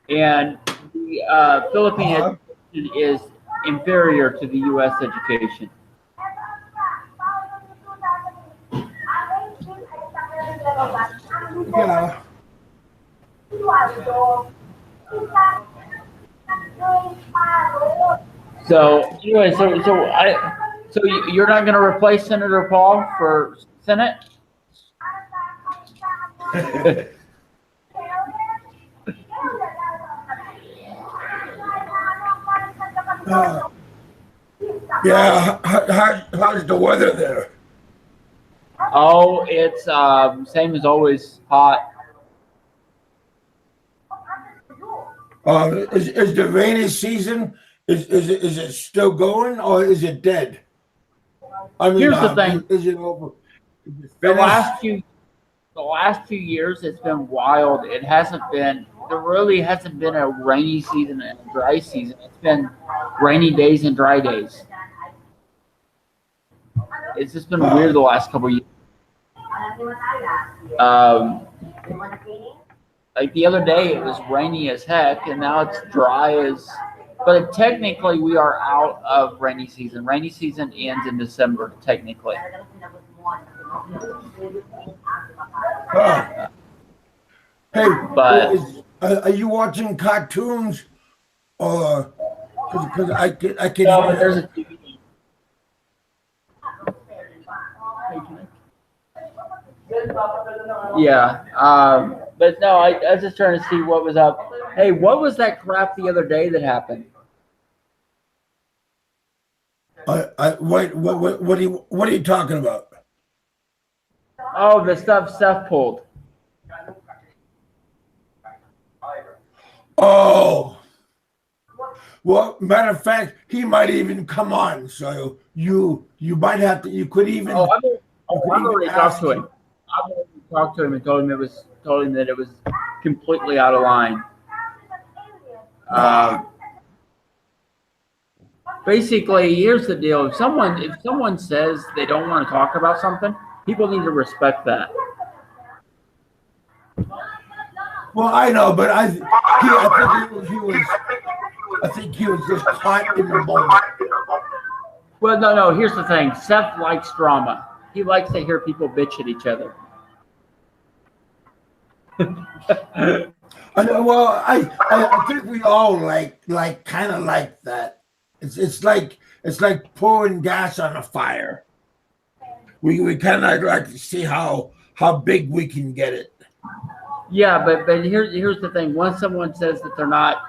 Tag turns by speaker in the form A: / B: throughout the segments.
A: and the Philippine education is inferior to the U.S. education.
B: Yeah.
A: So anyway, so you're not going to replace Senator Paul for Senate?
B: Yeah. How's the weather there?
A: Oh, it's same as always, hot.
B: Is the rainy season is it still going or is it dead? I mean,
A: Here's the thing.
B: Is it over? Is it
A: The
B: finished?
A: last few years, it's been wild. There really hasn't been a rainy season and a dry season. It's been rainy days and dry days. It's just been weird the last couple of years. Like the other day, it was rainy as heck, and now it's dry as. But technically, we are out of rainy season. Rainy season ends in December, technically.
B: Hey,
A: But
B: are you watching cartoons or because I can
A: no, there's a TV. Yeah, but no, I was just trying to see what was up. Hey, what was that crap the other day that happened?
B: what are you talking about?
A: Oh, the stuff Seth pulled.
B: Oh, well, matter of fact, he might even come on. So you might have to. You could even.
A: Oh, I've already talked to him. I've already talked to him and told him that it was completely out of line. Basically, here's the deal: if someone says they don't want to talk about something, people need to respect that.
B: Well, I know, but I think he was just caught in the moment.
A: Well, no. Here's the thing: Seth likes drama. He likes to hear people bitch at each other.
B: Well, I think we all kind of like that. It's like pouring gas on a fire. We kind of like to see how big we can get it.
A: Yeah, but here's the thing. Once someone says that they're not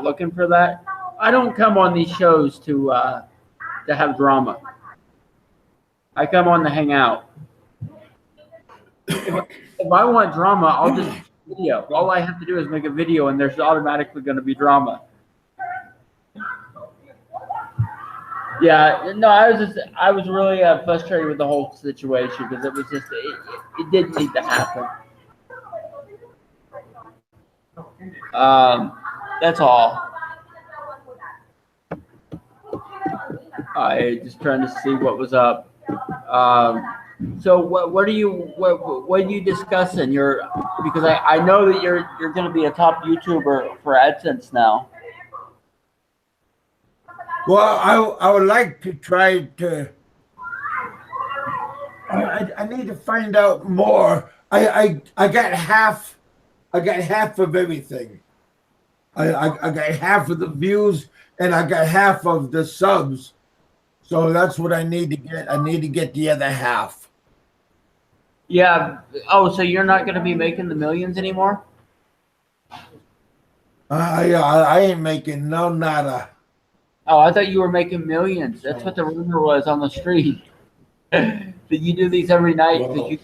A: looking for that, I don't come on these shows to have drama. I come on to hang out. If I want drama, I'll just make a video. All I have to do is make a video, and there's automatically going to be drama. Yeah, no, I was really frustrated with the whole situation because it was just it didn't need to happen. That's all. I just trying to see what was up. So what are you discussing? Because I know that you're going to be a top YouTuber for AdSense now.
B: Well, I would like to try to. I need to find out more. I got half. I got half of everything. I got half of the views and I got half of the subs. So that's what I need to get. I need to get the other half.
A: Yeah. Oh, so you're not going to be making the millions anymore?
B: I ain't making no nada.
A: Oh, I thought you were making millions. That's what the rumor was on the street. That you do these every night because you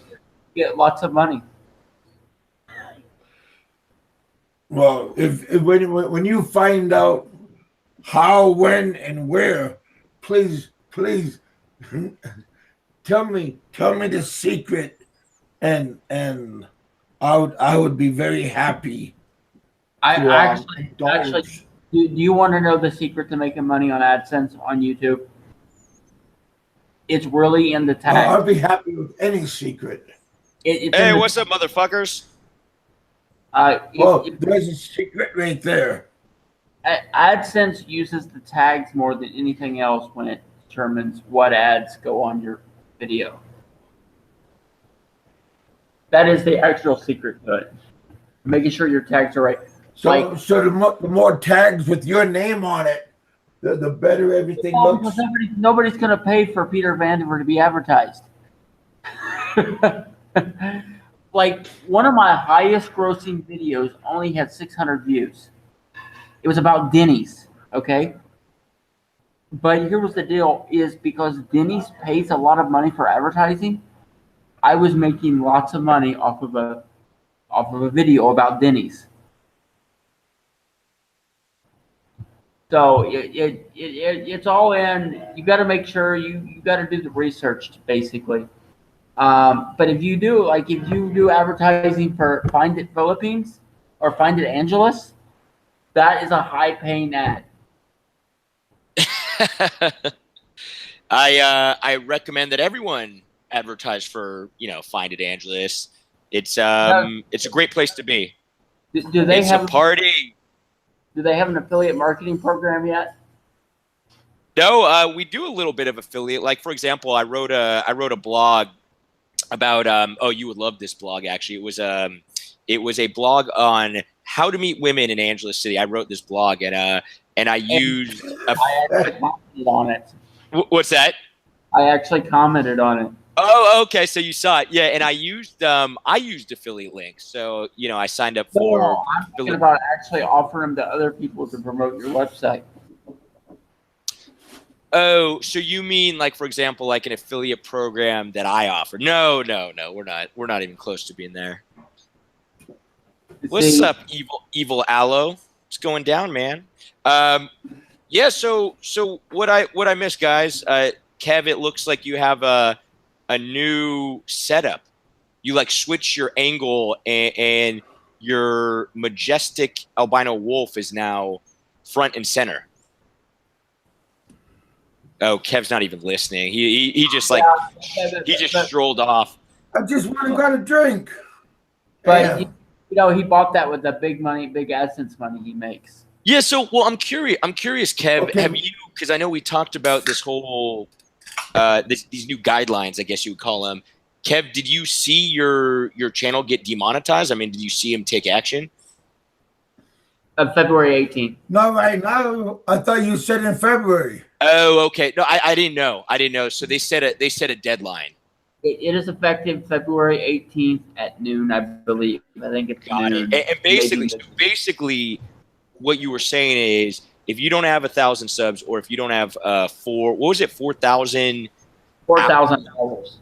A: get lots of money.
B: Well, when you find out how, when, and where, please tell me the secret, and I would be very happy.
A: Actually, do you want to know the secret to making money on AdSense on YouTube? It's really in the tag.
B: I'll be happy with any secret.
C: Hey, what's up, motherfuckers?
B: Well, there's a secret right there.
A: AdSense uses the tags more than anything else when it determines what ads go on your video. That is the actual secret to it. Making sure your tags are right.
B: So, the more tags with your name on it, the better everything looks.
A: Nobody's going to pay for Peter Vandiver to be advertised. Like, one of my highest grossing videos only had 600 views. It was about Denny's, okay? But here was the deal, is because Denny's pays a lot of money for advertising, I was making lots of money off of a video about Denny's. So it's all in. You got to make sure you got to do the research, basically. But if you do advertising for Find It Philippines or Find It Angeles, that is a high paying ad.
C: I recommend that everyone advertise for Find It Angeles. It's a great place to be.
A: Do they have
C: a party?
A: Do they have an affiliate marketing program yet?
C: No, we do a little bit of affiliate. Like, for example, I wrote a blog about you would love this blog. Actually, it was a blog on how to meet women in Angeles City. I wrote this blog and I used.
A: I actually commented on it.
C: What's that?
A: I actually commented on it.
C: Oh, okay. So you saw it, yeah. And I used affiliate links. So I signed up for.
A: No, I'm thinking about actually offering them to other people to promote your website.
C: Oh, so you mean, like, for example, like an affiliate program that I offer? No, we're not even close to being there. What's up, evil Alo? What's going down, man? Yeah. So what I missed, guys? Kev, it looks like you have a new setup. You like switch your angle, and your majestic albino wolf is now front and center. Oh, Kev's not even listening. He just strolled off.
B: I just want to get a drink.
A: But he bought that with the big AdSense money he makes.
C: Yeah. So, well, I'm curious, Kev. Okay. Have you? Because I know we talked about this whole these new guidelines, I guess you would call them. Kev, did you see your channel get demonetized? I mean, did you see him take action?
A: February 18th.
B: No, right now. I thought you said in February.
C: Oh, okay. No, I didn't know. So they set a deadline.
A: It is effective February 18th at noon, I believe. I think it's noon.
C: And basically, what you were saying is, if you don't have 1,000 subs, or if you don't have 4,000
A: hours.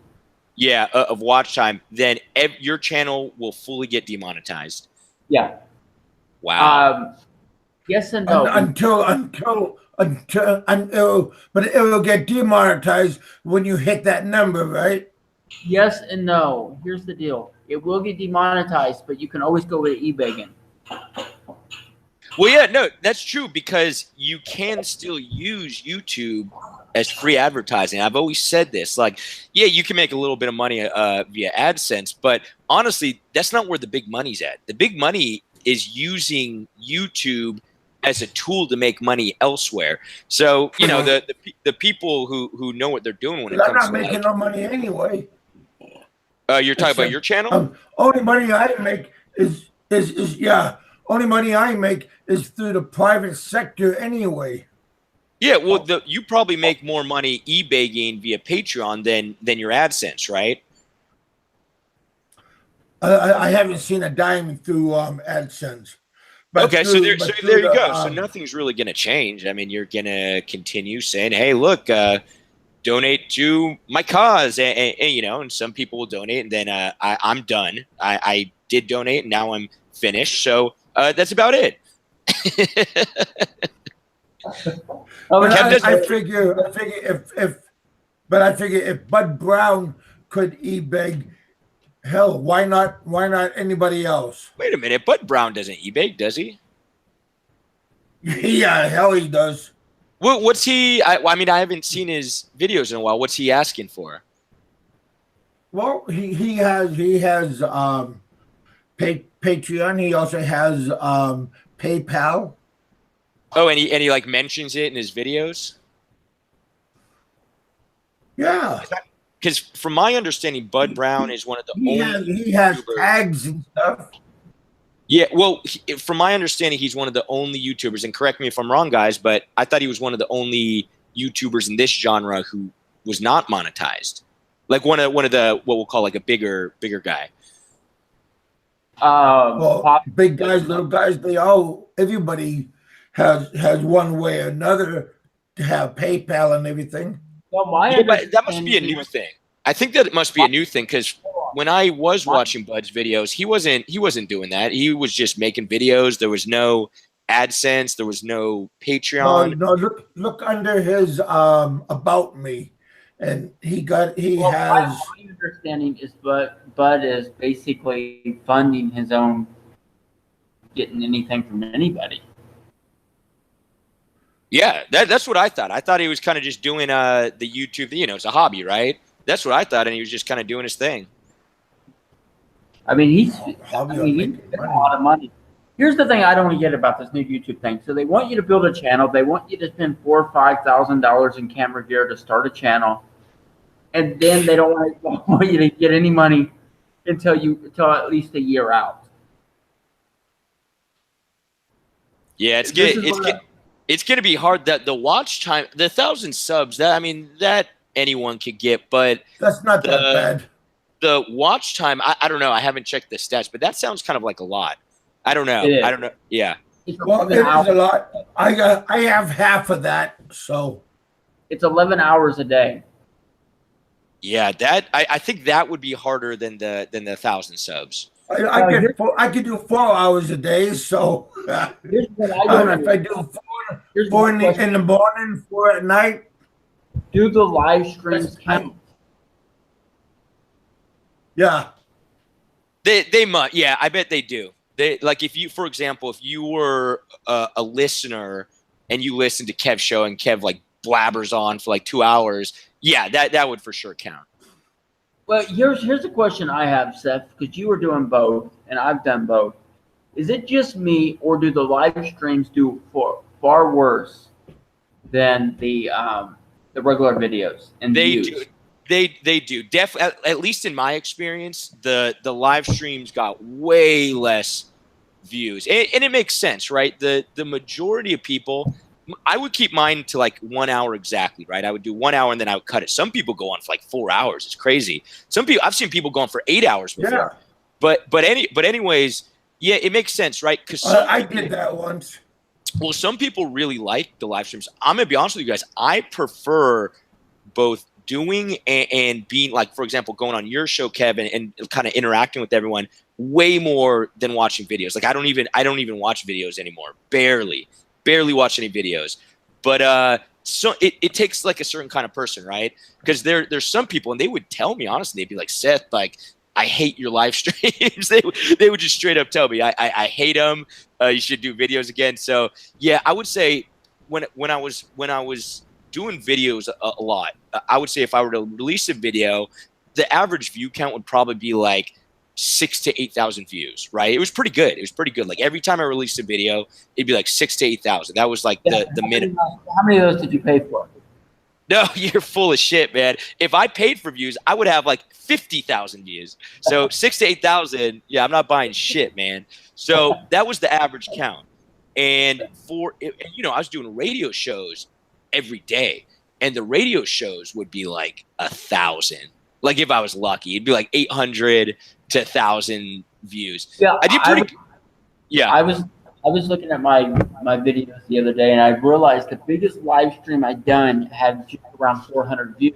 C: Yeah, of watch time, then your channel will fully get demonetized.
A: Yeah.
C: Wow.
A: Yes and no.
B: But it will get demonetized when you hit that number, right?
A: Yes and no. Here's the deal. It will get demonetized, but you can always go with eBay again.
C: Well, yeah, no, that's true, because you can still use YouTube as free advertising. I've always said this. Like, yeah, you can make a little bit of money via AdSense, but honestly, that's not where the big money's at. The big money is using YouTube as a tool to make money elsewhere. So, the people who know what they're doing when it comes to,
B: I'm not making no money anyway.
C: You're talking about your channel?
B: Only money I make is only money I make is through the private sector anyway.
C: Yeah, well, you probably make more money eBaying via Patreon than your AdSense, right?
B: I haven't seen a dime through AdSense.
C: Okay, so there you go. So nothing's really going to change. I mean, you're going to continue saying, "Hey, look, donate to my cause," and some people will donate, and then I'm done. I did donate, and now I'm finished. So that's about it.
B: I figure if Bud Brown could eBay, hell, why not anybody else?
C: Wait a minute, Bud Brown doesn't eBay, does he?
B: Yeah, hell he does.
C: Well, what's he? I mean, I haven't seen his videos in a while. What's he asking for?
B: Well, he has Patreon. He also has PayPal.
C: Oh, and he like mentions it in his videos.
B: Yeah,
C: Because from my understanding, Bud Brown is one of the only
B: he has
C: YouTubers.
B: tags and stuff.
C: Yeah, well, from my understanding, he's one of the only YouTubers, and correct me if I'm wrong, guys, but I thought he was one of the only YouTubers in this genre who was not monetized, like one of the what we'll call like a bigger guy.
B: Well, big guys, little guys, everybody has one way or another to have PayPal and everything.
A: Well,
C: but that must be a new thing. I think that it must be a new thing because when I was watching Bud's videos, he wasn't doing that. He was just making videos. There was no AdSense. There was no Patreon.
B: No, look under his about me, and has.
A: My understanding is Bud is basically funding his own, getting anything from anybody.
C: Yeah, that's what I thought. I thought he was kind of just doing the YouTube. It's a hobby, right? That's what I thought, and he was just kind of doing his thing.
A: I mean, he's making a lot of money. Here's the thing I don't get about this new YouTube thing. So they want you to build a channel. They want you to spend $4,000 or $5,000 in camera gear to start a channel, and then they don't want you to get any money until at least a year out.
C: Yeah, it's going to be hard. That the watch time, the 1,000 subs, that anyone could get, but
B: that's not that bad.
C: The watch time, I don't know. I haven't checked the stats, but that sounds kind of like a lot. I don't know. I don't know. Yeah.
B: Well, it is a lot. I have half of that, so
A: it's 11 hours a day.
C: Yeah, I think that would be harder than the 1,000 subs.
B: I could do 4 hours a day, so
A: here's what I
B: if I do four in the morning, 4 at night.
A: Do the live streams count?
B: Yeah.
C: They might. Yeah, I bet they do. They like if you, for example, if you were a listener and you listened to Kev's show and Kev like blabbers on for like 2 hours, yeah, that would for sure count.
A: Well, here's a question I have, Seth, because you were doing both and I've done both. Is it just me, or do the live streams do far worse than the regular videos? And
C: they
A: views?
C: do. They do. At least in my experience, the live streams got way less views, and it makes sense, right? The majority of people, I would keep mine to like 1 hour exactly, right? I would do 1 hour and then I would cut it. Some people go on for like 4 hours. It's crazy. Some people, I've seen people go on for 8 hours before. Yeah. But anyways, yeah, it makes sense, right? Because
B: I did that once.
C: Well, some people really like the live streams. I'm gonna be honest with you guys. I prefer both doing and being, like, for example, going on your show, Kevin, and kind of interacting with everyone way more than watching videos. Like I don't even watch videos anymore. Barely watch any videos. But so it takes like a certain kind of person, right? Because there's some people, and they would tell me honestly, they'd be like, Seth, like, I hate your live streams. they would just straight up tell me, I hate them. You should do videos again. So yeah, I would say when I was doing videos a lot, I would say if I were to release a video, the average view count would probably be like 6,000 to 8,000 views, right? It was pretty good. Like every time I released a video, it'd be like 6,000 to 8,000. That was like the minimum.
A: How many of those did you pay for?
C: No, you're full of shit, man. If I paid for views, I would have like 50,000 views. So 6,000 to 8,000, yeah, I'm not buying shit, man. So that was the average count. And I was doing radio shows every day, and the radio shows would be like 1,000. Like if I was lucky, it'd be like 800 to 1,000 views.
A: Yeah,
C: I did pretty. Yeah,
A: I was looking at my videos the other day, and I realized the biggest live stream I'd done had just around 400 views.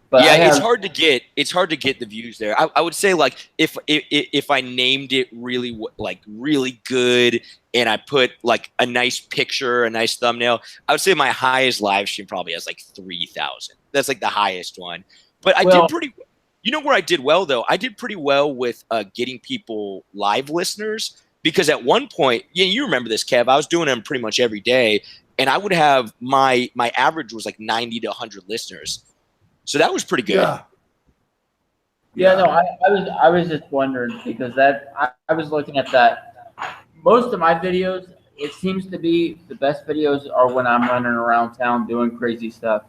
A: But
C: yeah, it's hard to get the views there. I would say like if I named it really good, and I put like a nice picture, a nice thumbnail, I would say my highest live stream probably has like 3,000. That's like the highest one. But I did pretty. You know where I did well though? I did pretty well with getting people live listeners, because at one point, you remember this, Kev, I was doing them pretty much every day, and I would have my average was like 90 to 100 listeners. So that was pretty good.
A: Yeah, no, I was just wondering because I was looking at that. Most of my videos, it seems to be the best videos are when I'm running around town doing crazy stuff.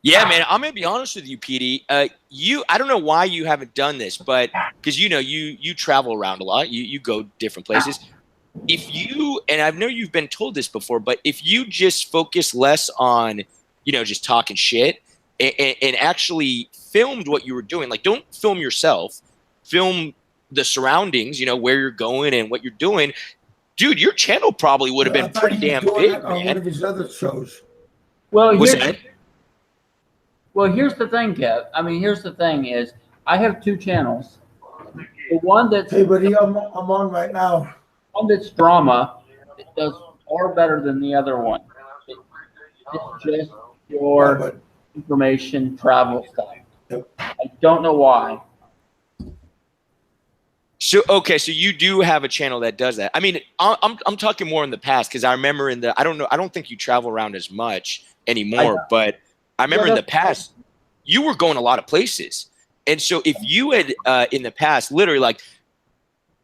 C: Yeah, man, I'm gonna be honest with you, PD. I don't know why you haven't done this, but because you travel around a lot, you go different places. If you, and I know you've been told this before, but if you just focus less on, just talking shit and actually filmed what you were doing, like don't film yourself, film the surroundings, where you're going and what you're doing, dude, your channel probably would have been pretty damn big,
B: on one
C: man.
B: of his other shows.
A: Well,
C: What's that?
A: Here's the thing, Kev. I mean, here's the thing is I have two channels. The one that's
B: Hey, buddy, I'm on right now.
A: one that's drama, it does far better than the other one. It's just your information, travel stuff.
B: Yep.
A: I don't know why.
C: So okay, so you do have a channel that does that. I mean, I'm talking more in the past because I remember I don't think you travel around as much anymore, but I remember in the past you were going a lot of places. And so if you had in the past literally like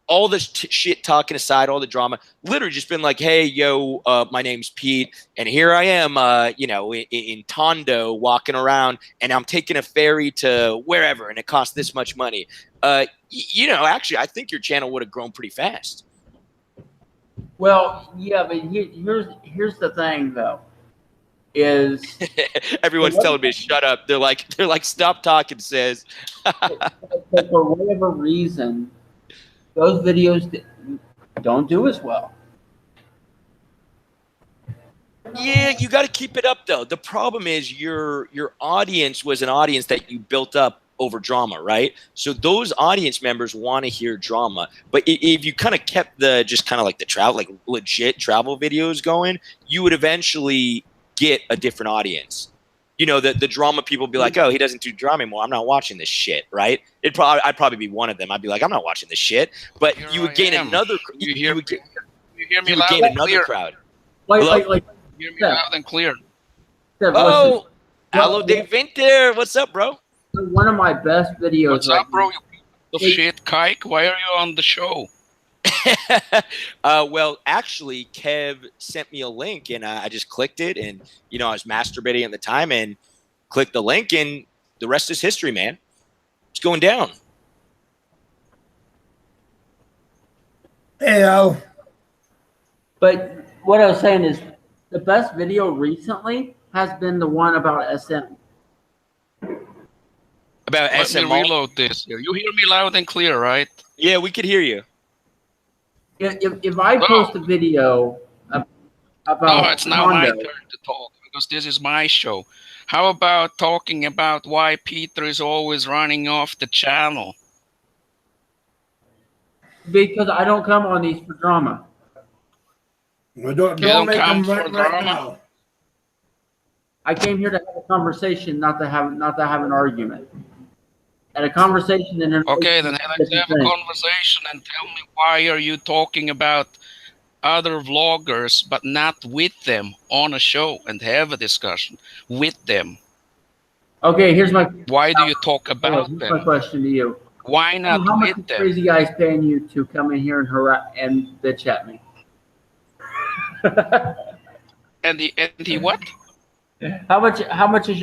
C: all the shit talking aside, all the drama, literally just been like, hey, yo, my name's Pete, and here I am, in Tondo walking around, and I'm taking a ferry to wherever, and it costs this much money. Actually, I think your channel would have grown pretty fast.
A: Well, yeah, but here's the thing though, is
C: everyone's telling me to shut up. They're like, stop talking, Sez.
A: but for whatever reason, those videos don't do as well.
C: Yeah, you got to keep it up though. The problem is your audience was an audience that you built up over drama, right? So those audience members want to hear drama. But if you kind of kept the travel, like legit travel videos going, you would eventually get a different audience. The drama people be like, oh, he doesn't do drama anymore. I'm not watching this shit, right? I'd probably be one of them. I'd be like, I'm not watching this shit. But you would gain another. You would gain another crowd.
A: Like
D: you hear me loud and clear.
C: Oh, Alo DeWinter, what's up, bro?
A: One of my best videos.
D: What's up, bro? You piece of shit, kike. Why are you on the show?
C: Well, actually, Kev sent me a link, and I just clicked it, and I was masturbating at the time, and clicked the link, and the rest is history, man. It's going down.
B: Hey, Al.
A: But what I was saying is, the best video recently has been the one about SM.
C: About
D: Let
C: SM.
D: me reload this here. You hear me loud and clear, right?
C: Yeah, we could hear you.
A: If I post a video about
D: it's now my turn to talk because this is my show. How about talking about why Peter is always running off the channel?
A: Because I don't come on these for drama.
B: Well, don't make them right now.
A: I came here to have a conversation, not to have an argument. And a conversation and
D: okay, then let's have a conversation and tell me why are you talking about other vloggers but not with them on a show and have a discussion with them.
A: Okay, here's my.
D: Why do you talk about them?
A: Here's my question to you.
D: Why not
A: how much
D: with them?
A: Crazy guys paying you to come in here and harass and bitch at me?
D: and the what?
A: How much is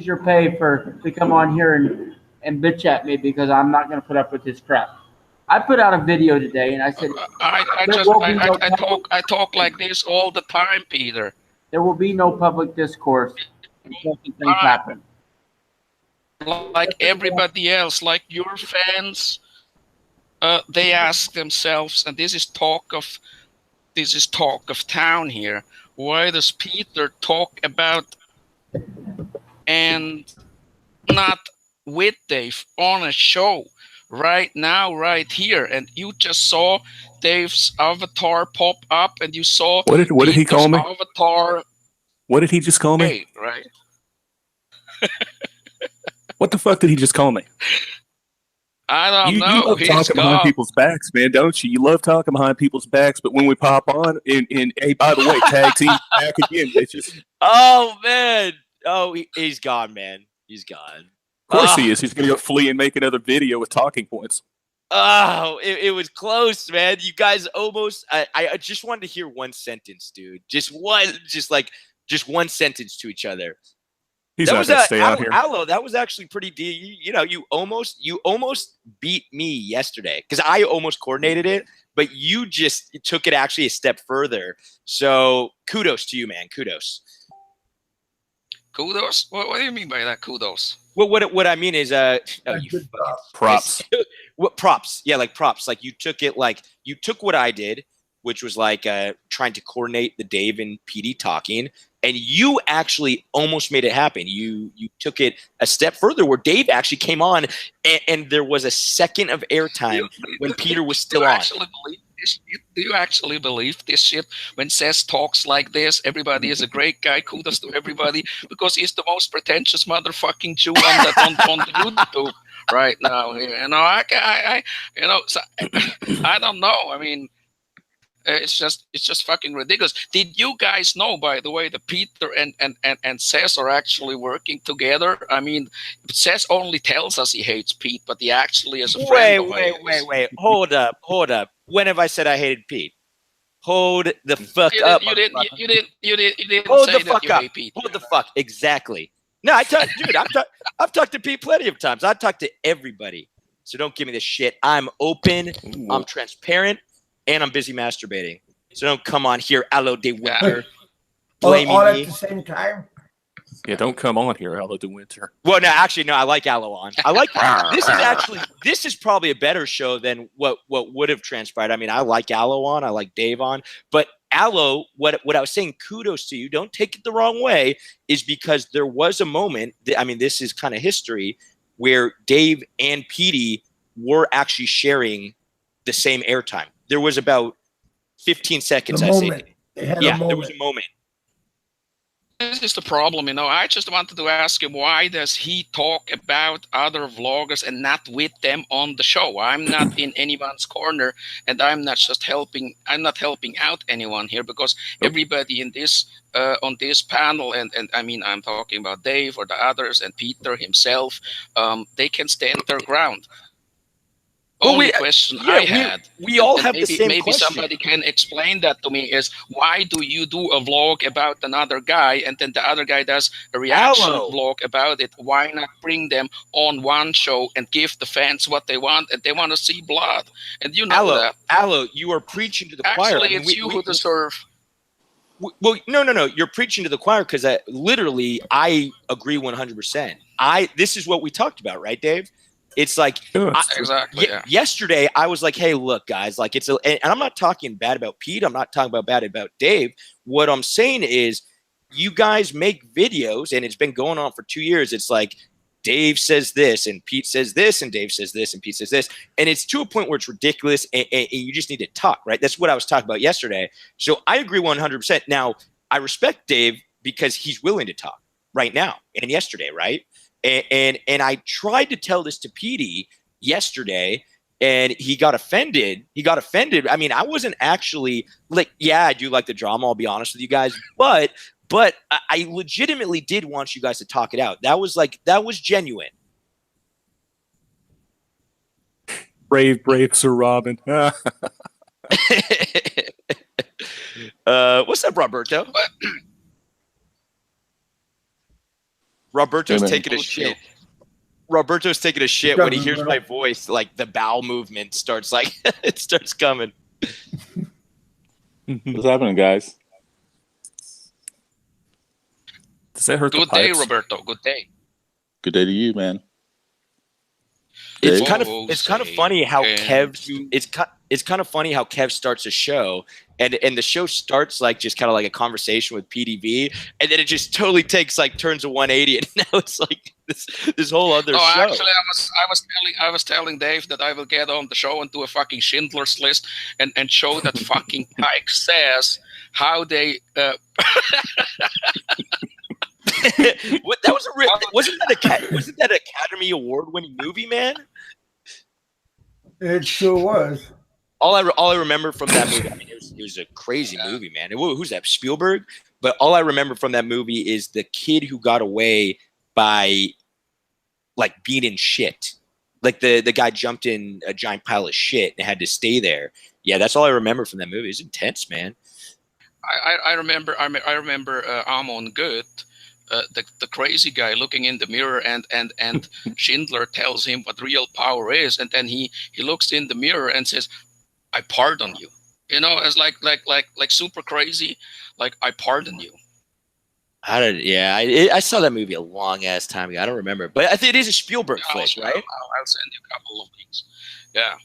A: your pay to come on here and bitch at me because I'm not going to put up with this crap? I put out a video today and I said
D: I talk like this all the time, Peter.
A: There will be no public discourse until things happen.
D: Like everybody else, like your fans, they ask themselves, and this is talk of town here. Why does Peter talk about and not with Dave on a show right now, right here? And you just saw Dave's avatar pop up, and you saw
E: what did he call me?
D: Avatar.
E: What did he just call me?
D: Hey, right.
E: What the fuck did he just call me?
D: I don't know.
E: You love talking behind people's backs, man, don't you? You love talking behind people's backs, but when we pop on, and hey, by the way, tag team back again, bitches.
C: Oh man, he's gone, man. He's gone.
E: course he is. He's going to go flee and make another video with talking points.
C: Oh, it was close, man. You guys almost. I just wanted to hear one sentence, dude. Just one sentence to each other.
E: He's
C: That
E: not
C: was
E: going to stay out here.
C: Alo, that was actually pretty you almost beat me yesterday because I almost coordinated it, but you just took it actually a step further. So kudos to you, man. Kudos.
D: Kudos? What do you mean by that? Kudos?
C: Well, what I mean is
E: Props.
C: What props? Yeah, like props. Like you took what I did, which was like trying to coordinate the Dave and PD talking, and you actually almost made it happen. You took it a step further, where Dave actually came on, and there was a second of airtime when Peter was still on.
D: Do you actually believe this shit? When Sez talks like this, everybody is a great guy. Kudos to everybody because he's the most pretentious motherfucking Jew on YouTube right now. You know, I don't know. I mean, it's just fucking ridiculous. Did you guys know, by the way, that Peter and Sez are actually working together? I mean, Sez only tells us he hates Pete, but he actually is a friend.
C: Wait. Hold up. When have I said I hated Pete? Hold the fuck up.
D: You didn't
C: Hold
D: say
C: the fuck
D: that you
C: up.
D: hate Pete.
C: Hold the fuck. Exactly. No, I've talked to Pete plenty of times. I've talked to everybody. So don't give me this shit. I'm open. I'm transparent. And I'm busy masturbating. So don't come on here, Alo DeWinter. Blaming
B: all at
C: me.
B: the same time.
E: Yeah, don't come on here, Alo DeWinter.
C: Well, no, I like Alo on. I like this is probably a better show than what would have transpired. I mean, I like Alo on, I like Dave on, but Alo, what I was saying, kudos to you. Don't take it the wrong way, is because there was a moment. I mean, this is kind of history where Dave and Petey were actually sharing the same airtime. There was about 15 seconds. There was a moment.
D: This is the problem, you know. I just wanted to ask him, why does he talk about other vloggers and not with them on the show? I'm not in anyone's corner, and I'm not helping out anyone here, because everybody in this on this panel, and I mean, I'm talking about Dave or the others and Peter himself, they can stand their ground. Only question I had.
C: We all have the same
D: maybe
C: question.
D: Somebody can explain that to me, is why do you do a vlog about another guy and then the other guy does a reaction vlog about it? Why not bring them on one show and give the fans what they want, and they want to see blood? And you know that.
C: Alo, you are preaching to the choir.
D: Actually, it's you who deserve.
C: Well, no. You're preaching to the choir, because literally I agree 100%. This is what we talked about, right, Dave? It's like
D: exactly.
C: Yesterday, I was like, "Hey, look, guys! Like, and I'm not talking bad about Pete. I'm not talking bad about Dave. What I'm saying is, you guys make videos, and it's been going on for 2 years. It's like Dave says this, and Pete says this, and Dave says this, and Pete says this, and it's to a point where it's ridiculous, and you just need to talk, right? That's what I was talking about yesterday. So I agree 100%. Now, I respect Dave because he's willing to talk right now and yesterday, right? And I tried to tell this to Petey yesterday, and he got offended. I mean, I wasn't actually like, yeah, I do like the drama, I'll be honest with you guys, but I legitimately did want you guys to talk it out. That was genuine.
E: Brave Sir Robin.
C: What's up, Roberto? Roberto's taking a shit. Roberto's taking a shit when he hears my voice. Like the bowel movement starts, like it starts coming.
F: What's happening, guys?
E: Does that hurt?
D: Good
E: the
D: day,
E: pipes?
D: Roberto. Good day.
F: Good day to you, man.
C: It's kind of funny how it's kind of funny how Kev starts a show, and the show starts like just kind of like a conversation with PDV, and then it just totally takes like turns a 180, and now it's like this whole other show.
D: Actually, I was telling Dave that I will get on the show and do a fucking Schindler's List and show that fucking Pike says how they. Wasn't that Academy Award winning movie, man?
B: It sure was.
C: All I remember from that movie, I mean, it was a crazy movie, man. Who's that? Spielberg? But all I remember from that movie is the kid who got away by like being in shit. Like the guy jumped in a giant pile of shit and had to stay there. Yeah, that's all I remember from that movie. It's intense, man.
D: I remember Amon Good, the crazy guy looking in the mirror, and Schindler tells him what real power is, and then he looks in the mirror and says, "I pardon you." You know, as like super crazy, like I pardon you.
C: I saw that movie a long ass time ago. I don't remember, but I think it is a Spielberg flick, right?
D: I'll send you a couple of links. Yeah,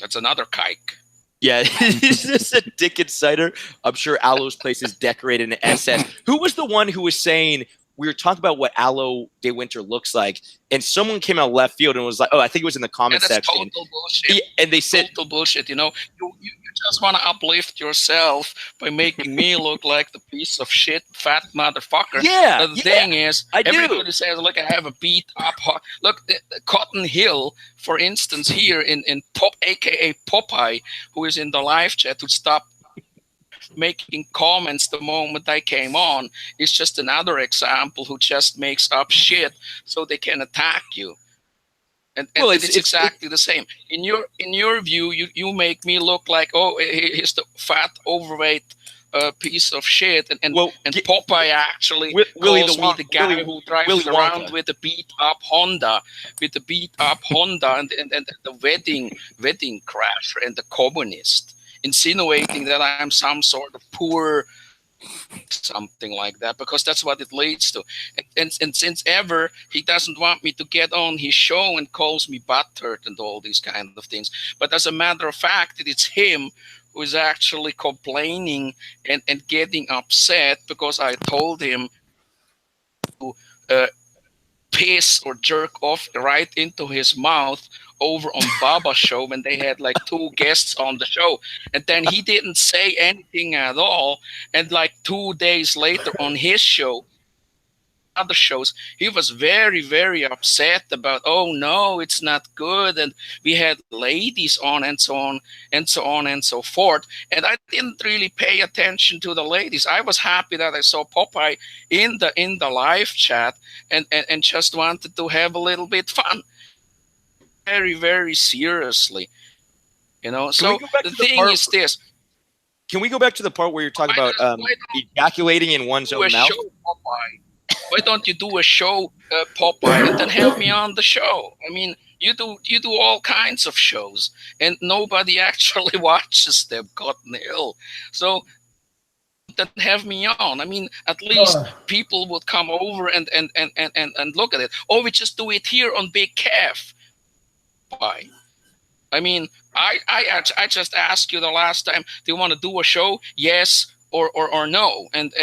D: that's another kike.
C: Yeah, it's just a Dick Insider. I'm sure Alo's place is decorated in SS. Who was the one who was saying we were talking about what Alo DeWinter looks like, and someone came out left field and was like, "Oh, I think it was in the comment section."
D: Total bullshit.
C: Yeah, and they said,
D: "Total bullshit." You know, you just want to uplift yourself by making me look like the piece of shit fat motherfucker.
C: Yeah.
D: The thing is, everybody
C: do.
D: says, "Look, I have a beat up." Look, the Cotton Hill, for instance, here in aka Popeye, who is in the live chat, who stopped making comments the moment I came on, is just another example who just makes up shit so they can attack you. And well, it's exactly the same. In your view, you make me look like, oh, he's the fat, overweight piece of shit, and Popeye actually calls me the guy who drives around with a beat up Honda, and the wedding crasher and the communist, insinuating that I'm some sort of poor something like that, because that's what it leads to. And since ever, he doesn't want me to get on his show and calls me butthurt and all these kind of things. But as a matter of fact, it's him who is actually complaining and getting upset because I told him to piss or jerk off right into his mouth over on Baba's show when they had like 2 guests on the show, and then he didn't say anything at all, and like 2 days later on his show, other shows, he was very, very upset about, oh no, it's not good, and we had ladies on and so on and so on and so forth, and I didn't really pay attention to the ladies. I was happy that I saw Popeye in the live chat and just wanted to have a little bit fun. Very, very seriously, you know. So the thing is this.
C: Can we go back to the part where you're talking about ejaculating in one's own mouth?
D: Why don't you do a show, Popeye, and then have me on the show? I mean, you do all kinds of shows, and nobody actually watches them, Cotton Hill. So then have me on. I mean, at least people would come over and look at it. Or we just do it here on BigKev. I mean, I just asked you the last time, do you want to do a show? Yes or no? And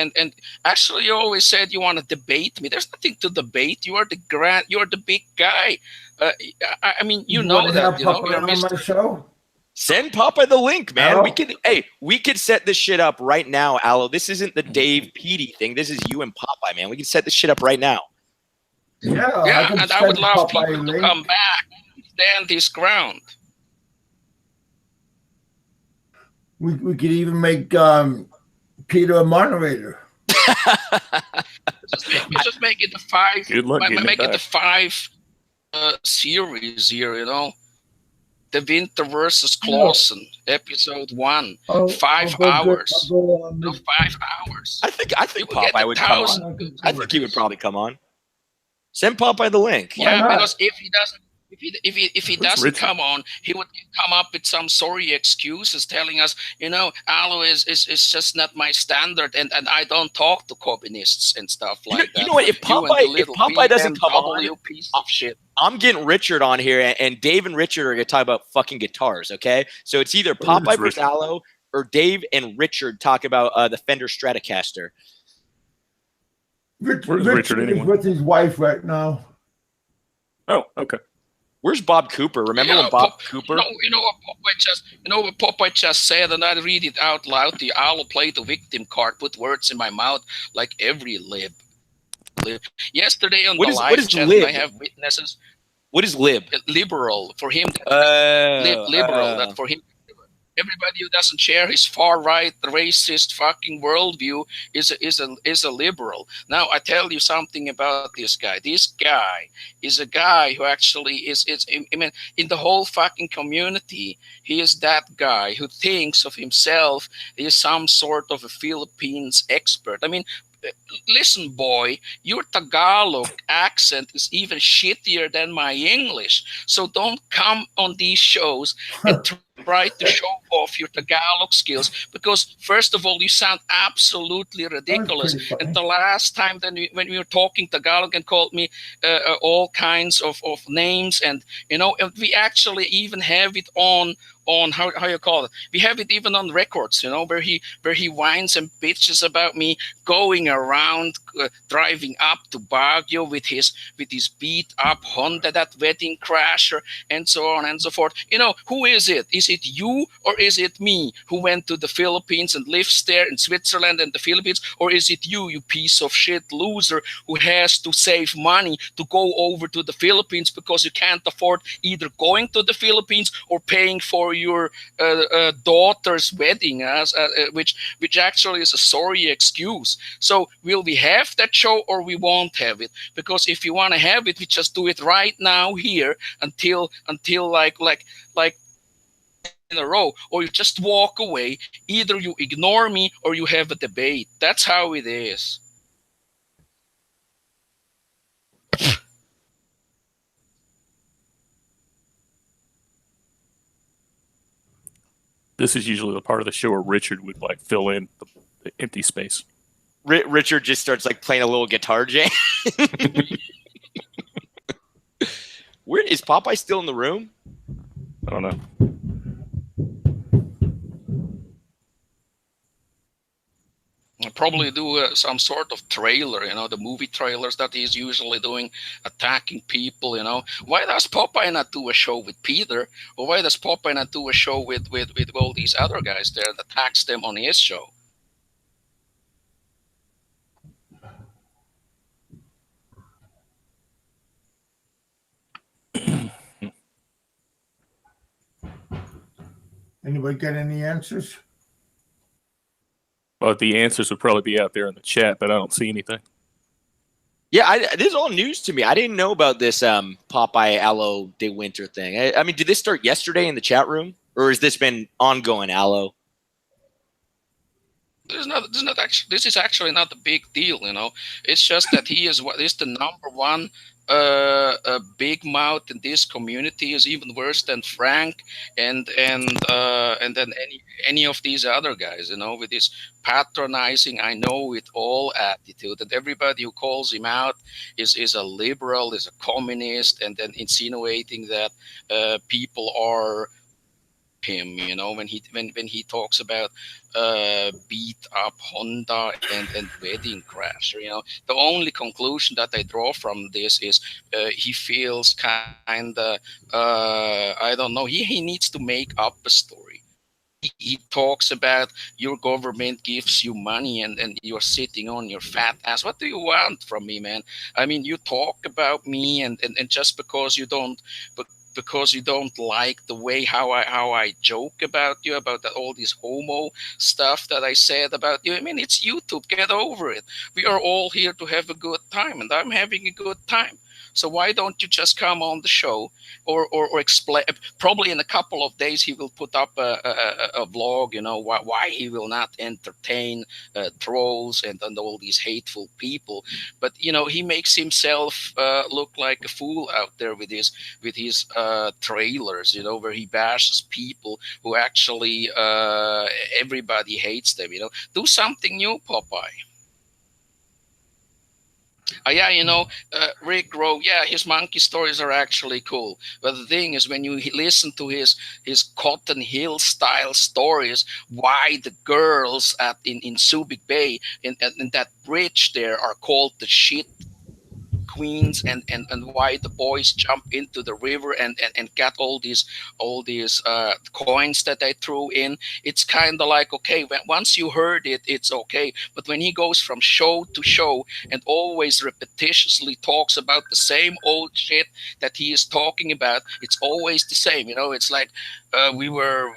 D: actually you always said you want to debate me. There's nothing to debate. You're the big guy. I mean, you know that, you know. You're
B: on my show?
C: Send Popeye the link, man.
B: Alo?
C: We could set this shit up right now, Alo. This isn't the Dave Petey thing. This is you and Popeye, man. We can set this shit up right now.
D: Yeah, and I would love people to come back and stand his ground.
B: We could even make Peter a moderator.
D: just make it the 5.
E: Good luck
D: make it the 5 series here. You know, DeWinter versus Clausen, episode 1, 5 hours. No, 5 hours.
C: I think Popeye would come on. I think he would probably come on. Send Popeye the link.
D: Yeah, because if he doesn't. If he doesn't come on, he would come up with some sorry excuses telling us, you know, Alo is just not my standard, and I don't talk to communists and stuff like that.
C: You know what? If Popeye doesn't come on,
D: you piece of shit.
C: I'm getting Richard on here, and Dave and Richard are going to talk about fucking guitars, okay? So it's either Popeye versus Alo, or Dave and Richard talk about the Fender Stratocaster.
B: Where's Richard anyway? He's with his wife right now.
E: Oh, okay.
C: Where's Bob Cooper? Remember when Bob Cooper?
D: You know what Popeye just said, and I read it out loud. The Alo played the victim card, put words in my mouth like every lib. Yesterday on the live chat, I have witnesses.
C: What is lib?
D: Liberal for him. Liberal. That for him. everybody who doesn't share his far right racist fucking worldview is a liberal. Now I tell you something about this guy. This guy is a guy who actually is I mean, in the whole fucking community, he is that guy who thinks of himself as some sort of a Philippines expert. I mean, listen, boy, your Tagalog accent is even shittier than my English. So don't come on these shows and try to show off your Tagalog skills, because first of all, you sound absolutely ridiculous. And the last time when we were talking Tagalog and called me all kinds of names, and and we actually even have it on how you call it. We have it even on records, where he whines and bitches about me going around driving up to Baguio with his beat up Honda, that wedding crasher, and so on and so forth. Who is it? Is it you or is it me who went to the Philippines and lives there in Switzerland and the Philippines? Or is it you piece of shit loser who has to save money to go over to the Philippines because you can't afford either going to the Philippines or paying for your daughter's wedding, which actually is a sorry excuse. So will we have that show or we won't have it? Because if you want to have it, we just do it right now here until like in a row, or you just walk away. Either you ignore me or you have a debate. That's how it is.
E: This is usually the part of the show where Richard would like fill in the empty space.
C: Richard just starts like playing a little guitar jam. Where is Popeye still in the room?
E: I don't know.
D: I'll probably do some sort of trailer, the movie trailers that he's usually doing, attacking people, Why does Popeye not do a show with Peter? Or why does Popeye not do a show with all these other guys there that attacks them on his show?
B: Anybody got any answers?
E: But the answers would probably be out there in the chat, but I don't see anything.
C: Yeah, this is all news to me. I didn't know about this Popeye Alo DeWinter thing. I mean, did this start yesterday in the chat room, or has this been ongoing, Alo?
D: This is actually not a big deal, It's just that he is the number one big mouth in this community. Is even worse than Frank and then any of these other guys, with this patronizing "I know it all" attitude, and everybody who calls him out is a liberal, is a communist, and then insinuating that people are him, when he talks about beat up Honda and wedding crasher. The only conclusion that I draw from this is he feels kind of I don't know, he needs to make up a story. He talks about your government gives you money and you're sitting on your fat ass. What do you want from me, man? I mean, you talk about me and just because you don't like the way how I joke about you, about all this homo stuff that I said about you. I mean, it's YouTube. Get over it. We are all here to have a good time, and I'm having a good time. So why don't you just come on the show or explain? Probably in a couple of days he will put up a vlog, why he will not entertain trolls and all these hateful people. But he makes himself look like a fool out there with his trailers, where he bashes people who actually everybody hates them. Do something new, Popeye. Rick Rowe, his monkey stories are actually cool. But the thing is, when you listen to his Cotton Hill style stories, why the girls in Subic Bay in that bridge there are called the shit queens and why the boys jump into the river and get all these coins that they threw in. It's kind of like, okay, once you heard it, it's okay. But when he goes from show to show and always repetitiously talks about the same old shit that he is talking about, it's always the same. It's like, we were,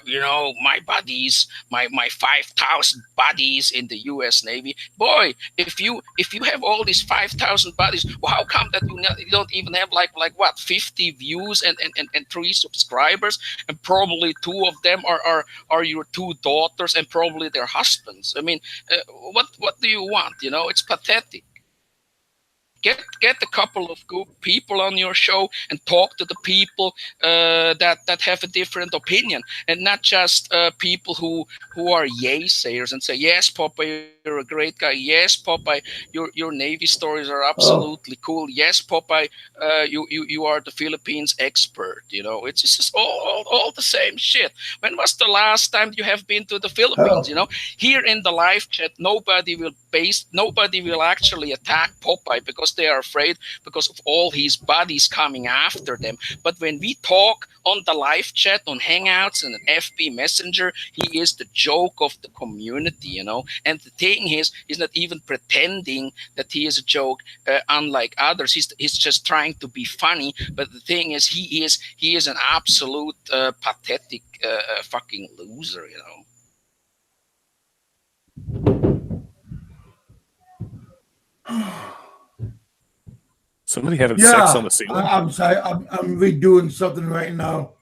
D: my buddies, my 5,000 buddies in the U.S. Navy. Boy, if you have all these 5,000 buddies, well, how come that you don't even have like what, 50 views and 3 subscribers, and probably 2 of them are your 2 daughters and probably their husbands? I mean, what do you want? It's pathetic. Get a couple of good people on your show and talk to the people that have a different opinion, and not just people who are yay-sayers and say, yes, Popeye, you're a great guy. Yes, Popeye, your Navy stories are absolutely cool. Yes, Popeye, you are the Philippines expert. It's just all the same shit. When was the last time you have been to the Philippines? Here in the live chat, nobody will actually attack Popeye because they are afraid because of all his buddies coming after them. But when we talk on the live chat, on Hangouts and an FB Messenger, he is the joke of the community, And the thing is, he's not even pretending that he is a joke, unlike others. He's just trying to be funny. But the thing is, he is an absolute pathetic fucking loser,
E: Somebody having sex on the ceiling.
B: I'm sorry. I'm redoing something right now.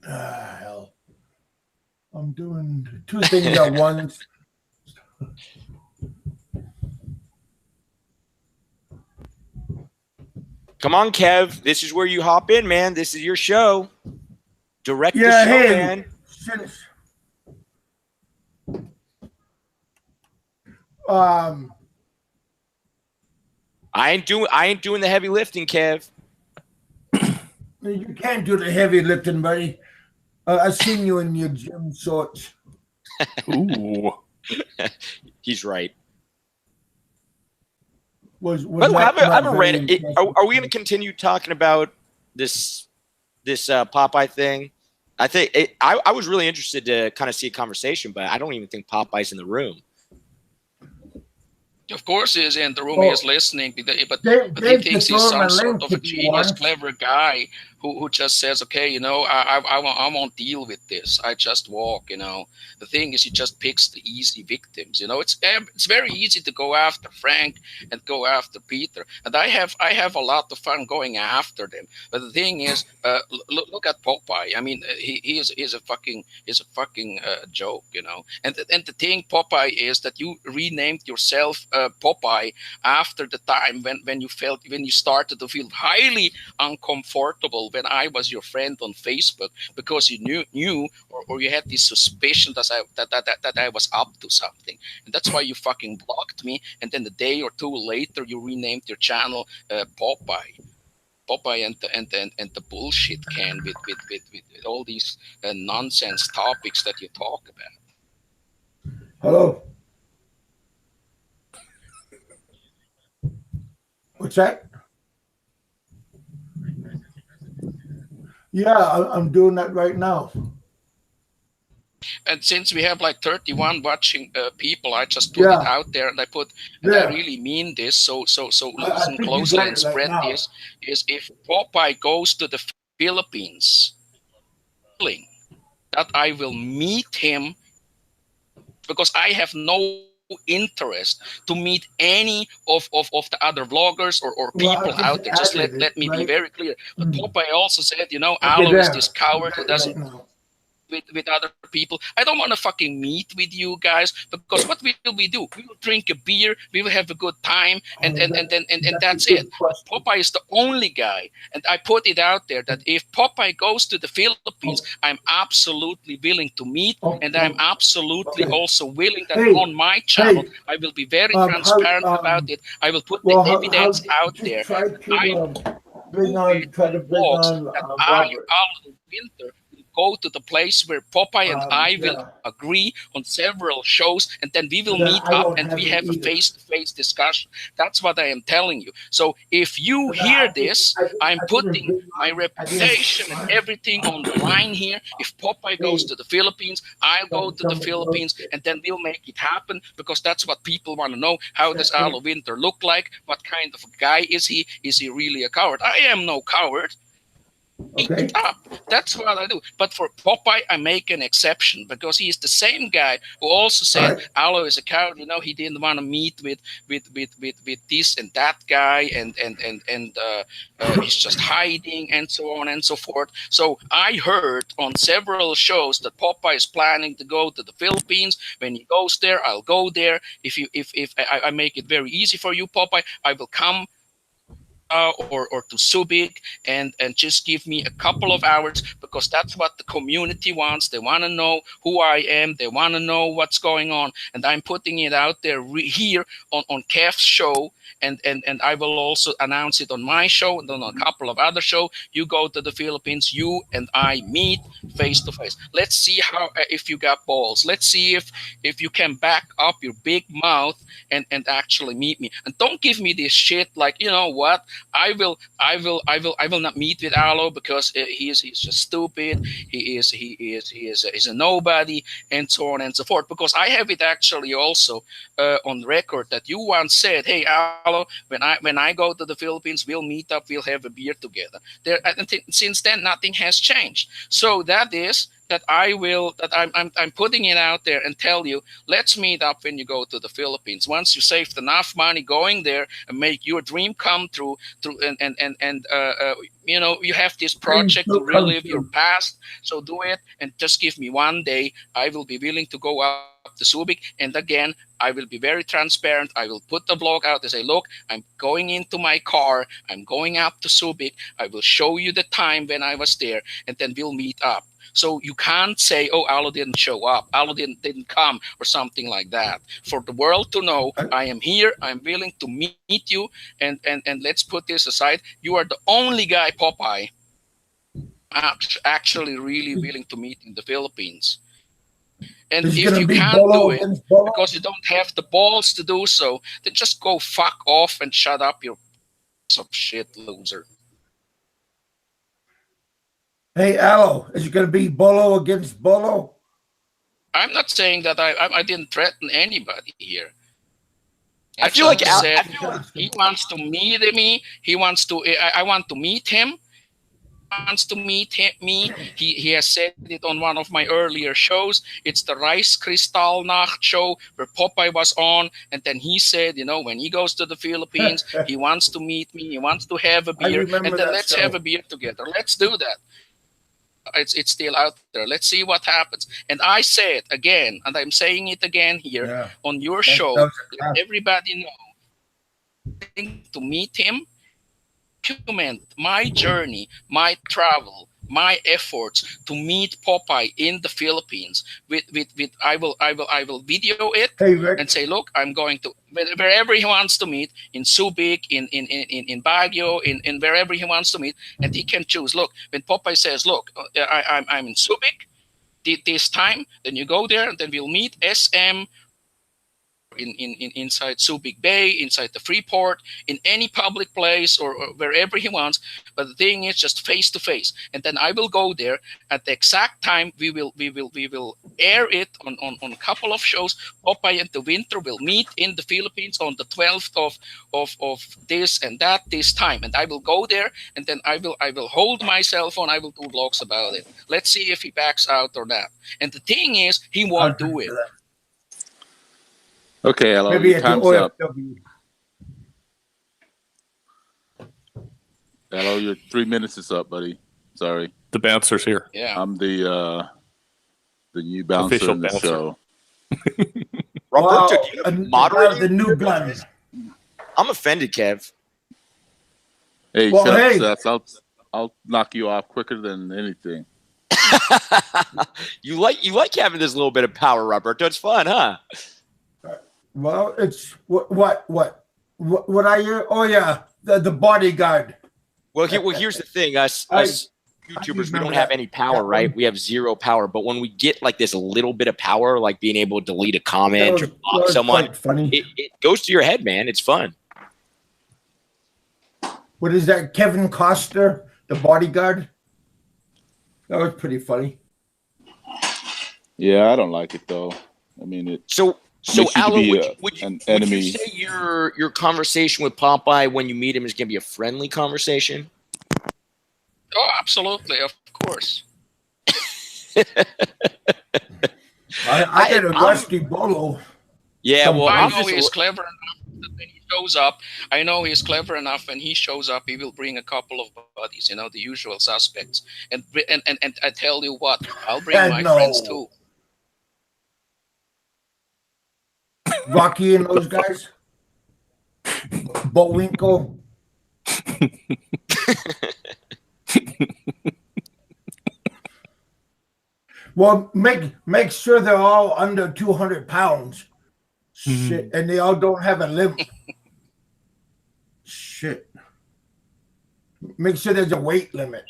B: Hell. I'm doing 2 things at once.
C: Come on, Kev. This is where you hop in, man. This is your show. Direct the show, man. I ain't doing the heavy lifting, Kev.
B: You can't do the heavy lifting, buddy. I've seen you in your gym shorts.
E: Ooh.
C: He's right.
B: Are we
C: going to continue talking about this Popeye thing? I think I was really interested to kind of see a conversation, but I don't even think Popeye's in the room.
D: Of course he is in the room. He is listening, but he thinks he's some sort of a genius, clever guy who just says, okay, I won't deal with this. I just walk, The thing is, he just picks the easy victims, It's very easy to go after Frank and go after Peter, and I have a lot of fun going after them. But the thing is, look at Popeye. I mean, he is a fucking joke, And the thing, Popeye, is that you renamed yourself Popeye after the time when you started to feel highly uncomfortable when I was your friend on Facebook, because you knew or you had this suspicion that I was up to something, and that's why you fucking blocked me. And then a day or 2 later, you renamed your channel Popeye and the bullshit can with all these nonsense topics that you talk about.
B: Hello. What's that? Yeah, I'm doing that right now.
D: And since we have like 31 watching people, I just put it out there, and I really mean this. So listen closely and spread this. Is if Popeye goes to the Philippines, that I will meet him, because I have no interest to meet any of the other vloggers or people out there. Just let me be very clear. But Popeye also said, Alo is this coward who doesn't with other people. I don't want to fucking meet with you guys, because what will we do? We will drink a beer, we will have a good time, and that's it. But Popeye is the only guy, and I put it out there that if Popeye goes to the Philippines, I'm absolutely willing to meet, and I'm absolutely also willing that on my channel I will be very transparent about it. I will put the evidence out there. I,
B: try to bring on
D: Alo DeWinter will go to the place where Popeye and I will
B: Yeah.
D: agree on several shows, and then we will
B: Then
D: meet
B: I
D: up
B: won't
D: and
B: have
D: we
B: it
D: have a
B: either.
D: face-to-face discussion. That's what I am telling you. So if you
B: But
D: hear
B: I think-
D: this,
B: I think-
D: I'm
B: I think
D: putting
B: it's-
D: my reputation and everything on the line here. If Popeye goes to the Philippines, I'll go to the Philippines, and then we'll make it happen, because that's what people want to know. How does Alo Winter look like? What kind of a guy is he? Is he really a coward? I am no coward.
B: Okay.
D: Up. That's what I do. But for Popeye, I make an exception, because he is the same guy who also said Alo is a coward. You know, he didn't want to meet with this and that guy, and he's just hiding, and so on and so forth. So I heard on several shows that Popeye is planning to go to the Philippines. When he goes there, I'll go there. If I make it very easy for you, Popeye, I will come. Or to Subic, and just give me a couple of hours, because that's what the community wants. They want to know who I am. They want to know what's going on, and I'm putting it out there here on Kev's show, and I will also announce it on my show and on a couple of other shows. You go to the Philippines, you and I meet face to face. Let's see how if you got balls. Let's see if you can back up your big mouth and actually meet me. And don't give me this shit like, you know what? I will not meet with Alo because he's just stupid. He's a nobody, and so on and so forth. Because I have it actually also on record that you once said, "Hey, Alo, when I go to the Philippines, we'll meet up, we'll have a beer together." Since then, nothing has changed. So that is that I'm putting it out there and tell you, let's meet up when you go to the Philippines. Once you saved enough money going there and make your dream come true, and you know, you have this project to relive your past, so do it, and just give me one day. I will be willing to go up to Subic, and again, I will be very transparent. I will put the vlog out and say, look, I'm going into my car, I'm going up to Subic, I will show you the time when I was there, and then we'll meet up. So you can't say, oh, Alo didn't show up, Alo didn't come, or something like that. For the world to know, I am here, I'm willing to meet you, and let's put this aside. You are the only guy, Popeye, actually really willing to meet in the Philippines. And if you can't do it because you don't have the balls to do so, then just go fuck off and shut up, you piece of shit loser.
B: Hey, Alo, is it going to be Bolo against Bolo?
D: I'm not saying that I didn't threaten anybody here.
C: I feel like
D: he wants to meet me. He wants to. I want to meet him. Wants to meet me. He has said it on one of my earlier shows. It's the Rice Kristallnacht show where Popeye was on, and then he said, you know, when he goes to the Philippines, he wants to meet me. He wants to have a beer, and then let's have a beer together. Let's do that. It's still out there. Let's see what happens. And I say it again, and I'm saying it again here on your show. Let everybody know to meet him. Document my journey, my travel, my efforts to meet Popeye in the Philippines. I will video it and say, look, I'm going to wherever he wants to meet, in Subic, in Baguio, in wherever he wants to meet, and he can choose. Look, when Popeye says, look, I'm in Subic this time, then you go there, and then we'll meet SM. Inside Subic Bay, inside the Freeport, in any public place or wherever he wants. But the thing is, just face to face. And then I will go there at the exact time. We will air it on a couple of shows. Popeye and DeWinter will meet in the Philippines on the 12th of this and that this time. And I will go there, and then I will hold my cell phone. I will do vlogs about it. Let's see if he backs out or not. And the thing is, he won't do it.
F: Okay, Alo, your time's up. Alo, your 3 minutes is up, buddy. Sorry.
E: The bouncer's here.
D: Yeah.
F: I'm the new bouncer
E: Official
F: in the
E: bouncer.
F: show.
C: Roberto, do you moderate
B: the new gun.
C: I'm offended, Kev.
F: Hey,
B: Well,
F: shut
B: hey.
F: up, Seth. I'll knock you off quicker than anything.
C: You like having this little bit of power, Roberto. It's fun, huh?
B: Well, it's what I hear. Oh yeah, the bodyguard.
C: Well, here's the thing. YouTubers, we
B: remember
C: don't have
B: that.
C: any power,
B: That
C: right?
B: one.
C: We have zero power. But when we get like this little bit of power, like being able to delete a comment or
B: That
C: block
B: was
C: someone,
B: quite funny.
C: it goes to your head, man. It's fun.
B: What is that? Kevin Costner, the bodyguard. That was pretty funny.
F: Yeah, I don't like it though. I mean, it
C: So
F: makes you to
C: Alo,
F: be
C: would you
F: an enemy.
C: say your conversation with Popeye when you meet him is going to be a friendly conversation?
D: Oh, absolutely, of course.
B: I get a rusty bolo.
C: Yeah, well,
D: I
C: I'm
D: know
C: just
D: he's clever enough that when he shows up, when he shows up, he will bring a couple of buddies, you know, the usual suspects. And I tell you what, I'll bring my friends too.
B: Rocky and those guys. Bullwinkle. Well, make sure they're all under 200 pounds. Shit, and they all don't have a limit. Shit. Make sure there's a weight limit.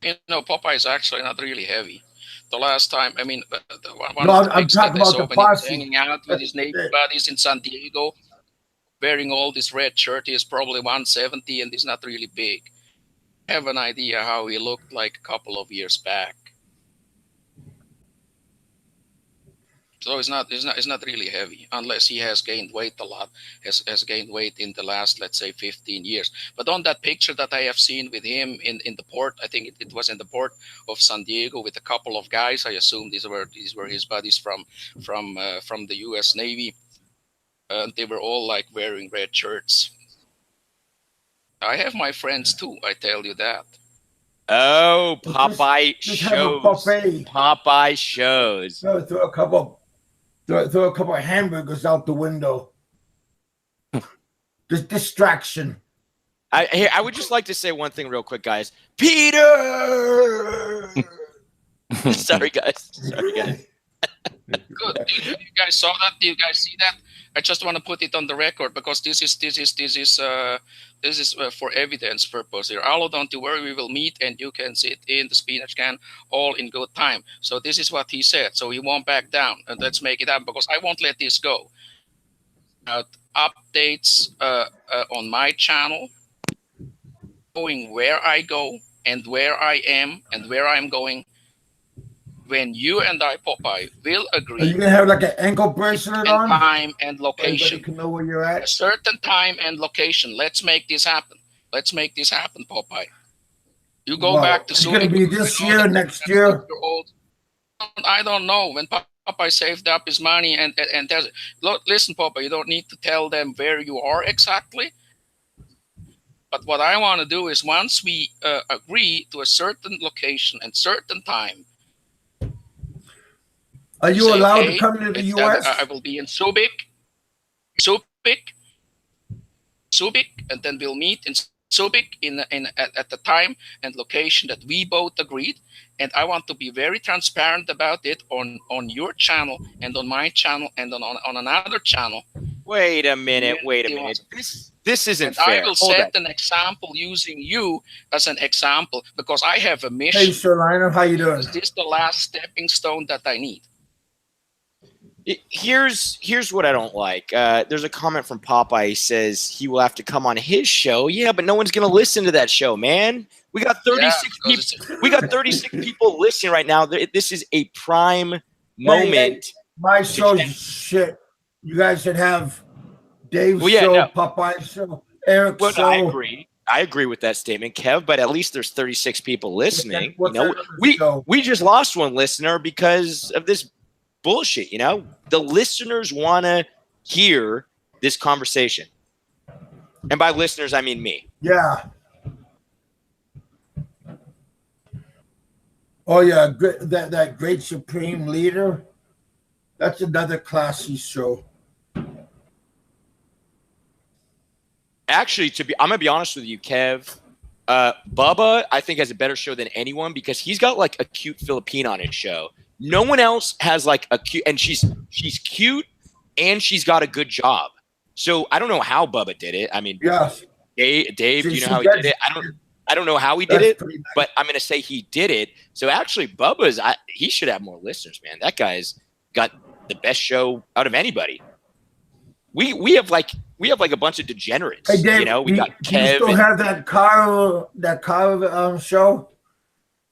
D: You know, Popeye is actually not really heavy. The last time, I mean, one
B: No,
D: of the
B: I'm
D: pics that
B: talking
D: I
B: about
D: saw
B: the
D: when he was
B: posse.
D: hanging out with his Navy buddies in San Diego, wearing all this red shirt, he is probably 170 and he's not really big. I have an idea how he looked like a couple of years back. So it's not really heavy unless he has gained weight a lot, has gained weight in the last, let's say, 15 years. But on that picture that I have seen with him in the port, I think it was in the port of San Diego with a couple of guys. I assume these were his buddies from the U.S. Navy. They were all like wearing red shirts. I have my friends too, I tell you that.
C: Oh, Popeye
B: Just have a
C: shows.
B: buffet.
C: Popeye shows.
B: Throw a couple of hamburgers out the window. Just distraction.
C: I would just like to say one thing real quick, guys. Peter! Sorry, guys.
D: Good. You guys saw that? Do you guys see that? I just want to put it on the record because this is for evidence purpose here. Alo, don't you worry, we will meet and you can sit in the spinach can all in good time. So this is what he said. So he won't back down, and let's make it happen because I won't let this go. Updates on my channel, going where I go and where I am and where I'm going. When you and I, Popeye, will agree.
B: Are you gonna have like an ankle bracelet on?
D: Time and location.
B: Everybody can know where you're at.
D: A certain time and location. Let's make this happen. Let's make this happen, Popeye. You go back to.
B: It's gonna be this year, next year.
D: I don't know. When Popeye saved up his money and look, listen, Popeye, you don't need to tell them where you are exactly. But what I want to do is once we agree to a certain location and certain time.
B: Are you allowed to come to the U.S.?
D: I will be in Subic, and then we'll meet in Subic at the time and location that we both agreed. And I want to be very transparent about it on your channel and on my channel and on another channel.
C: Wait a minute. This isn't fair.
D: I will set an example using you as an example because I have a mission.
B: Hey, Sir Lionel, how you doing?
D: Is this the last stepping stone that I need?
C: Here's what I don't like. There's a comment from Popeye. He says he will have to come on his show. Yeah, but no one's gonna listen to that show, man. We got 36 people. We got 36 people listening right now. This is a prime moment.
B: My show's shit. You guys should have Dave's show, Popeye's show, Eric's show.
C: I agree with that statement, Kev. But at least there's 36 people listening.
B: What's
C: we just lost one listener because of this bullshit. You know, the listeners want to hear this conversation, and by listeners I mean me.
B: Yeah. Oh yeah, that great supreme leader. That's another classy show.
C: Actually, I'm gonna be honest with you, Kev. Bubba, I think, has a better show than anyone because he's got like a cute Filipino on his show. No one else has like a cute, and she's cute and she's got a good job. So I don't know how Bubba did it. I mean,
B: yes.
C: Dave, do you know how he did it? I don't know how he did
B: That's
C: it,
B: pretty nice.
C: but I'm going to say he did it. So actually, he should have more listeners, man. That guy's got the best show out of anybody. We have like a bunch of degenerates.
B: Hey, Dave,
C: you know, we got
B: do you
C: Kev.
B: still have that car show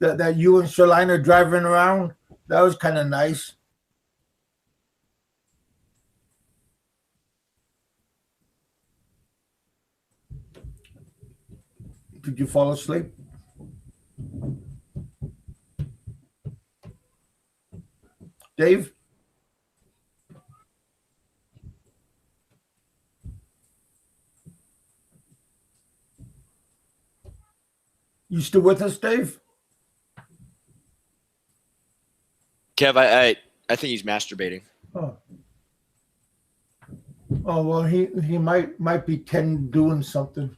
B: that you and Shalina driving around? That was kind of nice. Did you fall asleep? Dave? You still with us, Dave?
C: Kev, I think he's masturbating.
B: Oh. Oh well, he might be doing something.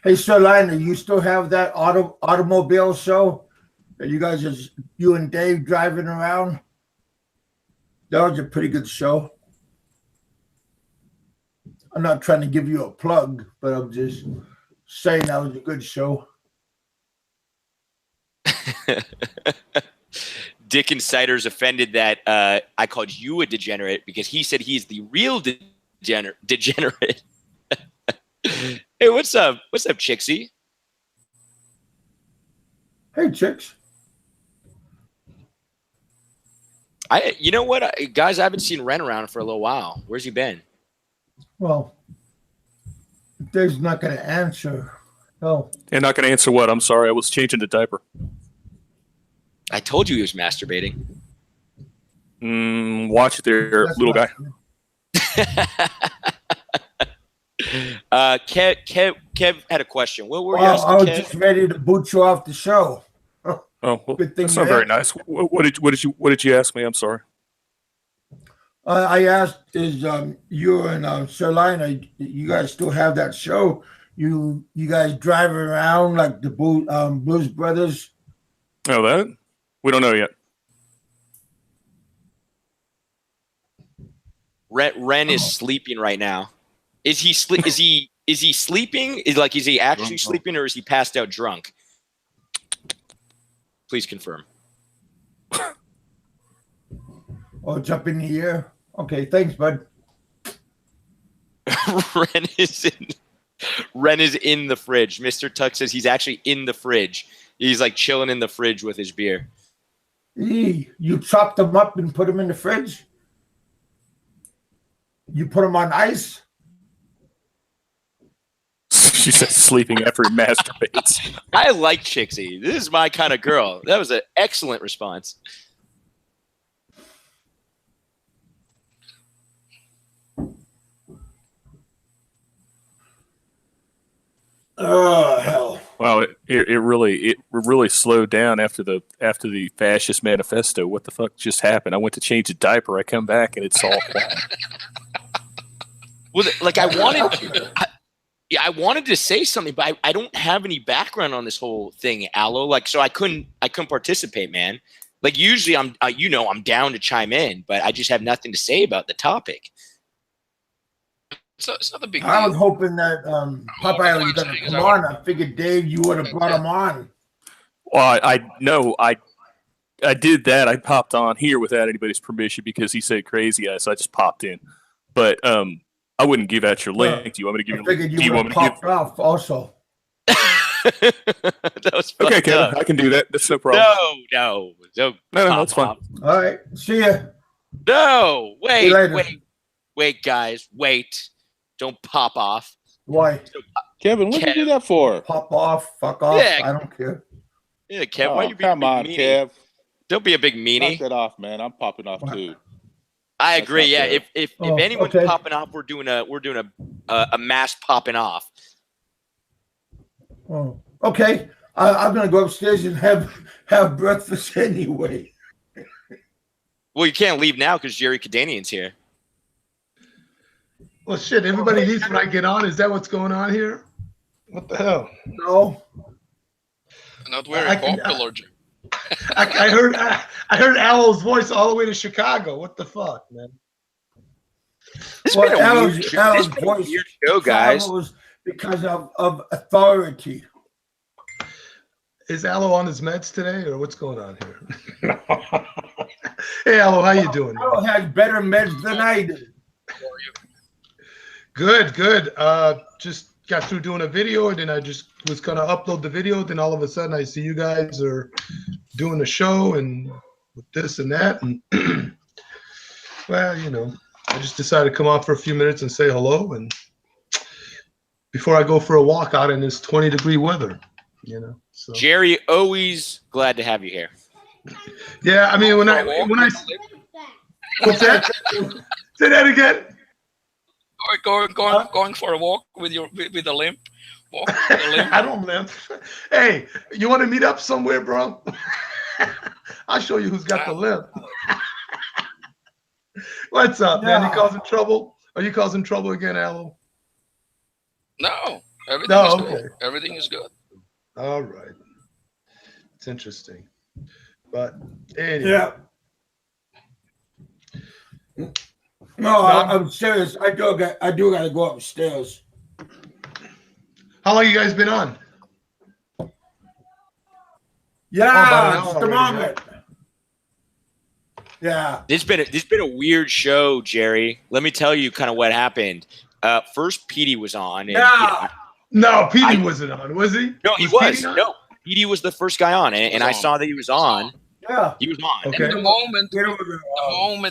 B: Hey, Shalina, you still have that automobile show that you and Dave driving around? That was a pretty good show. I'm not trying to give you a plug, but I'm just saying that was a good show.
C: Dick Insider's offended that I called you a degenerate because he said he's the real degenerate. Hey, what's up? What's up, Chixie?
B: Hey, Chicks.
C: You know what, guys? I haven't seen Ren around for a little while. Where's he been?
B: Well, Dave's not going to answer. Oh.
E: And not going to answer what? I'm sorry. I was changing the diaper.
C: I told you he was masturbating.
E: Watch it there,
B: That's
E: little guy.
C: Kev had a question. What were you
B: I
C: asking,
B: was
C: Kev?
B: just ready to boot you off the show.
E: Oh, well,
B: Good thing
E: that's not
B: you
E: very
B: asked.
E: nice. What did you ask me? I'm sorry.
B: I asked, is you and Shalina, you guys still have that show? You guys driving around like the Blues Brothers?
E: Oh, that? We don't know yet.
C: Ren is sleeping right now. Is he sleeping? Is he actually sleeping, or is he passed out drunk? Please confirm.
B: Oh, jump in the air. Okay, thanks, bud.
C: Ren is in the fridge. Mr. Tuck says he's actually in the fridge. He's like chilling in the fridge with his beer.
B: You chopped them up and put them in the fridge? You put them on ice?
E: She said sleeping after he masturbates.
C: I like Chixie. This is my kind of girl. That was an excellent response.
B: Oh, hell.
E: Wow, it really slowed down after the fascist manifesto. What the fuck just happened? I went to change the diaper. I come back and it's all quiet.
C: Well, like I wanted to say something, but I don't have any background on this whole thing, Alo. Like, so I couldn't participate, man. Like usually I'm down to chime in, but I just have nothing to say about the topic.
D: It's not a big deal.
B: I was hoping that Popeye was going to come on. I figured, Dave, you would have brought him on.
E: Well, I did that. I popped on here without anybody's permission because he said crazy ass. So I just popped in. But I wouldn't give out your link. Do you want me to give
B: I figured
E: do
B: you would
E: want
B: have
E: me to give?
B: popped off also.
C: That was
E: Okay, Kevin,
C: up.
E: I can do that. That's no problem.
C: No,
E: No, that's fine.
C: Pop.
B: All right. See ya.
C: No,
B: See you later.
C: wait, guys, wait. Don't pop off.
B: Why?
F: Kevin, what did you do that for?
B: Pop off. Fuck off.
C: Yeah.
B: I don't care.
C: Yeah, Kev, why
F: Oh,
C: you being
F: come
C: a
F: on,
C: big meanie?
F: Kev.
C: Don't be a big
F: Knock
C: meanie.
F: that off, man. I'm popping off too.
C: I
F: That's
C: agree.
F: not
C: Yeah,
F: fair.
C: if
B: Oh,
C: anyone's
B: okay.
C: popping off, we're doing a mass popping off.
B: Oh, okay. I'm going to go upstairs and have breakfast anyway.
C: Well, you can't leave now because Jerry Kadanian's here.
G: Well, shit, everybody leaves when I get on. Is that what's going on here? What the hell?
B: No.
D: Not very
G: I can-
D: popular.
G: I heard Alo's voice all the way to Chicago. What the fuck, man?
C: It's
B: Well,
C: been a
B: Alo's-
C: weird show.
B: Alo's
C: It's been a
B: voice
C: weird show, guys.
B: Was because of authority.
G: Is Alo on his meds today, or what's going on here? Hey, Alo, how you doing?
B: Alo has better meds than I do.
G: Good, good. Just got through doing a video, and then I just was gonna upload the video. Then all of a sudden, I see you guys are doing a show and with this and that, and well, you know, I just decided to come out for a few minutes and say hello, and before I go for a walk out in this 20-degree weather, you know. So
C: Jerry, always glad to have you here.
G: yeah, I mean, when I what's that? Say that again.
D: Going for a walk with a limp. Walk with a limp.
G: I don't limp. Hey, you want to meet up somewhere, bro? I'll show you who's got the limp. What's up, man? You causing trouble? Are you causing trouble again, Alo?
D: No, everything is good. Everything is good.
G: All right. It's interesting. But anyway.
B: Yeah. No, I'm serious. I do gotta go upstairs.
G: How long you guys been on?
B: Yeah,
G: Oh,
B: it's the moment. Yeah.
C: This been a weird show, Jerry. Let me tell you kind of what happened. First, Petey was on. And,
B: Yeah.
G: No, Petey wasn't on, was he?
C: No, he was. No, Petey was the first guy on, and I saw that he was on.
B: Yeah.
C: He was on.
G: Okay.
D: And the moment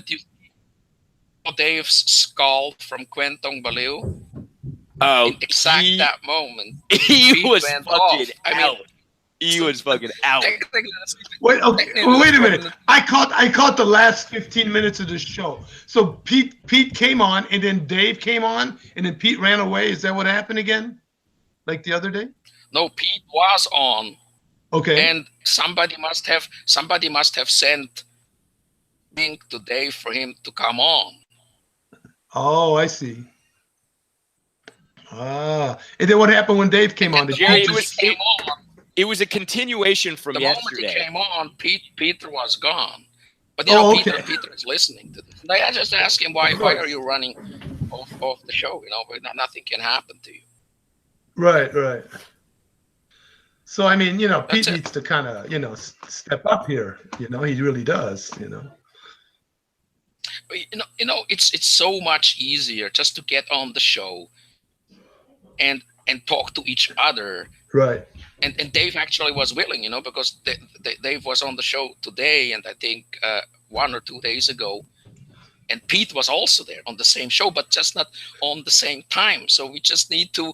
D: you see Dave's skull from Kwentong Baliw, in that moment,
C: he was
D: went
C: fucking
D: off.
C: out. He was fucking out.
G: Wait, okay. Wait a minute. I caught the last 15 minutes of the show. So Pete came on, and then Dave came on, and then Pete ran away. Is that what happened again? Like the other day?
D: No, Pete was on.
G: Okay.
D: And somebody must have sent link to Dave for him to come on.
G: Oh, I see. And then what happened when Dave came on?
C: It was a continuation from yesterday.
D: The moment he came on, Peter was gone. But you know,
G: okay.
D: Peter is listening to this. I just asked him, why are you running off the show? You know, but nothing can happen to you.
G: Right. So I mean, you know, Pete needs to kind of, you know, step up here. You know, he really does. You know.
D: You know, it's so much easier just to get on the show and talk to each other.
G: Right.
D: And Dave actually was willing, you know, because Dave was on the show today, and I think 1 or 2 days ago, and Pete was also there on the same show, but just not on the same time. So we just need to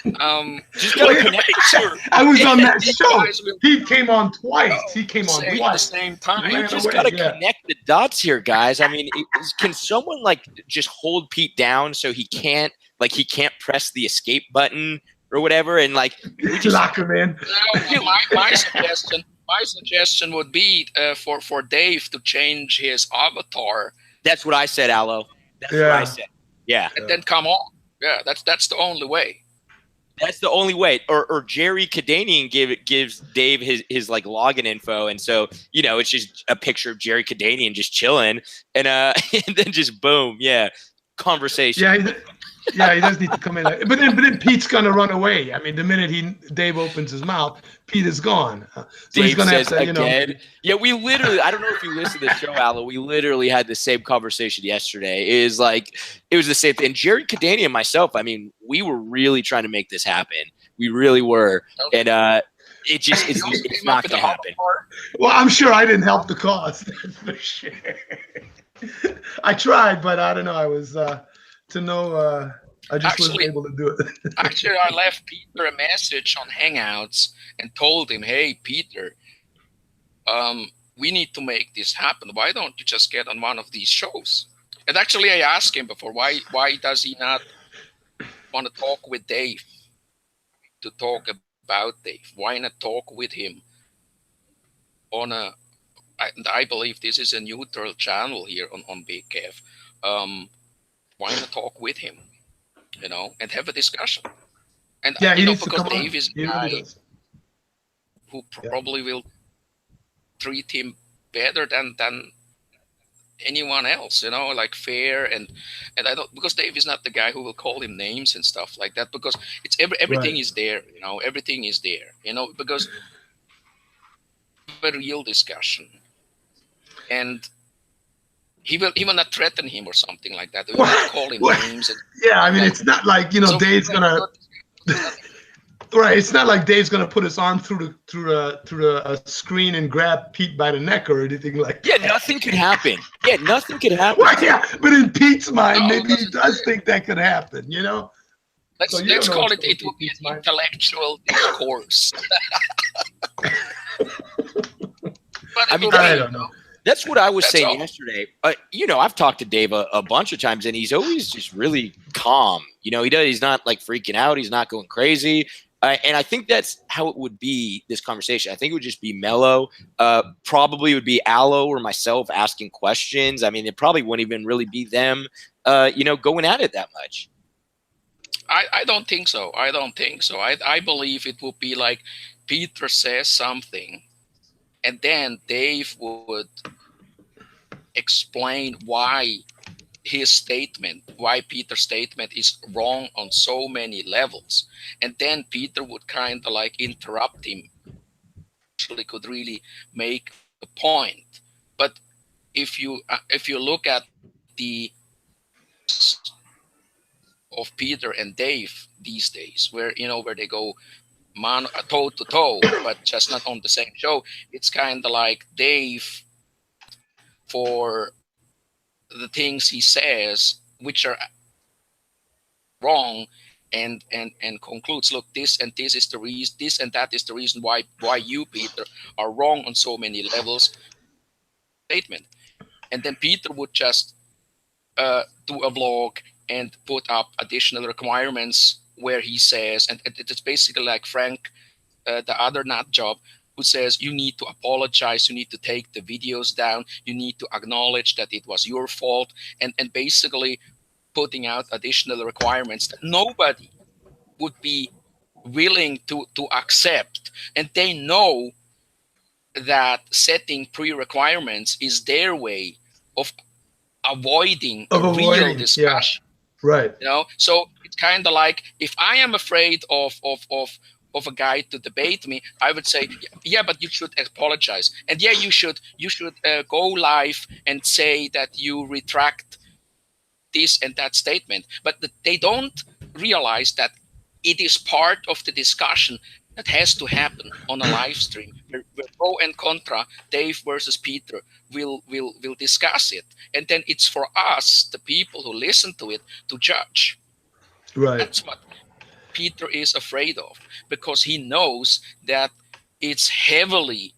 D: just make sure.
G: I was on that show. Pete came on twice. He came on twice
D: at the same time.
C: We just got to connect the dots here, guys. I mean, can someone like just hold Pete down so he can't press the escape button or whatever, and like we just
G: lock him in.
D: My suggestion would be for Dave to change his avatar.
C: That's what I said, Alo. That's what I said. Yeah.
D: And then come on. Yeah, that's the only way.
C: That's the only way. Or Jerry Kadanian gives Dave his like login info, and so you know it's just a picture of Jerry Kadanian just chilling, and and then just boom, conversation.
G: Yeah, he does need to come in. But then Pete's gonna run away. I mean, the minute Dave opens his mouth, Pete is gone. So
C: Dave
G: he's gonna
C: says
G: have to, you know.
C: again. Yeah, we literally. I don't know if you listened to the show, Alo. We literally had the same conversation yesterday. It was the same thing. And Jerry Kadanian and myself. I mean, we were really trying to make this happen. We really were, and it's not gonna happen.
G: Well, I'm sure I didn't help the cause. That's for sure. I tried, but I don't know. I was. I just wasn't able to do it.
D: Actually, I left Peter a message on Hangouts and told him, "Hey, Peter, we need to make this happen. Why don't you just get on one of these shows?" And actually, I asked him before, why does he not want to talk with Dave to talk about Dave? Why not talk with him on a? I believe this is a neutral channel here on BigKev. Why not talk with him, you know, and have a discussion? And
G: he
D: you know,
G: needs to
D: because
G: come on.
D: Dave is a guy who probably will treat him better than anyone else, you know, like fair and I don't, because Dave is not the guy who will call him names and stuff like that, because it's everything is there, you know, everything is there, you know, because a real discussion, and he will not threaten him or something like that. He will not call him names. And,
G: yeah, I mean, it's not like, you know,
D: so
G: Dave's gonna. Right, it's not like Dave's gonna put his arm through the screen and grab Pete by the neck or anything like that.
C: Yeah, nothing could happen. Yeah, nothing could happen.
G: Well, yeah, but in Pete's mind,
D: No,
G: maybe he does think that could happen. You know.
D: Let's
G: So you
D: let's
G: don't know
D: call
G: what's
D: it. It
G: going
D: will be
G: Pete's
D: an
G: mind.
D: intellectual discourse. But
C: I mean,
G: I don't know.
C: That's what I was
D: That's
C: saying
D: all.
C: yesterday. You know, I've talked to Dave a bunch of times, and he's always just really calm. You know, he's not like freaking out. He's not going crazy. And I think that's how it would be, this conversation. I think it would just be mellow. Probably would be Alo or myself asking questions. I mean, it probably wouldn't even really be them, you know, going at it that much.
D: I don't think so. I don't think so. I believe it would be like Peter says something, and then Dave would explain why Peter's statement is wrong on so many levels. And then Peter would kind of like interrupt him. Actually could really make a point. But if you look at the of Peter and Dave these days, where they go toe to toe, but just not on the same show, it's kind of like Dave for the things he says, which are wrong, and concludes, look, this and this is the reason, this and that is the reason why you, Peter, are wrong on so many levels. Statement, and then Peter would just do a vlog and put up additional requirements where he says, and it's basically like Frank, the other nut job, who says you need to apologize, you need to take the videos down, you need to acknowledge that it was your fault, and basically putting out additional requirements that nobody would be willing to accept. And they know that setting pre-requirements is their way of avoiding a real discussion.
G: Yeah. Right.
D: You know, so it's kind of like, if I am afraid of a guy to debate me, I would say, yeah, but you should apologize, and yeah, you should go live and say that you retract this and that statement. But they don't realize that it is part of the discussion that has to happen on a live stream, where pro and contra, Dave versus Peter, will discuss it, and then it's for us, the people who listen to it, to judge.
G: Right.
D: That's what Peter is afraid of, because he knows that it's heavily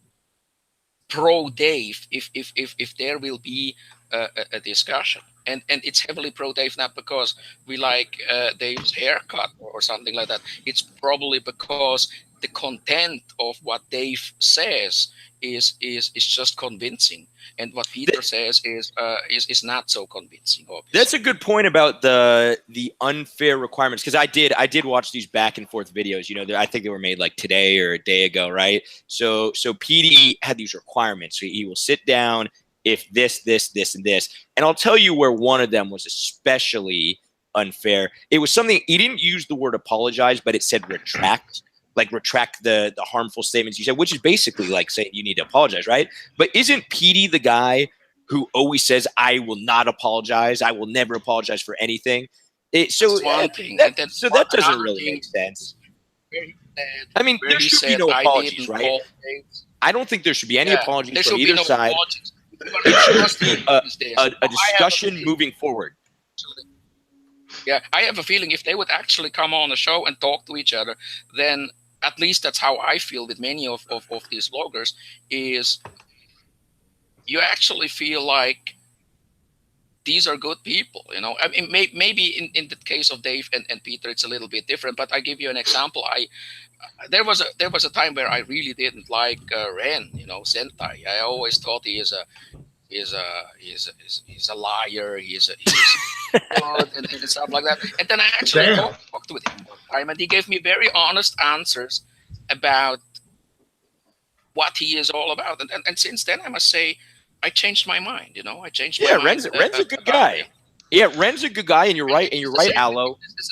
D: pro Dave if there will be a discussion, and it's heavily pro Dave not because we like Dave's haircut or something like that. It's probably because the content of what Dave says is just convincing, and what Peter says is not so convincing. Obviously.
C: That's a good point about the unfair requirements, because I did watch these back and forth videos. You know, I think they were made like today or a day ago, right? So Petey had these requirements. So he will sit down if this, and this, and I'll tell you where one of them was especially unfair. It was something, he didn't use the word apologize, but it said retract. Like retract the harmful statements you said, which is basically like saying you need to apologize, right? But isn't Petey the guy who always says, I will not apologize, I will never apologize for anything? That doesn't really make sense. I mean, there should be no apologies, right? I don't think there should be any apologies from either side. It should just be a discussion moving forward.
D: Yeah, I have a feeling if they would actually come on the show and talk to each other, then at least that's how I feel with many of these vloggers, is you actually feel like these are good people, you know. I mean, maybe in the case of Dave and Peter, it's a little bit different, but I give you an example. There was a time where I really didn't like Ren, you know, Sentai. I always thought he's a liar. He's and stuff like that. And then I actually talked with him one time, and he gave me very honest answers about what he is all about. And since then, I must say, I changed my mind. You know, I changed my mind.
C: Ren's a good guy. Yeah, Ren's a good guy, and you're right. And you're right, Alo.
D: It's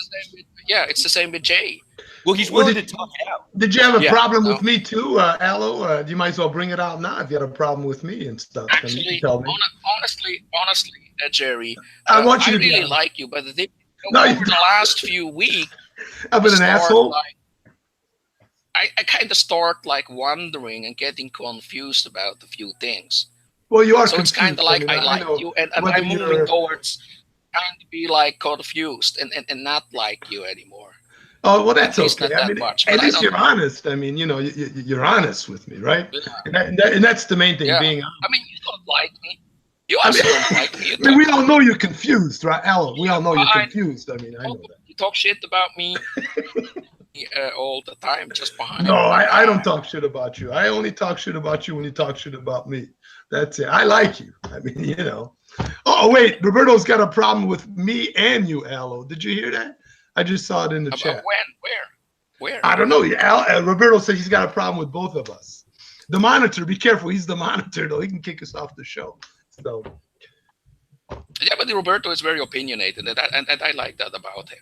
D: the same with Jay.
C: Well, he's willing to talk it out.
G: Did you have a
C: Yeah.
G: problem with me too, Alo? You might as well bring it out now if you had a problem with me and stuff. I mean, you
D: Actually,
G: can tell me.
D: honestly, Jerry,
G: I want you
D: I
G: to be
D: really
G: honest.
D: like you, but
G: No, you
D: over the last few weeks,
G: I've been an
D: start,
G: asshole.
D: I kind of start like wondering and getting confused about a few things.
G: Well, you are
D: So it's kind of like
G: confused.
D: I
G: mean,
D: like
G: know
D: you, and
G: whether
D: I'm moving
G: you're-
D: towards trying to be like confused and not like you anymore.
G: Oh, well, that's
D: At least
G: okay.
D: not
G: I
D: that
G: mean,
D: much,
G: at
D: but I
G: least
D: don't-
G: you're honest. I mean, you're honest with me, right?
D: Yeah.
G: And that's the main thing,
D: Yeah.
G: being honest.
D: I mean, you don't like me. You also don't like me. You
G: I mean, we
D: talk,
G: all know you're confused, right, Alan? We all know you're
D: I-
G: confused. I mean, I know that.
D: you talk shit about me all the time, just behind.
G: No,
D: my
G: I don't
D: back.
G: talk shit about you. I only talk shit about you when you talk shit about me. That's it. I like you. I mean, Oh, wait. Roberto's got a problem with me and you, Alo. Did you hear that? I just saw it in the
D: About
G: chat.
D: when? Where?
G: I don't know. Roberto said he's got a problem with both of us. The monitor, be careful. He's the monitor, though. He can kick us off the show. So,
D: Yeah, but Roberto is very opinionated, and I like that about him.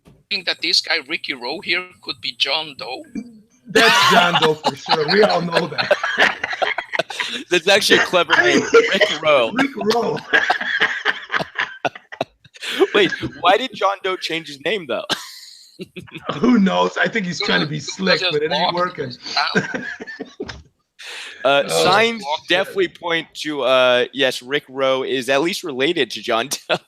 D: I think that this guy Ricky Rowe here could be John Doe.
G: that's John Doe for sure. We all know that.
C: That's actually a clever name, Rick Rowe.
G: Rick Rowe.
C: Wait, why did John Doe change his name though?
G: Who knows? I think he's trying to be slick,
D: Just
G: but it ain't
D: walk
G: working.
D: down.
C: Signs
D: walk
C: definitely point to yes, Rick Rowe is at least related to John Doe.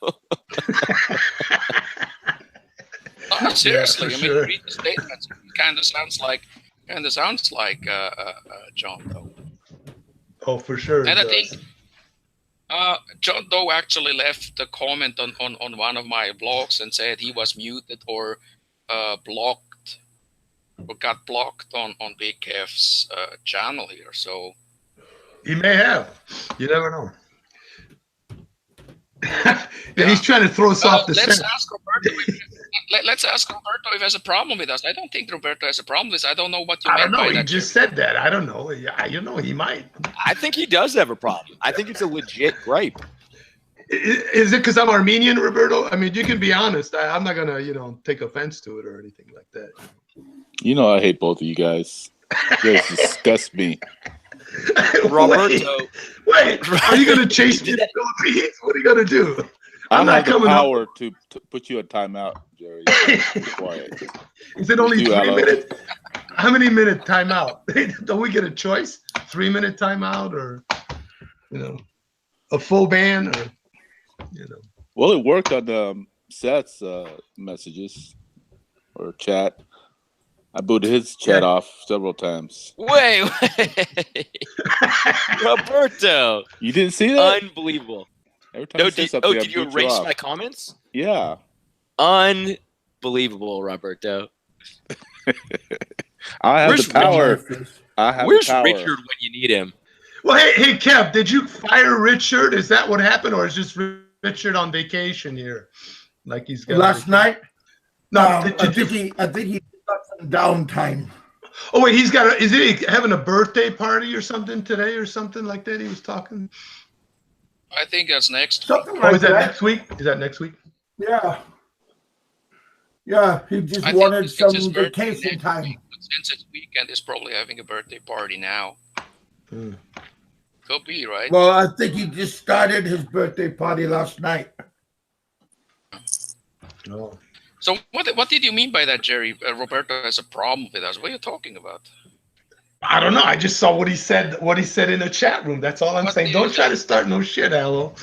D: No, seriously,
G: for
D: I mean,
G: sure.
D: read the statements. It kind of sounds like John Doe.
G: Oh, for sure.
D: And
G: it
D: I think
G: does.
D: John Doe actually left a comment on one of my blogs and said he was muted or blocked or got blocked on BigKev's channel here. So
G: He may have. You never know. Yeah, he's trying to throw us off the
D: let's
G: scent.
D: ask Roberto. Let's ask Roberto if he has a problem with us. I don't think Roberto has a problem with us. I don't know what you
G: I
D: meant
G: don't know.
D: by
G: He
D: that.
G: just said that. I don't know. Yeah, he might.
C: I think he does have a problem. I think it's a legit gripe.
G: Is it because I'm Armenian, Roberto? I mean, you can be honest. I'm not gonna, take offense to it or anything like that.
F: You know I hate both of you guys. You guys disgust me.
C: Roberto,
G: Wait, are you gonna chase me to the Philippines? What are you gonna do?
F: I
G: I'm not
F: have the
G: coming up.
F: power to put you on timeout, Jerry. Be quiet.
G: Is it only
F: You,
G: 3
F: Alo.
G: minutes? How many minute timeout? Don't we get a choice? 3 minute timeout, or a full ban, or
F: Well, it worked on Seth's messages or chat. I booted his chat off several times.
C: wait. Roberto,
F: You didn't see that?
C: unbelievable.
F: Every time
C: No,
F: you say
C: did
F: something, I
C: you
F: boot
C: erase
F: off.
C: my comments?
F: Yeah.
C: Unbelievable, Roberto.
F: I have
C: Where's
F: the power. I have
C: Where's
F: the power.
C: Richard when you need him?
G: Well, hey, Kev, did you fire Richard? Is that what happened, or is just Richard on vacation here? Like he's got
B: Last night,
G: No,
B: I think he got some downtime.
G: Oh wait, is he having a birthday party or something today or something like that? He was talking.
D: I think that's next.
B: Something
G: Oh,
B: like
G: is that
B: that.
G: next week? Is that next week?
B: Yeah. Yeah, he just
D: I think
B: wanted
D: it's
B: some
D: his birthday
B: vacation
D: next
B: time.
D: week, but since it's weekend, he's probably having a birthday party now.
G: Hmm.
D: Could be, right?
B: Well, I think he just started his birthday party last night.
G: No.
D: So what did you mean by that, Jerry? Roberto has a problem with us. What are you talking about?
G: I don't know. I just saw what he said. What he said in the chat room. That's all I'm
D: What
G: saying.
D: did
G: Don't
D: he
G: try
D: say?
G: to start no shit, Alo.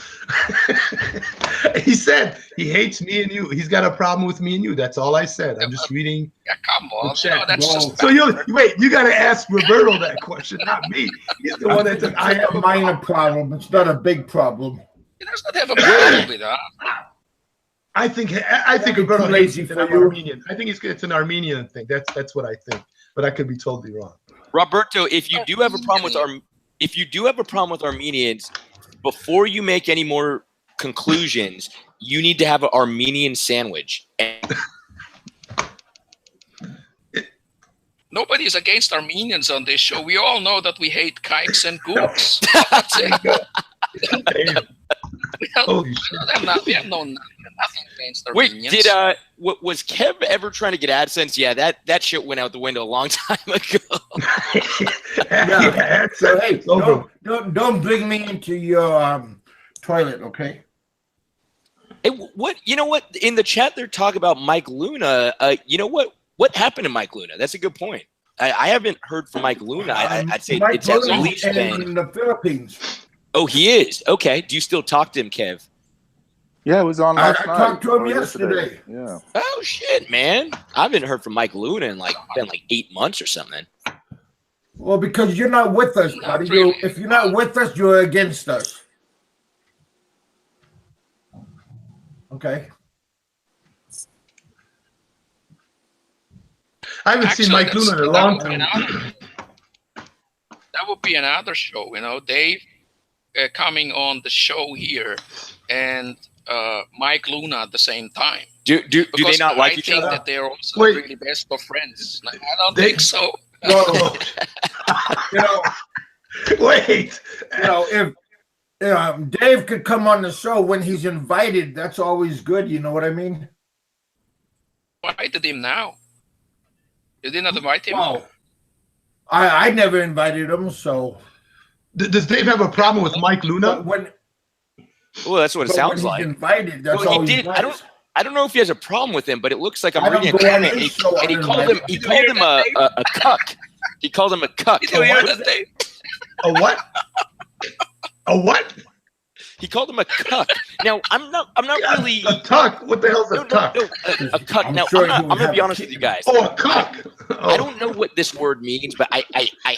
G: He said he hates me and you. He's got a problem with me and you. That's all I said. I'm just reading.
D: Yeah, come on.
G: The chat.
D: That's
B: Whoa.
D: just
G: So you got to ask Roberto that question, not me. He's the one that took. I have
B: a minor problem. It's not a big problem.
D: he does not have a problem with that.
G: I think Roberto
B: too
G: hates
B: lazy
G: it that
B: for
G: I'm
B: you.
G: Armenian. I think it's an Armenian thing. That's what I think, but I could be totally wrong.
C: Roberto, if you do have a problem with Armenians, before you make any more conclusions, you need to have an Armenian sandwich. And
D: Nobody is against Armenians on this show. We all know that we hate kikes and gooks. That's it.
G: Damn.
D: We have
G: Holy shit.
D: we have no nothing Nothing against
C: Wait,
D: Armenians.
C: did was Kev ever trying to get AdSense? Yeah, that shit went out the window a long time ago.
B: Yeah. So hey,
G: It's over.
B: don't bring me into your toilet, okay?
C: Hey, what you know? What in the chat they're talking about Mike Luna? You know what happened to Mike Luna? That's a good point. I haven't heard from Mike Luna. I'd say
B: Mike
C: it's at
B: Luna's
C: least been.
B: in the Philippines.
C: Oh, he is. Okay. Do you still talk to him, Kev?
F: Yeah, it was on
B: I
F: last night.
B: talked to him
F: or
B: yesterday.
F: Yeah.
C: Oh shit, man! I haven't heard from Mike Luna in been 8 months or something.
B: Well, because you're not with us,
D: Not
B: buddy.
D: really.
B: If you're not with us, you're against us. Okay.
G: I haven't seen Mike Luna in a long time.
D: That would be another show, you know. Dave coming on the show here, and Mike Luna at the same time.
C: Do they
D: Because
C: not like
D: I
C: each
D: think
C: other?
D: that they're also
G: Wait.
D: really best of friends. I don't
G: They-
D: think so.
B: Well, you know,
G: Wait.
B: if Dave could come on the show when he's invited, that's always good. You know what I mean?
D: Invited him now. You did not invite him?
B: Well, I never invited him, so.
G: Does Dave have a problem with Mike Luna?
B: But when,
C: Well, that's what it
B: but
C: sounds
B: when
C: like.
B: he's invited, that's
C: Well, he
B: always
C: did.
B: nice.
C: I don't know if he has a problem with him, but it looks like I'm
B: I don't
C: reading a
B: go on
C: comment.
B: his show
C: And he called him.
B: uninvited.
C: He called him a cuck. He called him a cuck.
D: Did you hear that, Dave?
G: A what? A what?
C: He called him a cuck. Now I'm not really.
G: A tuck? What the hell's a
C: No,
G: tuck?
C: a cuck.
B: I'm
C: Now
B: sure
C: I'm
B: he would
C: gonna
B: have
C: be
B: a
C: honest with
B: kid.
C: you guys.
G: Oh, a cuck.
C: I don't know what this word means, but I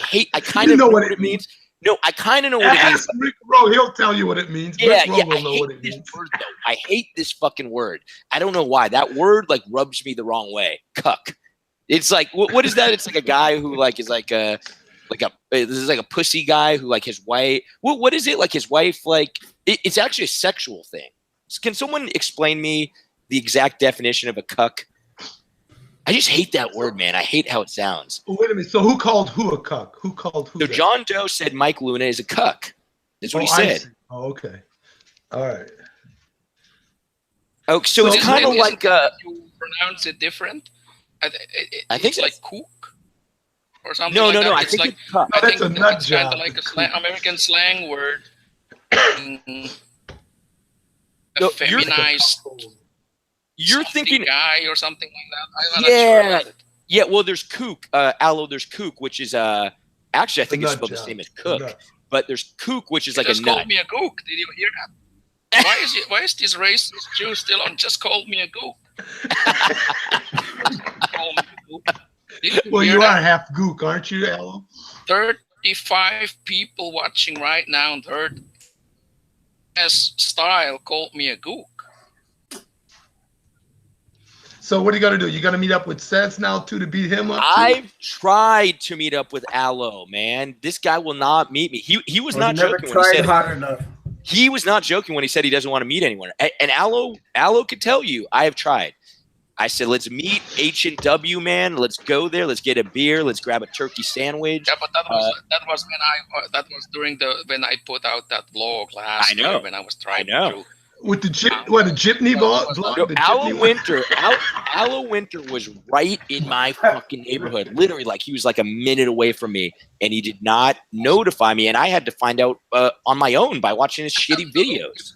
C: hate. I kind
G: You
C: of
G: know
C: know
G: what
C: what
G: it
C: it means. No, I kind of know what it means.
G: Ask Rick Rowe. He'll tell you what it means.
C: Yeah,
G: Rick Rowe
C: yeah.
G: will
C: I
G: know
C: hate
G: what it
C: this
G: means.
C: word though. I hate this fucking word. I don't know why. That word rubs me the wrong way. Cuck. It's like what is that? It's like a guy who is this is like a pussy guy who his wife. What is it like? His wife it's actually a sexual thing. Can someone explain me the exact definition of a cuck? I just hate that word, man. I hate how it sounds.
G: Oh, wait a minute. So who called who a cuck? Who called who?
C: So
G: that?
C: John Doe said Mike Luna is a cuck. That's what he
G: I
C: said.
G: see. Oh, okay. All right.
C: Oh, so it's
D: Isn't
C: kind of
D: it-
C: like
D: you pronounce it different.
C: I think
D: it's
C: so.
D: like cook or something.
C: no,
D: like
C: no,
D: that.
C: no. I
D: It's
C: think
D: like,
C: it's cuck.
D: I
G: That's
D: think
G: a nut
D: it's kind
G: job.
D: of like a American slang word. A
C: No, you're-
D: feminized
C: You're
D: softy
C: thinking,
D: guy or something like that. I'm not
C: Yeah.
D: sure about it.
C: yeah. Well, there's kook, Alo. There's kook, which is actually I think it's
G: nut
C: spelled the
G: job.
C: same as
G: A
C: cook,
G: nut.
C: but there's kook, which is
D: He
C: like a
D: just
C: nut.
D: called me a gook. Did you hear that? Why is this racist Jew still on? Just called me a gook. Called me a gook. Did you
G: Well,
D: hear
G: you
D: that?
G: are half gook, aren't you, Alo?
D: 35 people watching right now and heard S style called me a gook.
G: So what do you got to do? You got to meet up with Sez now too to beat him up. too?
C: I've tried to meet up with Alo, man. This guy will not meet me. He was
B: Well,
C: not
B: you never
C: joking when he
B: tried
C: said
B: hard enough.
C: he was not joking when he said he doesn't want to meet anyone. And Alo could tell you I have tried. I said, let's meet H&W, man. Let's go there. Let's get a beer. Let's grab a turkey sandwich.
D: Yeah, but that was when I put out that vlog last
C: I know.
D: year when I was trying
C: I know.
D: to.
G: With the Jipney vlog.
C: No,
G: The
C: Alo
G: Jipney one?
C: Winter, Alo Winter was right in my fucking neighborhood. Literally, he was a minute away from me, and he did not notify me, and I had to find out on my own by watching his shitty videos.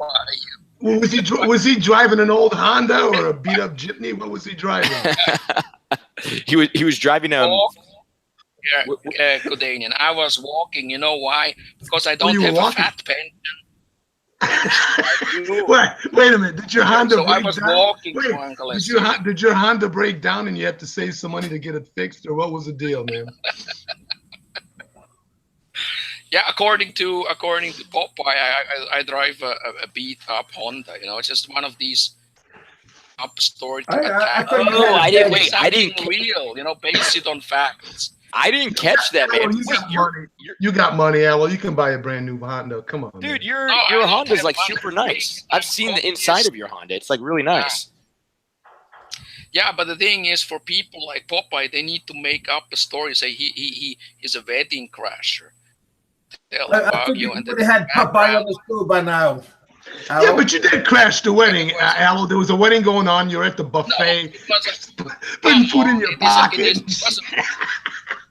G: Well, was he driving an old Honda or a beat up Jipney? What was he driving?
C: He was driving
D: Yeah, Godanian. I was walking. You know why? Because I don't
G: you were
D: have
G: walking?
D: a fat pension.
G: Wait a minute. Did your Honda
D: So I
G: break
D: was
G: down?
D: walking
G: Wait,
D: to Uncle
G: did your Honda break down and you had to save some money to get it fixed, or what was the deal, man?
D: Yeah, according to Popeye, I drive a beat up Honda. You know, it's just one of these up story to
B: I
D: attack.
B: thought you
C: Oh,
B: had
C: I didn't-
B: a-
C: wait, I didn't-
D: Something real. You know, based it on facts.
C: I didn't catch that, man.
G: Oh, you
C: Wait,
G: got money. You got money, Al. You can buy a brand new Honda. Come on,
C: dude,
G: man.
C: your
D: No, I
C: your
D: don't
C: Honda's
D: have money.
C: super nice. I've seen the inside of your Honda. It's really nice.
D: Yeah, but the thing is, for people like Popeye, they need to make up a story. Say he is a wedding crasher. Tell
B: I
D: about
B: think
D: you
B: you
D: and
B: would have had Popeye on the show by now.
G: Yeah, but you did crash the wedding, Alo. There was a wedding going on. You're at the buffet, putting food in your pocket.
D: It was a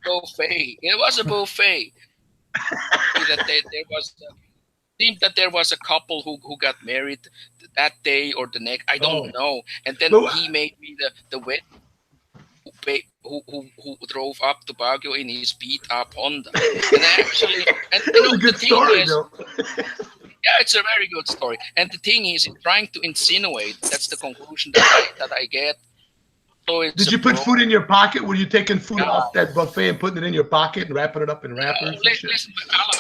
D: buffet. It was a buffet. Seemed that there was a couple who got married that day or the next. I don't know. And then he made me the wedding. Who drove up to Baguio in his beat up Honda. And actually, and
G: it was a good story, though.
D: Yeah, it's a very good story. And the thing is, trying to insinuate, that's the conclusion that I get. So
G: did you put food in your pocket? Were you taking food off that buffet and putting it in your pocket and wrapping it up in wrappers?
D: Listen,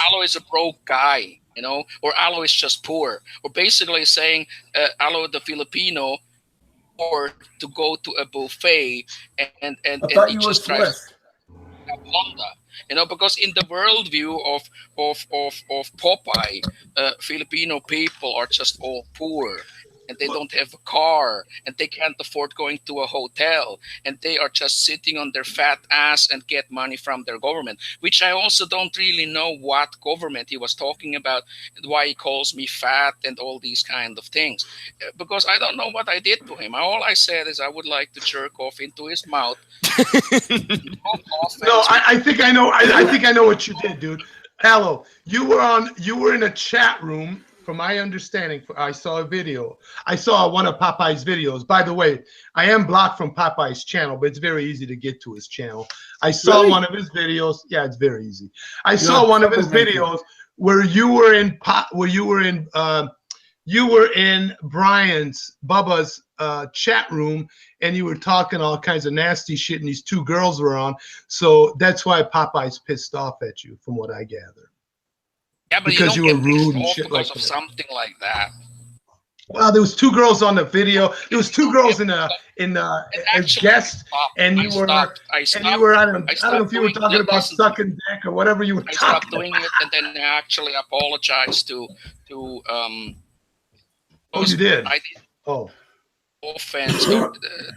D: Alo is a broke guy, you know, or Alo is just poor. Or basically saying Alo the Filipino, or to go to a buffet and he just tries Honda. You know, because in the worldview of Popeye, Filipino people are just all poor, and they don't have a car, and they can't afford going to a hotel, and they are just sitting on their fat ass and get money from their government, which I also don't really know what government he was talking about, and why he calls me fat and all these kind of things, because I don't know what I did to him. All I said is I would like to jerk off into his mouth.
G: No, I think I know. I think I know what you did, dude. Alo, you were in a chat room. From my understanding, I saw a video. I saw one of Popeye's videos. By the way, I am blocked from Popeye's channel, but it's very easy to get to his channel. I saw one of his videos. Yeah, it's very easy. I saw one of his videos where you were in Bubba's chat room, and you were talking all kinds of nasty shit, and these two girls were on. So that's why Popeye's pissed off at you, from what I gather.
D: Yeah, but
G: because you were rude and shit
D: because
G: like
D: of
G: that.
D: Something like that.
G: Well, there was two girls on the video. There was two girls as guests, and you were. I don't know if you were talking about sucking dick or whatever you were talking about.
D: I stopped doing it, and then I actually apologized to.
G: Oh, you did.
D: I did.
G: Oh.
D: Offense,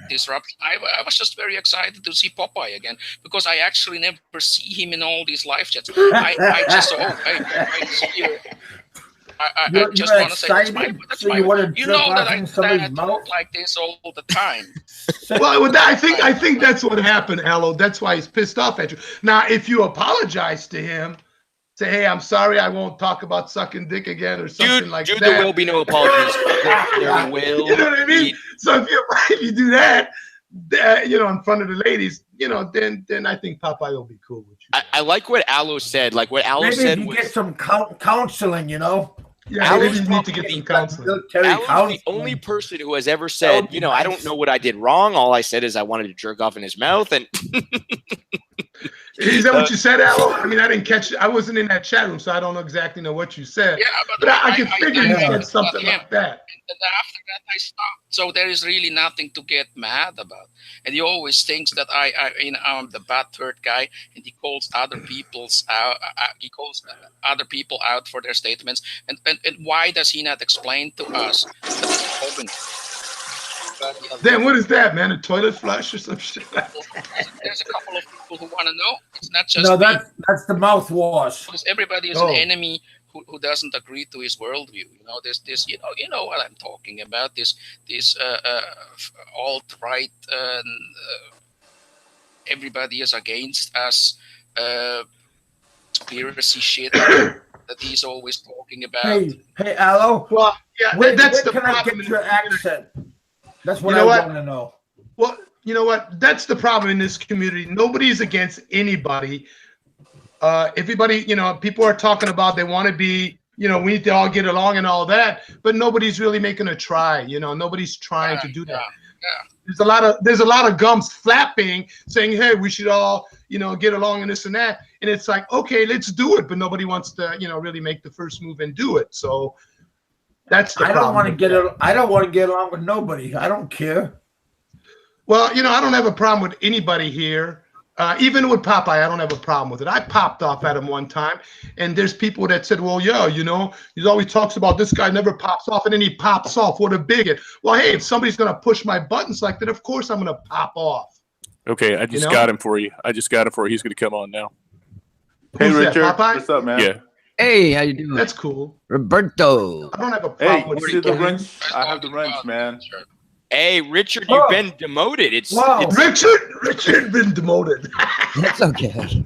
D: disruption. I was just very excited to see Popeye again, because I actually never see him in all these live chats. I just here. I just want to say that's my you know that I talk like this all the time.
G: Well, I think that's what happened, Alo. That's why he's pissed off at you. Now, if you apologize to him, say, hey, I'm sorry, I won't talk about sucking dick again or something like that.
C: There will be no apologies. There will.
G: You know what I mean? So if you do that, in front of the ladies, then I think Popeye will be cool with you.
C: I like what Alo said. Like what Alo said
B: Maybe
C: was,
B: get some counseling,
G: Yeah,
C: Alo's
G: maybe need to get some counseling.
C: Alo's the only person who has ever said, I don't know what I did wrong. All I said is I wanted to jerk off in his mouth, and
G: is that what you said, Alo? I mean, I didn't catch it. I wasn't in that chat room, so I don't exactly know what you said.
D: Yeah,
G: but I can figure you said something like that.
D: And after that, I stopped. So there is really nothing to get mad about. And he always thinks that I'm the butthurt guy, and he calls other people's out. He calls other people out for their statements. And why does he not explain to us that he's open?
G: Then what is that, man? A toilet flush or some shit?
D: There's a couple of people who want to know. It's not just
B: that's the mouthwash.
D: Because everybody is an enemy who doesn't agree to his worldview. There's this. You know what I'm talking about. This alt-right. Everybody is against us. Conspiracy shit that he's always talking about.
B: Hey, Alo.
G: Well, yeah, that's the problem.
B: Can I get your accent? That's what I want to know.
G: Well, you know what? That's the problem in this community. Nobody's against anybody. Everybody, people are talking about they want to be, we need to all get along and all that, but nobody's really making a try. Nobody's trying to do that.
D: Yeah.
G: There's a lot of gums flapping, saying, "Hey, we should all, get along and this and that." And it's like, okay, let's do it, but nobody wants to, really make the first move and do it. So. That's the problem.
B: I don't want to get along with nobody. I don't care.
G: Well, I don't have a problem with anybody here. Even with Popeye, I don't have a problem with it. I popped off at him one time, and there's people that said, well, yeah, he always talks about this guy never pops off, and then he pops off. What a bigot. Well, hey, if somebody's going to push my buttons like that, of course I'm going to pop off.
E: Okay, I just got him for you. He's going to come on now.
F: Hey, Richard. Popeye? What's up, man?
E: Yeah.
H: Hey, how you doing?
G: That's cool.
H: Roberto.
G: I don't have a
F: Hey,
G: problem with
F: see the
G: it.
F: wrench? I have the wrench, man.
C: Hey, Richard, you've been demoted. It's
G: Richard been demoted.
H: That's okay.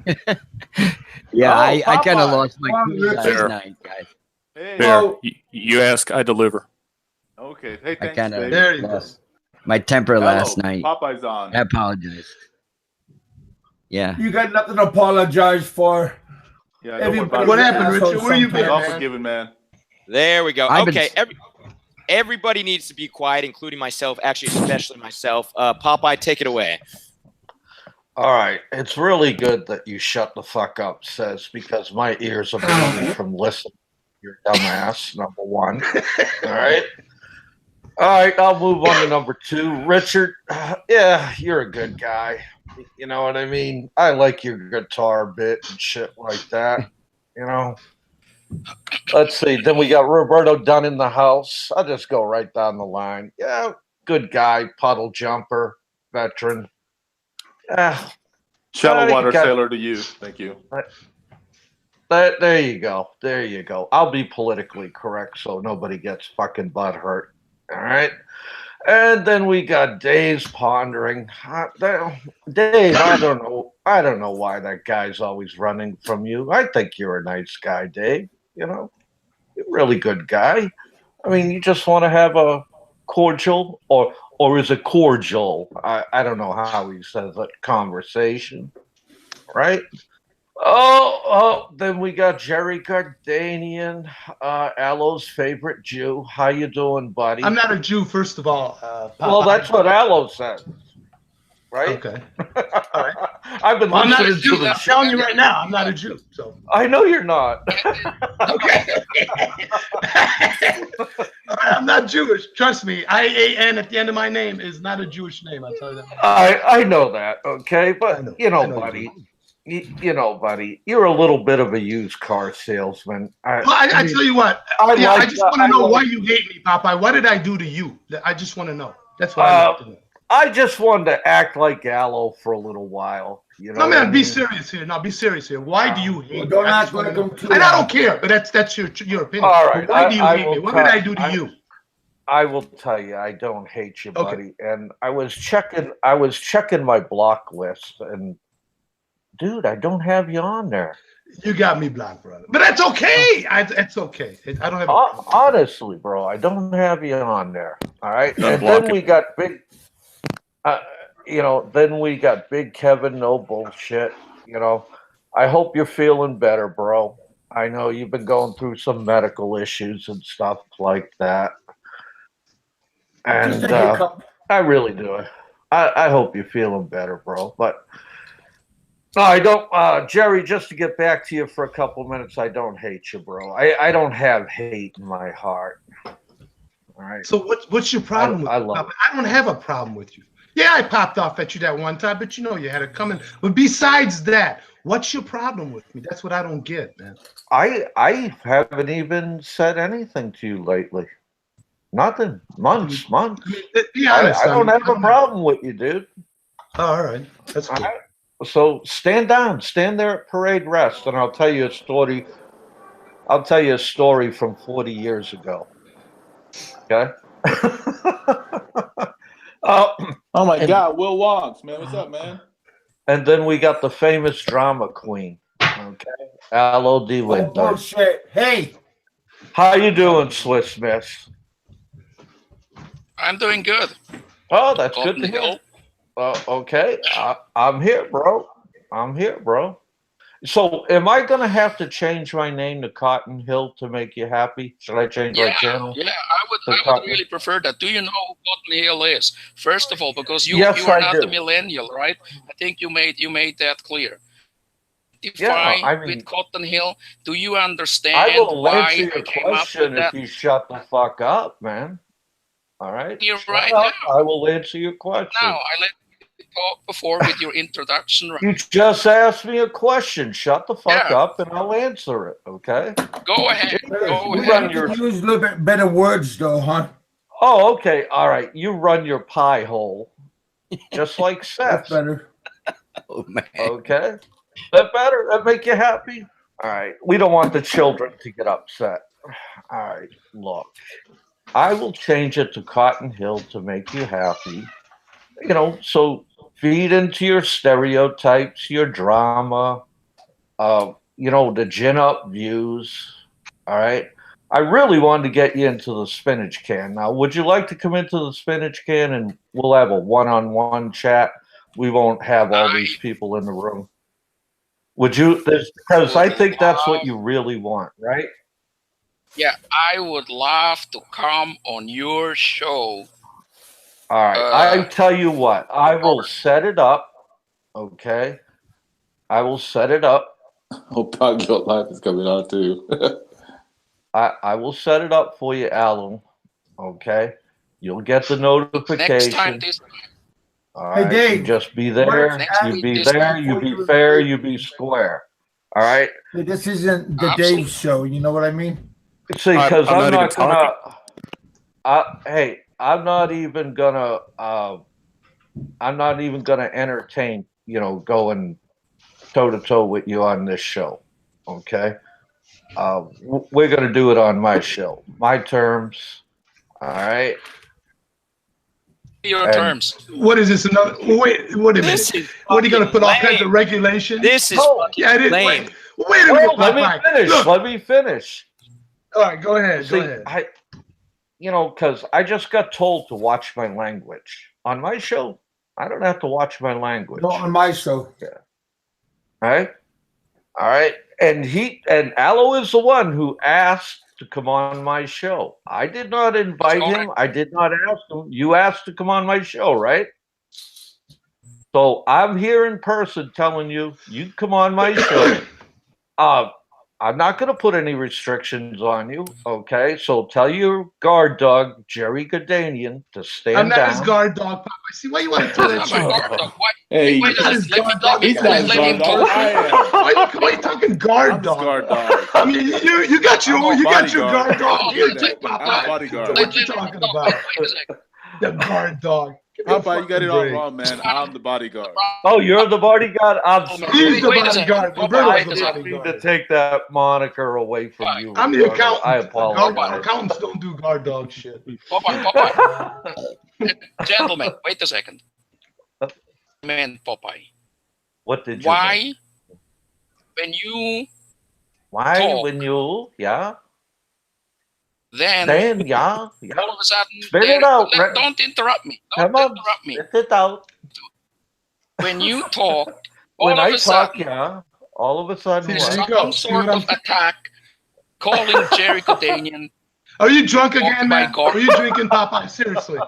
H: Yeah,
F: Oh,
H: I kind of
F: Popeye.
H: lost my
B: Wow,
H: cool
B: Richard.
H: last night, guys.
F: Hey.
E: Fair.
B: Well-
E: You ask, I deliver.
F: Okay. Hey,
H: I
F: thanks,
H: kind of
F: baby.
G: There you go.
H: lost my temper last
F: Hello,
H: night.
F: Popeye's on.
H: I apologize. Yeah.
B: You got nothing to apologize for.
F: Yeah, don't worry about
B: Everybody-
G: What
F: it.
G: happened,
B: Asshole
G: Richard? Where you been,
F: It's all
B: sometimes.
G: man?
F: forgiven, man.
C: there we go.
H: I've been-
C: Okay, everybody needs to be quiet, including myself. Actually, especially myself. Popeye, take it away.
I: All right. It's really good that you shut the fuck up, Says, because my ears are bleeding from listening to your dumbass, number one. All right. All right. I'll move on to number two. Richard, yeah, you're a good guy. You know what I mean? I like your guitar bit and shit like that. You know? Let's see. Then we got Roberto Dunn in the house. I'll just go right down the line. Yeah, good guy, puddle jumper, veteran.
F: Shallow water
I: you got-
F: sailor to you. Thank you.
I: There you go. There you go. I'll be politically correct so nobody gets fucking butt hurt. All right. And then we got Dave's pondering. Dave, I don't know. I don't know why that guy's always running from you. I think you're a nice guy, Dave. You know, you're a really good guy. I mean, you just want to have a cordial or is it cordial? I don't know how he says it. Conversation, right? Oh, then we got Jerry Gardanian, Alo's favorite Jew. How you doing, buddy?
G: I'm not a Jew, first of all.
I: Well, that's what Alo said, right?
G: Okay. All right.
I: I've been
G: Well, I'm not a
I: listening
G: Jew.
I: to the
G: I'm telling you right now, I'm not a Jew. So
I: I know you're not.
G: okay. I'm not Jewish. Trust me. IAN at the end of my name is not a Jewish name. I'll tell you that.
I: I know that, okay? But
G: I know.
I: you know,
G: I know you
I: buddy, you know, buddy, you're a little bit of a used car salesman.
G: Well, I tell you what.
I: I
G: Yeah, I
I: like
G: just
I: that.
G: want to
I: I
G: know
I: like-
G: why you hate me, Popeye. What did I do to you? I just want to know. That's what I want to know.
I: I just wanted to act like Aloe for a little while. You know,
G: No,
I: what I
G: man, be
I: mean?
G: serious here. No, be serious here. Why do you hate me?
B: Don't
G: I
B: act
G: just wanna
B: like
G: know.
B: I'm too
G: And I
B: loud.
G: don't care, but that's your opinion.
I: All right,
G: But why do you
I: I
G: hate
I: will
G: me? What
I: tell-
G: did I do to you?
I: I will tell you, I don't hate you,
G: Okay.
I: buddy. And I was checking my block list, and dude, I don't have you on there.
G: You got me blocked, brother. But that's okay. It's okay. I don't have.
I: Honestly, bro, I don't have you on there. All right, and
E: Unblock
I: then
E: it.
I: we got big. You know, then we got Big Kevin. No bullshit. You know, I hope you're feeling better, bro. I know you've been going through some medical issues and stuff like that.
B: Just
I: And
B: a hiccup.
I: I really do. I hope you're feeling better, bro. But no, I don't. Jerry, just to get back to you for a couple minutes, I don't hate you, bro. I don't have hate in my heart. All right.
G: So what's your problem with
I: I
G: me,
I: love
G: Popeye? I don't have a problem with you. Yeah, I popped off at you that one time, but you know you had it coming. But besides that, what's your problem with me? That's what I don't get, man.
I: I haven't even said anything to you lately. Nothing. Months.
G: I mean, be honest.
I: I don't have a problem with you, dude.
G: Oh, all right, that's
I: All
G: cool.
I: right. So stand down, stand there at parade rest, and I'll tell you a story. I'll tell you a story from 40 years ago. Okay.
F: Oh my God, Will Wonks, man. What's up, man?
I: And then we got the famous drama queen. Okay. Alo
B: Oh,
I: DeWinter.
B: bullshit. Hey,
I: How you doing, Swiss Miss?
D: I'm doing good.
I: Oh, that's
D: Up
I: good
D: in
I: to
D: the
I: hear.
D: hill.
I: Okay, I'm here, bro. I'm here, bro. So, am I gonna have to change my name to Cotton Hill to make you happy? Should I change my channel?
D: Yeah, I would really prefer that. Do you know who Cotton Hill is? First of all, because you
I: Yes,
D: you are
I: I
D: not
I: do.
D: a millennial, right? I think you made that clear.
I: Yeah, I mean-
D: With Cotton Hill, do you understand
I: I will
D: why
I: answer
D: I
I: your
D: came up
I: question
D: with
I: if
D: that?
I: you shut the fuck up, man. All right?
D: You're
I: Shut
D: right
I: up.
D: now.
I: I will answer your question.
D: Now, I let you talk before with your introduction, right?
I: You just asked me a question. Shut the fuck
D: Yeah.
I: up and I'll answer it, okay?
D: Go ahead. Go
I: You
D: ahead.
I: run your
B: use a little bit better words, though, huh?
I: Oh, okay. All right. You run your pie hole. Just like
B: That's
I: Seth.
B: better.
H: Oh man.
I: Okay. That better? That make you happy? All right. We don't want the children to get upset. All right. Look, I will change it to Cotton Hill to make you happy. So feed into your stereotypes, your drama, the gin up views. All right. I really wanted to get you into the spinach can. Now, would you like to come into the spinach can and we'll have a one-on-one chat? We won't have all these people in the room. Would you? Because I think that's what you really want, right?
D: Yeah, I would love to come on your show.
I: All right. I tell you what, I will set it up. Okay. I will set it up.
F: Hope Podcast Live is coming on too.
I: I will set it up for you, Alan. Okay. You'll get the notification.
D: Next time this.
I: All right.
B: Hey, Dave.
I: You just be there. You be there. You be fair. You be square. All right.
B: This isn't the Dave show. You know what I mean?
I: See, because I'm not gonna. Hey, I'm not even gonna. I'm not even gonna entertain. Going toe to toe with you on this show. Okay. We're gonna do it on my show, my terms. All right.
D: Your terms.
G: What is this? Another? Wait a minute. What are you gonna put all kinds of regulations?
C: This is
G: yeah, it is.
C: lame.
G: Wait a minute.
I: Let me finish.
G: Look.
I: Let me finish.
G: All right, go ahead.
I: See,
G: Go ahead.
I: Because I just got told to watch my language on my show. I don't have to watch my language.
B: Not on my show.
I: Yeah. All right. And Alo is the one who asked to come on my show. I did not invite him. I did not ask him. You asked to come on my show, right? So I'm here in person telling you come on my show. I'm not going to put any restrictions on you, okay? So tell your guard dog, Jerry Godanian, to stand down.
G: I'm not his guard dog, Popeye. See, why you want to throw that shit?
F: Hey,
G: He's not his guard dog.
F: he's not his guard dog. I am.
G: Why you talking guard
F: I'm his
G: dog?
F: guard dog.
G: I mean, you got your
F: bodyguard.
G: guard dog here too,
F: I'm a
G: Popeye.
F: bodyguard.
G: What you talking about? The guard dog.
F: Popeye, you got it all wrong, man. I'm the bodyguard.
I: Oh, you're the bodyguard? I'm sorry.
G: He's the bodyguard.
I: I didn't mean to take that moniker away from you.
G: I'm the accountant.
I: I apologize.
G: Accountants don't do guard dog shit.
D: Popeye. Gentlemen, wait a second. Man, Popeye.
I: What did you
D: Why?
I: mean?
D: When you
I: Why
D: talk,
I: when you
D: then
I: yeah.
D: all of a sudden,
I: Spit it out.
D: don't interrupt me. Don't
I: Come on,
D: interrupt me.
I: spit it out.
D: When you talk, all
I: When
D: of
I: I
D: a
I: talk,
D: sudden,
I: all of a sudden,
G: See,
D: there's
G: there
I: what?
G: you go.
D: some sort of attack, calling Jerry Godanian.
G: Are you drunk again,
D: my
G: man?
D: God.
G: Are you drinking, Popeye? Seriously.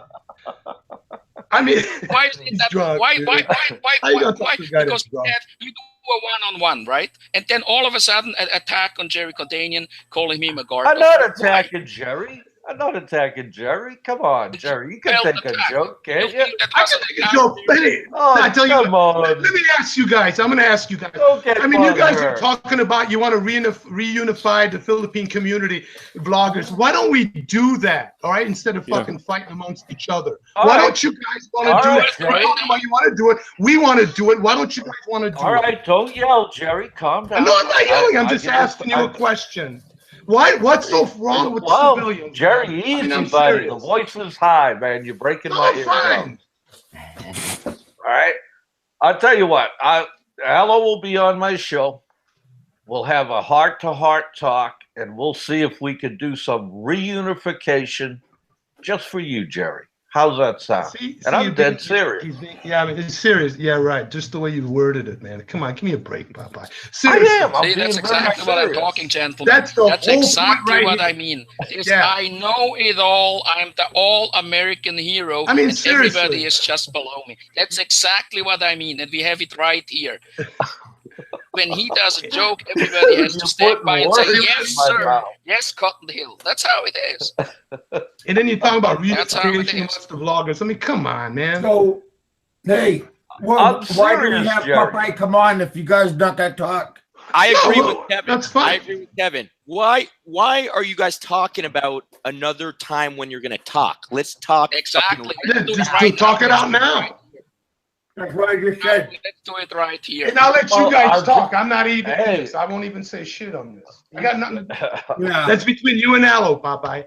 G: I mean,
D: Why is it
G: he's
D: that?
G: drunk,
D: Why?
G: dude.
D: How you gonna talk
G: to a guy
D: Because
G: that's drunk?
D: you do a one-on-one, right? And then all of a sudden, an attack on Jerry Godanian, calling him a guard.
I: I'm not attacking Jerry. I'm not attacking Jerry. Come on, Jerry. You can take a joke, can't you?
G: I can take a joke. I tell you
I: come
G: what,
I: on.
G: let me ask you guys. I'm going to ask you guys.
I: Don't get
G: I mean, you guys
I: butthurt.
G: are talking about you want to reunify the Philippine community, vloggers. Why don't we do that, all right, instead of fucking fighting amongst each other? Why don't you guys want to do it?
I: Jerry.
G: Why you want to do it? We want to do it. Why don't you guys want to do
I: All
G: it?
I: right, don't yell, Jerry. Calm down.
G: No, I'm not yelling. I'm
I: I
G: just
I: can
G: asking you a question. What's so wrong with
I: Well,
G: civilians?
I: Jerry,
G: I mean, I'm
I: easy, buddy.
G: serious.
I: The voice is high, man. You're breaking
G: No,
I: my
G: I'm
I: eardrum.
G: fine.
I: All right. I'll tell you what. Alo will be on my show. We'll have a heart-to-heart talk, and we'll see if we can do some reunification just for you, Jerry. How's that sound? And I'm dead serious.
G: Yeah, I mean, it's serious. Yeah, right. Just the way you worded it, man. Come on, give me a break, Popeye.
I: I
G: Seriously.
I: am. I'm
D: See,
I: being
D: that's
I: very
D: exactly what I'm
I: serious.
D: talking, gentlemen.
G: That's the whole
D: exactly
G: point right
D: what
G: here.
D: I mean. Is
G: Yeah.
D: I know it all. I'm the all-American hero.
G: I mean,
D: and
G: seriously.
D: everybody is just below me. That's exactly what I mean, and we have it right here. When he does a joke, everybody has to
I: You're
D: stand by and say,
I: putting words
D: yes,
I: in my
D: sir.
I: mouth.
D: Yes, Cotton Hill. That's how it is.
G: And then you're talking about
D: That's how it
G: reunification
D: is.
G: amongst the vloggers. I mean, come on, man.
B: So, hey, well,
I: I'm
B: why do we
I: serious,
B: have
I: Jerry.
B: Popeye come on if you guys not that talk?
C: I agree
G: No,
C: with Kevin.
G: that's fine.
C: I agree with Kevin. Why are you guys talking about another time when you're going to talk? Let's talk.
D: Exactly.
G: Yeah, just talk it out now.
B: That's what I just said.
D: Let's do it right here.
G: And I'll let you guys
I: I'll
G: talk. I'm not even in
I: Hey.
G: this. I won't even say shit on this. I got nothing to
B: Yeah.
G: That's between you and Aloe, Popeye.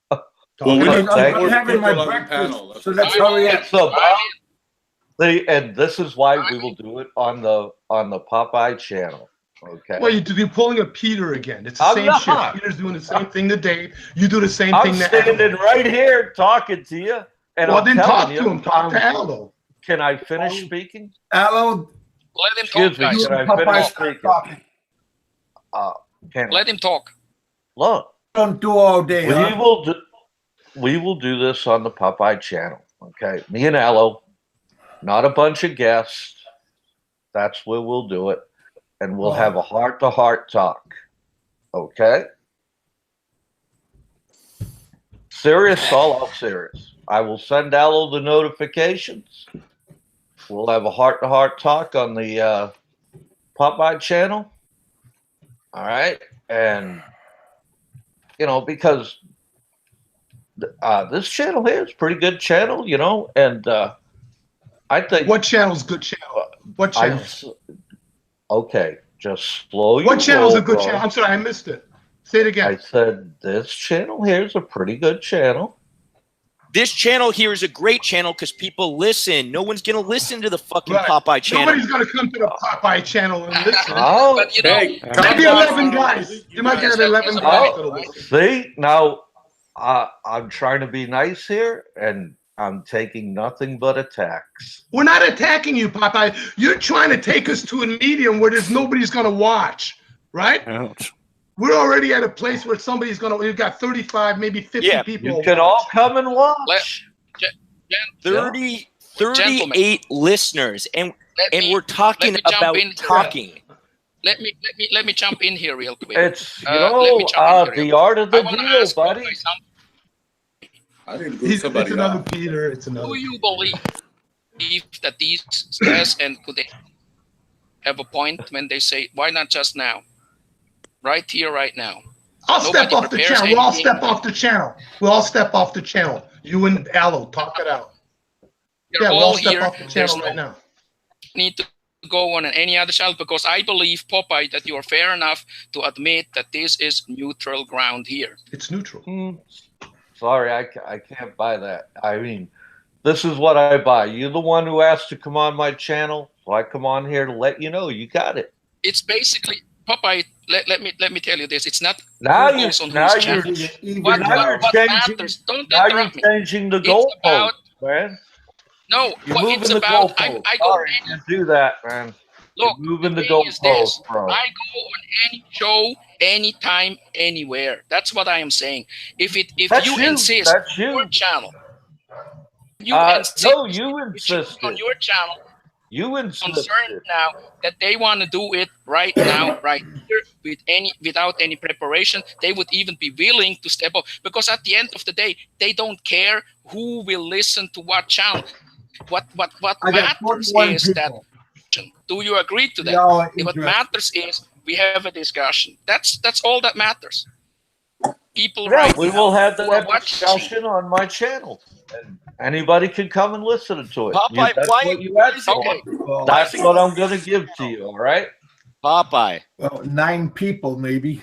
F: Well, we need
I: Okay.
B: I'm having my
F: people on the
B: breakfast,
F: panel.
B: so let's hurry up.
I: It's and this is why we will do it on the Popeye channel. Okay.
G: Well, you're pulling a Peter again. It's the
I: I'm
G: same
I: not.
G: shit. Peter's doing the same thing to Dave. You do the same
I: I'm
G: thing to
I: standing
G: Aloe.
I: right here talking to you, and
G: Well,
I: I'm
G: then
I: telling
G: talk
I: you,
G: to him. Talk to Aloe.
I: Can I finish speaking?
B: Aloe,
D: Let him
I: Excuse
D: talk,
I: me,
D: guys.
I: can I
B: Popeye,
I: finish
B: start
I: speaking?
B: talking.
I: Can
D: Let him talk.
I: look?
B: Don't do all day, huh?
I: We will do this on the Popeye channel. Okay, me and Aloe, not a bunch of guests. That's where we'll do it, and we'll have a heart-to-heart talk. Okay. Serious, all out serious. I will send Aloe the notifications. We'll have a heart-to-heart talk on the Popeye channel. All right, and because this channel here is a pretty good channel, and I think
G: What channel's good channel? What channel?
I: Okay, just slow your
G: What channel's
I: roll,
G: a good
I: bro.
G: channel? I'm sorry, I missed it. Say it
I: I
G: again.
I: said this channel here is a pretty good channel.
C: This channel here is a great channel because people listen. No one's gonna listen to the fucking
G: Right.
C: Popeye channel.
G: Nobody's gonna come to the Popeye channel and listen.
I: Oh,
D: But
F: Hey,
G: Maybe
F: come
G: 11
F: on.
G: guys. You might get
D: guys-
G: 11
D: Oh.
G: guys that'll listen.
I: see, now I'm trying to be nice here, and I'm taking nothing but attacks.
G: We're not attacking you, Popeye. You're trying to take us to a medium where there's nobody's gonna watch, right?
E: Ouch.
G: We're already at a place where somebody's gonna. We've got 35, maybe 50
C: Yeah,
G: people.
I: You can all come and watch.
C: 38 listeners, and we're talking
D: let me jump
C: about
D: in.
C: talking.
D: Let me jump in here real quick.
I: It's
D: let me jump in here
I: the
D: real
I: art of the
D: I wanna
I: deal,
D: ask
I: buddy.
D: Popeye something.
F: I didn't boot
G: It's
F: somebody
G: another
F: out.
G: Peter. It's another.
D: Do you believe that these Sez and could they have a point when they say, why not just now? Right here, right now.
G: I'll step
D: Nobody
G: off the
D: prepares
G: channel. We'll all
D: anything.
G: step off the channel. We'll all step off the channel. You and Aloe, talk it out.
D: They're
G: Yeah, we'll all
D: all
G: step
D: here.
G: off the
D: There's
G: channel
D: no
G: right now.
D: need to go on any other channel because I believe, Popeye, that you are fair enough to admit that this is neutral ground here.
G: It's neutral.
I: Sorry, I can't buy that. I mean, this is what I buy. You're the one who asked to come on my channel, so I come on here to let you know you got it.
D: It's basically, Popeye, let me tell you this. It's not
I: Now
D: who
I: you
D: goes on
I: now
D: whose
I: you're
D: channel.
I: what
D: What matters, don't
I: now you're
D: interrupt me.
I: changing the
D: It's
I: goalpost,
D: about,
I: man.
D: no,
I: You're
D: what
I: moving
D: it's
I: the
D: about,
I: goalpost.
D: I go,
I: Sorry to do that, man.
D: look,
I: You're moving the
D: thing is this,
I: goalpost, bro.
D: I go on any show, anytime, anywhere. That's what I am saying. If
I: That's
D: you
I: you.
D: insist
I: That's you.
D: on your channel, you
I: No,
D: insist
I: you
D: on
I: insisted.
D: your channel,
I: You insisted.
D: concerned now that they want to do it right now, right here, without any preparation. They would even be willing to step up because at the end of the day, they don't care who will listen to what channel. What
B: I got
D: matters
B: 41
D: is that.
B: people.
D: Do you agree to that?
B: Y'all are
D: What
B: interested.
D: matters is we have a discussion. That's all that matters. People
I: Yeah,
D: right
I: we
D: now
I: will have
D: who are
I: that
D: watching-
I: discussion on my channel. And anybody can come and listen to it.
C: Popeye,
I: That's
C: why-
I: what you asked for.
D: Okay.
B: Well,
I: That's what I'm going to give to you, all right?
C: Popeye.
B: well, 9 people, maybe.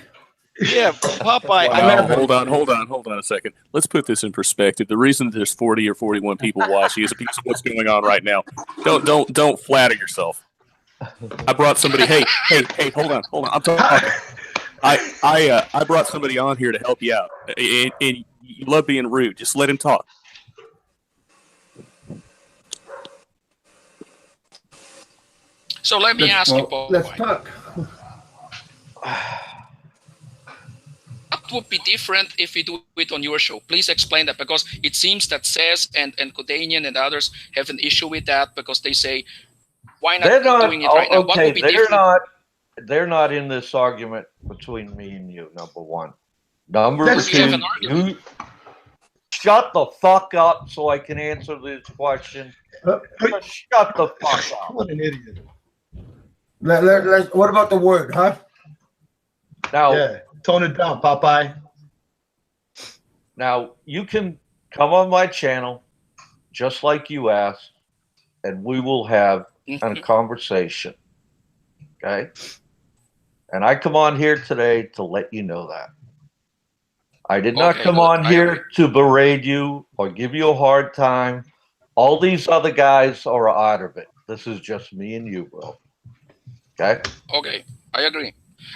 C: Yeah, Popeye. I
E: Wow,
C: mean,
E: hold on a second. Let's put this in perspective. The reason there's 40 or 41 people watching is because of what's going on right now. Don't flatter yourself. I brought somebody. Hey, hold on. I'm talking. I brought somebody on here to help you out, and you love being rude. Just let him talk.
D: So let me ask you,
B: Let's
D: Popeye,
B: talk.
D: what would be different if we do it on your show? Please explain that because it seems that Sez and Kodanian and others have an issue with that because they say, why not
I: They're not
D: doing it right now? What
I: okay.
D: would be different?
I: They're not in this argument between me and you. Number one. Number
G: That's-
D: We have
I: two.
D: an argument.
I: Shut the fuck up so I can answer this question. Just shut the fuck up.
G: What an idiot.
B: What about the word, huh?
I: Now,
G: Yeah, tone it down, Popeye.
I: Now, you can come on my channel, just like you asked, and we will have a
D: Mhm.
I: conversation. Okay? And I come on here today to let you know that. I did not
D: Okay,
I: come
D: good.
I: on
D: I agree.
I: here to berate you or give you a hard time. All these other guys are out of it. This is just me and you, bro. Okay?
D: Okay, I agree.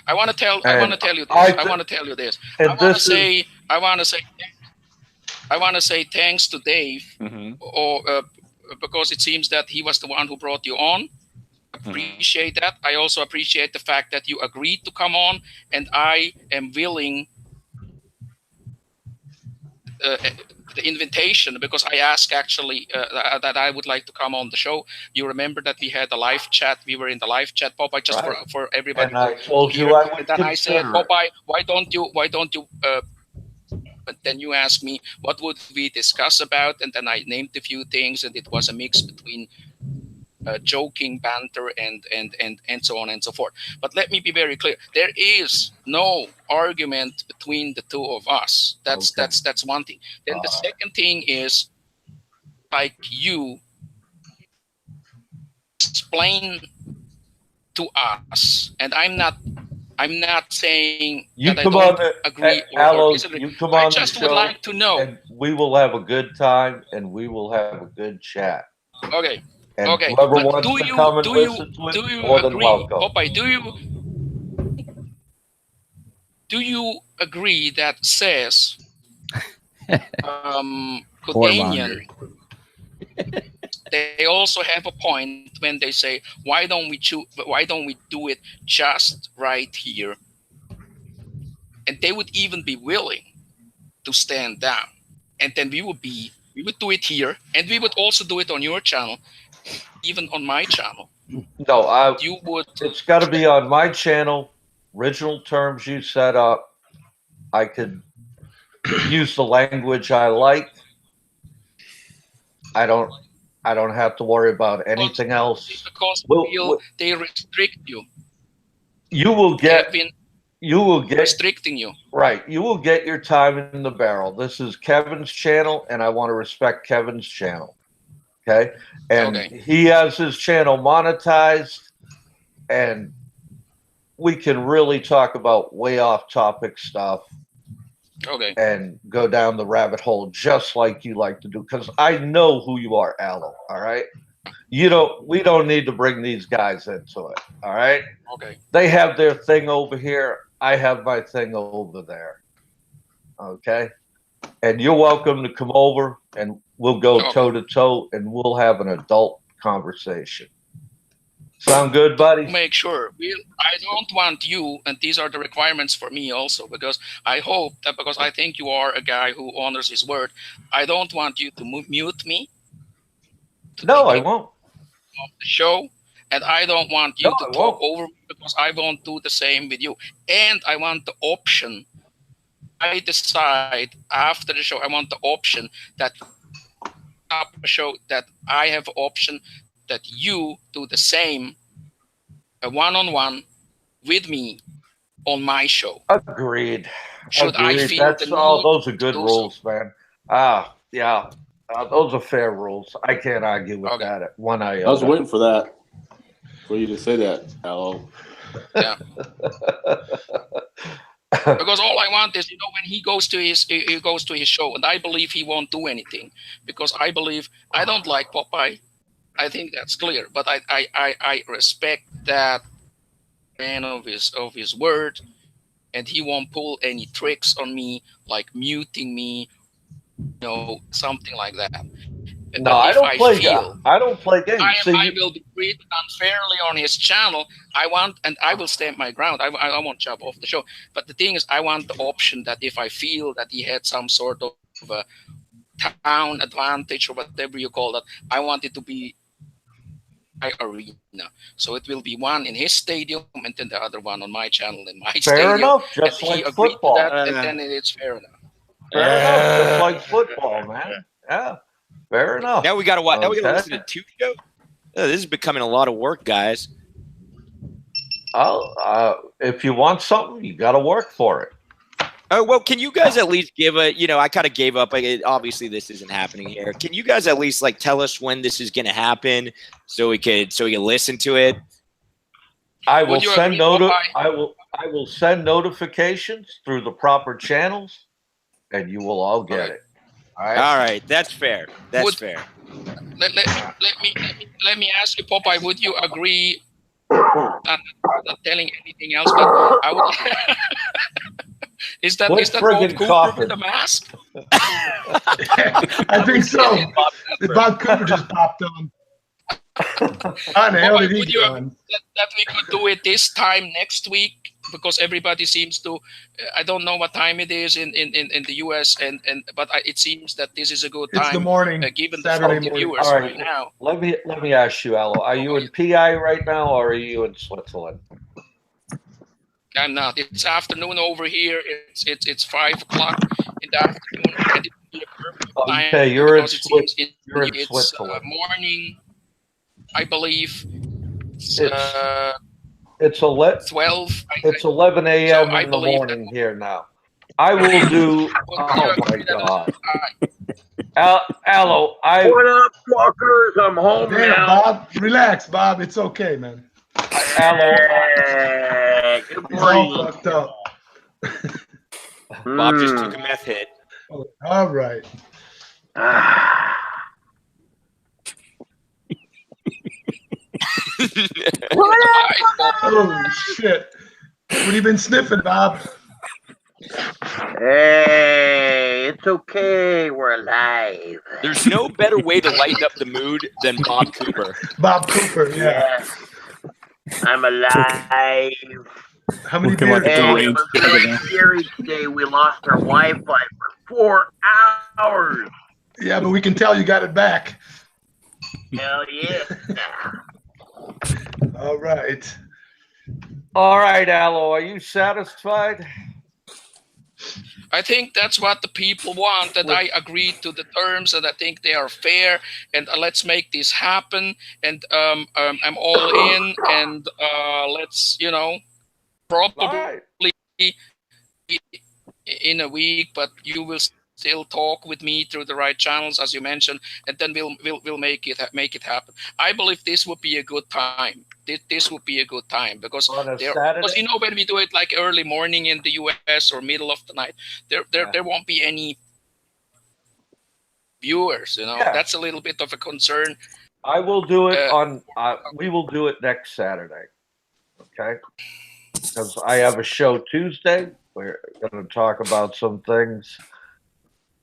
D: I want to tell
I: And
D: you this.
I: I
D: I
I: th-
D: want to tell you this.
I: and
D: I want to
I: this is
D: say thanks to Dave, or because it seems that he was the one who brought you on. Appreciate that. I also appreciate the fact that you agreed to come on, and I am willing the invitation, because I asked actually that I would like to come on the show. You remember that we had a live chat. We were in the live chat, Popeye, just
I: right.
D: for everybody.
I: And I told
D: here.
I: you I would
D: And then I said,
I: consider it.
D: Popeye, why don't you? But then you asked me, what would we discuss about? And then I named a few things, and it was a mix between joking, banter, and so on and so forth. But let me be very clear: there is no argument between the two of us. That's one thing. Then the second thing is, like, you explain to us, and I'm not saying
I: You
D: that I
I: come
D: don't
I: on,
D: agree or
I: Alo,
D: disagree.
I: you come
D: I
I: on the
D: just would
I: show,
D: like to know.
I: and we will have a good time, and we will have a good chat.
D: Okay.
I: And
D: Okay.
I: whoever
D: But
I: wants to come and listen to it, more than
D: agree,
I: welcome.
D: Popeye? Do you agree that Sez, Kudanian, they also have a point when they say, why don't we do it just right here? And they would even be willing to stand down, and then we would do it here, and we would also do it on your channel, even on my channel.
I: No,
D: You would.
I: it's got to be on my channel. Original terms you set up. I could use the language I like. I don't have to worry about anything else.
D: Because they restrict you.
I: You will get.
D: Kevin,
I: You will get
D: restricting you.
I: Right. You will get your time in the barrel. This is Kevin's channel, and I want to respect Kevin's channel. Okay. And he has his channel monetized, and we can really talk about way off topic stuff.
D: Okay.
I: And go down the rabbit hole just like you like to do, because I know who you are, Alo. All right. We don't need to bring these guys into it. All right.
D: Okay.
I: They have their thing over here. I have my thing over there. Okay. And you're welcome to come over, and we'll go toe to toe, and we'll have an adult conversation. Sound good, buddy?
D: Make sure. I don't want you, and these are the requirements for me also, because I hope that, because I think you are a guy who honors his word, I don't want you to mute me.
I: No, I won't.
D: Of the show, and I don't want you to talk over me, because I won't do the same with you. And I want the option. I decide after the show, I want the option that after the show that I have option that you do the same, a one-on-one with me on my show.
I: Agreed.
D: Should I feel
I: That's all. Those are good rules, man. Yeah. Those are fair rules. I can't argue with that at one iota.
F: I was waiting for that, for you to say that, Alo.
D: Yeah. Because all I want is, when he goes to his show, and I believe he won't do anything, because I believe I don't like Popeye. I think that's clear, but I respect that man of his word, and he won't pull any tricks on me, like muting me, something like that.
I: No, I don't play games. I
D: will be treated unfairly on his channel. And I will stand my ground. I won't jump off the show. But the thing is, I want the option that if I feel that he had some sort of a town advantage or whatever you call that, I want it to be my arena. So it will be one in his stadium, and then the other one on my channel in my stadium.
I: Fair enough, just like football.
D: And then it's fair enough.
I: Fair enough, just like football, man. Yeah. Fair enough.
C: Now we got to watch. Now we got to listen to two shows. This is becoming a lot of work, guys.
I: If you want something, you got to work for it.
C: Oh, well, can you guys at least give a, I kind of gave up. Obviously this isn't happening here. Can you guys at least like tell us when this is going to happen so we can listen to it?
I: I will send I will send notifications through the proper channels, and you will all get it. All right.
C: All right. That's fair. That's fair.
D: Let me ask you, Popeye. Would you agree? Not telling anything else, but I would. Is that Bob Cooper with the mask?
G: I think so. Bob Cooper just popped on. How the hell did he get on?
D: That we could do it this time next week, because everybody seems to. I don't know what time it is in the US, but it seems that this is a good time.
G: It's the morning,
D: given
G: Saturday
D: the
G: morning.
D: viewers right now.
I: Let me ask you, Alo. Are you in PI right now, or are you in Switzerland?
D: I'm not. It's afternoon over here. It's 5 o'clock in the afternoon. And it would be a perfect time.
I: Okay, you're in
D: Switzerland.
I: It's
D: morning, I believe. It's 12.
I: It's 11 a.m. in the morning here now. I will do. Oh my God. Alo,
B: What up, fuckers? I'm home now.
G: Bob, relax, Bob. It's okay, man.
I: Alo.
G: It's all fucked up.
C: Bob just took a meth hit.
G: All right. Holy shit. What have you been sniffing, Bob?
J: Hey, it's okay. We're alive.
C: There's no better way to lighten up the mood than Bob Cooper.
G: Bob Cooper, yeah.
J: I'm alive.
G: How many
J: beers?
G: beers?
J: Hey, it was really scary today. We lost our Wi-Fi for 4 hours.
G: Yeah, but we can tell you got it back.
J: Hell yeah.
G: All right.
I: All right, Alo. Are you satisfied?
D: I think that's what the people want, and I agree to the terms, and I think they are fair, and let's make this happen, and I'm all in, and let's, probably in a week, but you will still talk with me through the right channels, as you mentioned, and then we'll make it happen. I believe this would be a good time. This would be a good time because when we do it like early morning in the US or middle of the night, there won't be any viewers. That's a little bit of a concern.
I: I will do it we will do it next Saturday. Okay, because I have a show Tuesday. We're going to talk about some things,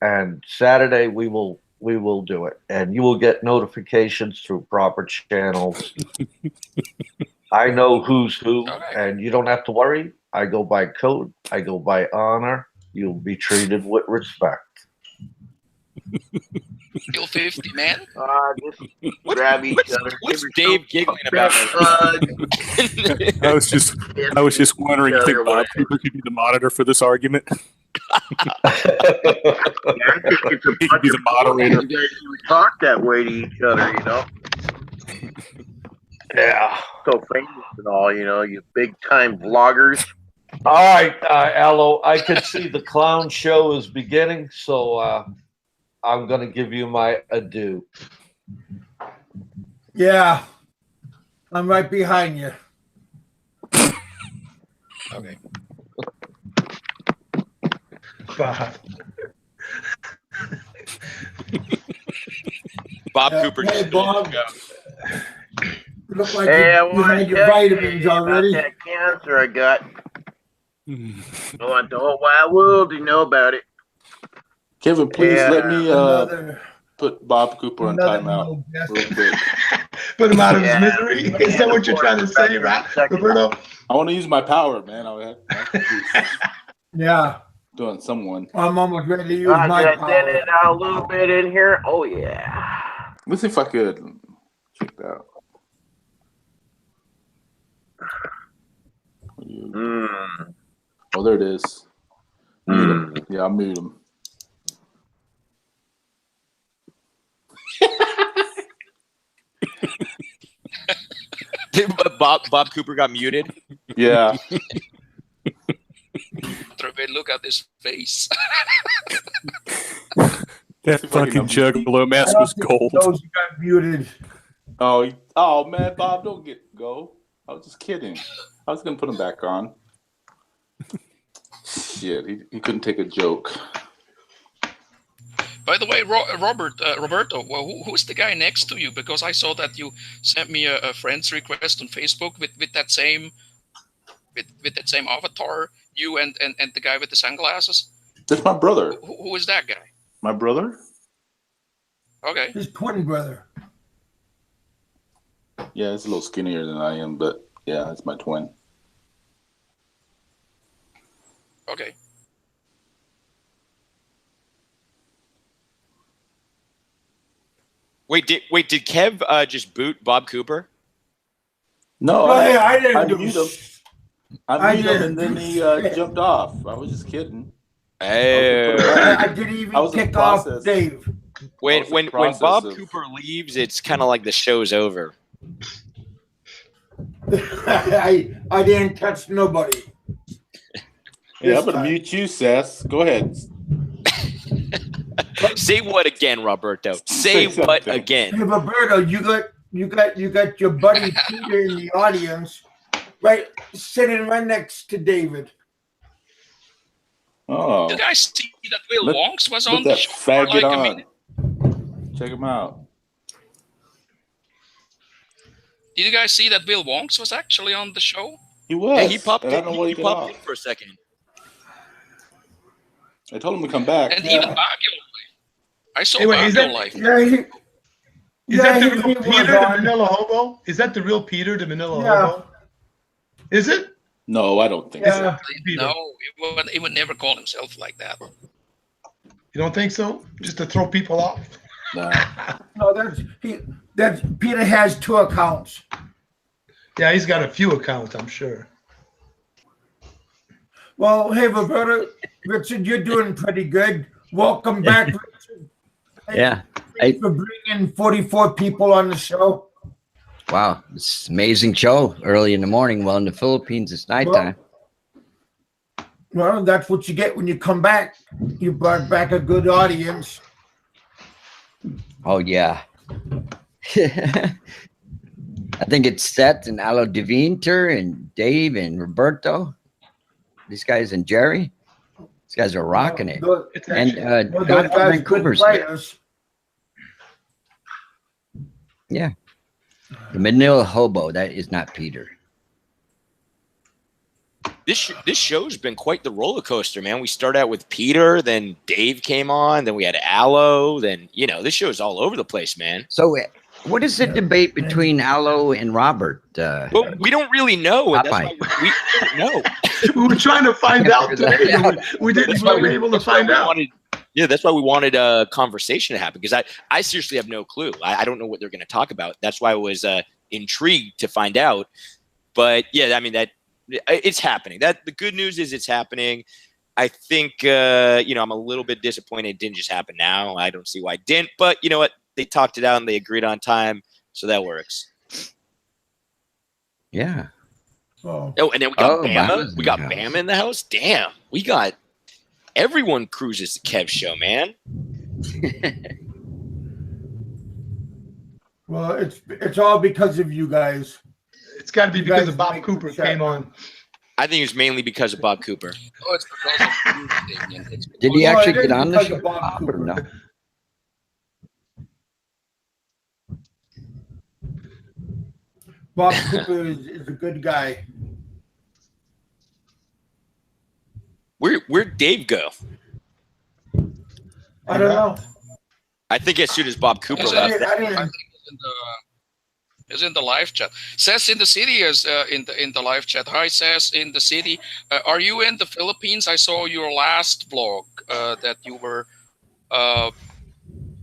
I: and Saturday we will do it, and you will get notifications through proper channels. I know who's who, and you don't have to worry. I go by code. I go by honor. You'll be treated with respect.
D: Still 50, man.
J: Just grab each other.
C: What's Dave giggling about?
E: I was just wondering, you think Bob Cooper could be the monitor for this argument?
J: I think it's a bunch of moderator. You guys talk that way to each other,
I: Yeah.
J: So famous and all, you big time vloggers.
I: All right, Alo, I can see the clown show is beginning, so I'm going to give you my adieu.
B: Yeah. I'm right behind you.
C: Okay. Bob Cooper.
B: Hey, Bob. Look like
J: Hey, I
B: you
J: want
B: had
J: to
B: your vitamins already.
J: that cancer I got. I want the whole wide world to know about it.
F: Kevin, please let me
B: Another
F: put Bob Cooper on timeout real quick.
G: Put him out of his misery. Is that what you're trying to say, Roberto?
F: I want to use my power, man.
B: Yeah.
F: Doing someone.
B: I'm almost ready to use my
J: Did I
B: power.
J: send it out a little bit in here? Oh, yeah.
F: Let's see if I could check that out. Oh, there it is. Yeah, I'll mute him.
C: Bob Cooper got muted.
F: Yeah.
D: Trevin, look at his face.
E: That fucking Juggalo mask was gold.
B: Those got muted.
F: Oh man, Bob, don't go. I was just kidding. I was gonna put him back on. Shit, he couldn't take a joke.
D: By the way, Roberto, well, who's the guy next to you? Because I saw that you sent me a friend's request on Facebook with that same avatar. You and the guy with the sunglasses.
F: That's my brother.
D: Who is that guy?
F: My brother?
D: Okay.
B: His twin brother.
F: Yeah, he's a little skinnier than I am, but yeah, it's my twin.
D: Okay.
C: Wait, did Kev just boot Bob Cooper?
F: No,
B: I didn't do
F: mute him. I mute him, and then he jumped off. I was just kidding.
B: I didn't even kick off Dave.
C: When Bob Cooper leaves, it's kind of like the show's over.
B: I didn't touch nobody.
F: Yeah, I'm gonna mute you, Seth. Go ahead.
C: Say what again, Roberto? Say what again?
B: Hey, Roberto, you got your buddy Peter in the audience, right, sitting right next to David.
F: Oh.
D: Did I see that Will Wonks was on the
F: that
D: show?
F: faggot on. Check him out.
D: Did you guys see that Will Wonks was actually on the show?
F: He was.
C: Yeah, he popped
F: in.
C: He popped in for a second.
F: I told him to come back.
D: And even Baguio. I saw
G: Anyway,
D: Baguio live.
G: Is that the real Peter, the Manila Hobo? Is that the real Peter, the Manila Hobo? Is it?
F: No, I don't think so.
D: No, he would never call himself like that.
G: You don't think so? Just to throw people off?
B: No, that's Peter has 2 accounts.
G: Yeah, he's got a few accounts, I'm sure.
B: Well, hey, Roberto, Richard, you're doing pretty good. Welcome back, Richard.
H: Yeah.
B: Thanks for bringing 44 people on the show.
H: Wow, it's an amazing show early in the morning. Well, in the Philippines, it's nighttime.
B: Well, that's what you get when you come back. You brought back a good audience.
H: Oh, yeah. I think it's Seth and Alo DeWinter and Dave and Roberto. These guys and Jerry. These guys are rocking it. And
B: those guys are good players.
H: Yeah. The Manila Hobo, that is not Peter.
C: This show's been quite the roller coaster, man. We started out with Peter, then Dave came on, then we had Alo, then this show's all over the place, man.
H: So, what is the debate between Alo and Robert?
C: Well, we don't really know. And that's why we don't know.
G: We were trying to find out today. We didn't really able to find out.
C: That's why we wanted a conversation to happen, because I seriously have no clue. I don't know what they're going to talk about. That's why I was intrigued to find out. But yeah, I mean that it's happening. That the good news is it's happening. I think I'm a little bit disappointed it didn't just happen now. I don't see why it didn't. But you know what? They talked it out and they agreed on time, so that works.
H: Yeah.
C: Oh, and then we got Bama. We got Bama in the house. Damn, we got everyone cruises the Kev show, man.
B: Well, it's all because of you guys.
G: It's got to be because of Bob Cooper came on.
C: I think it's mainly because of Bob Cooper.
D: Oh, it's because of you, Damien.
H: Did he actually get on the show? Bob or no?
B: Bob Cooper is a good guy.
C: Where'd Dave go?
B: I don't know.
C: I think as soon as Bob Cooper left.
D: I think is in the live chat. Says in the city is in the live chat. Hi, says in the city. Are you in the Philippines? I saw your last vlog that you were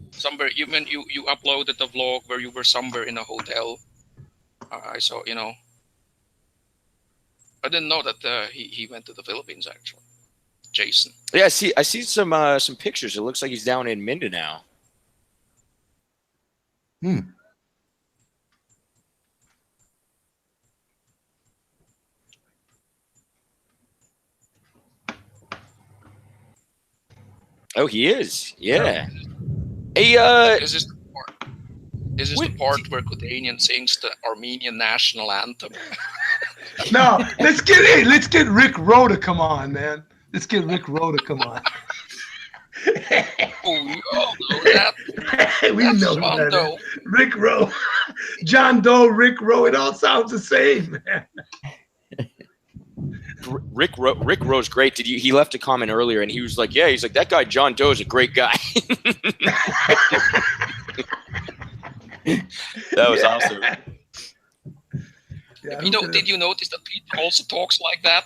D: somewhere. You uploaded a vlog where you were somewhere in a hotel. I saw. I didn't know that he went to the Philippines actually. Jason.
C: Yeah, I see some pictures. It looks like he's down in Mindanao. Oh, he is. Yeah. Hey,
D: This is the part where Kudanian sings the Armenian national anthem.
G: No, let's get Rick Rowe to come on, man. Let's get Rick Rowe to come on.
D: Oh, we all know that.
G: We
D: That's
G: know
D: John
G: that.
D: Doe.
G: Rick Rowe, John Doe, Rick Rowe. It all sounds the same, man.
C: Rick Rowe's great. He left a comment earlier, and he was like, "Yeah, he's like that guy John Doe is a great guy." That was awesome.
G: Yeah,
D: Did you notice that Peter also talks like that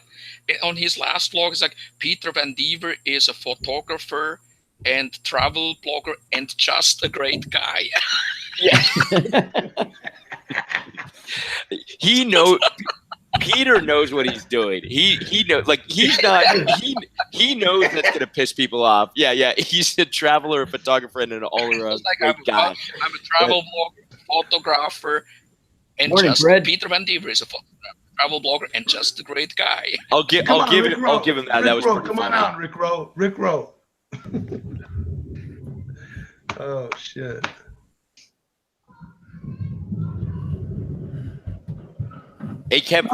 D: on his last vlog? It's like Peter Van Dever is a photographer and travel blogger and just a great guy.
C: Yeah. He knows. Peter knows what he's doing. He knows, like he's not. He knows that's gonna piss people off. Yeah. He's a traveler, a photographer, and an all-around great guy.
D: I'm a travel blogger, photographer, and Peter Van Dever is a travel blogger and just a great guy.
C: I'll give him that. That was
G: Come on out, Rick Rowe. Rick Rowe. Oh shit.
C: Hey, Kev,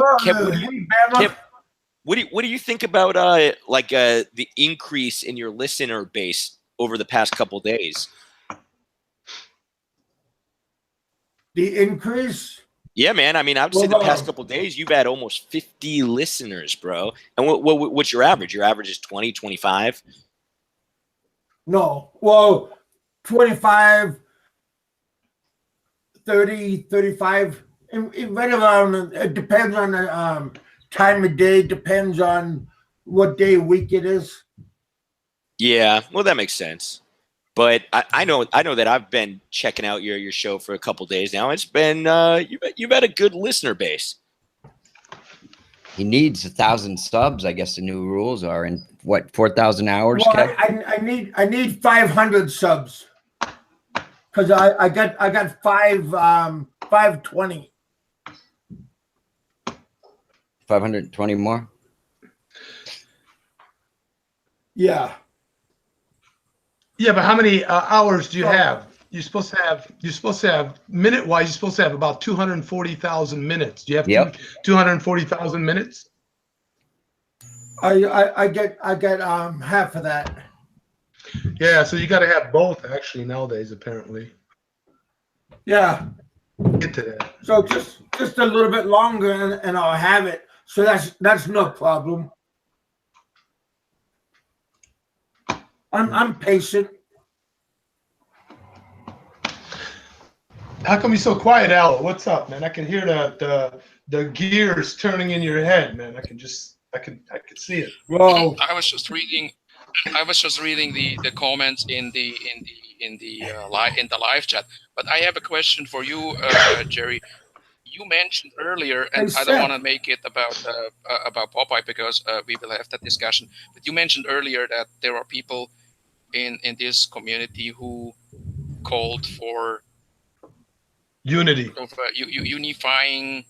C: what do you think about the increase in your listener base over the past couple days?
B: The increase?
C: Yeah, man. I mean, I would say the past couple days, you've had almost 50 listeners, bro. And what's your average? Your average is 20, 25?
B: No. Well, 25, 30, 35. Right around, it depends on the time of day, depends on what day of week it is.
C: Yeah, well, that makes sense. But I know that I've been checking out your show for a couple days now. It's been you've had a good listener base.
H: He needs 1,000 subs. I guess the new rules are in what 4,000 hours.
B: Well, I need 500 subs because I got 520.
H: 520 more.
G: Yeah. Yeah, but how many hours do you have? You're supposed to have minute wise. You're supposed to have about 240,000 minutes. Do you have 240,000 minutes?
B: I get half of that.
G: Yeah, so you got to have both actually nowadays apparently.
B: Yeah.
G: Get to that.
B: So just a little bit longer and I'll have it. So that's no problem. I'm patient.
G: How come you're so quiet, Al? What's up, man? I can hear the gears turning in your head, man. I can see it.
B: Well,
D: I was just reading the comments in the live chat. But I have a question for you, Jerry. You mentioned earlier, and I don't want to make it about Popeye because we will have that discussion. But you mentioned earlier that there are people in this community who called for
G: unity,
D: unifying.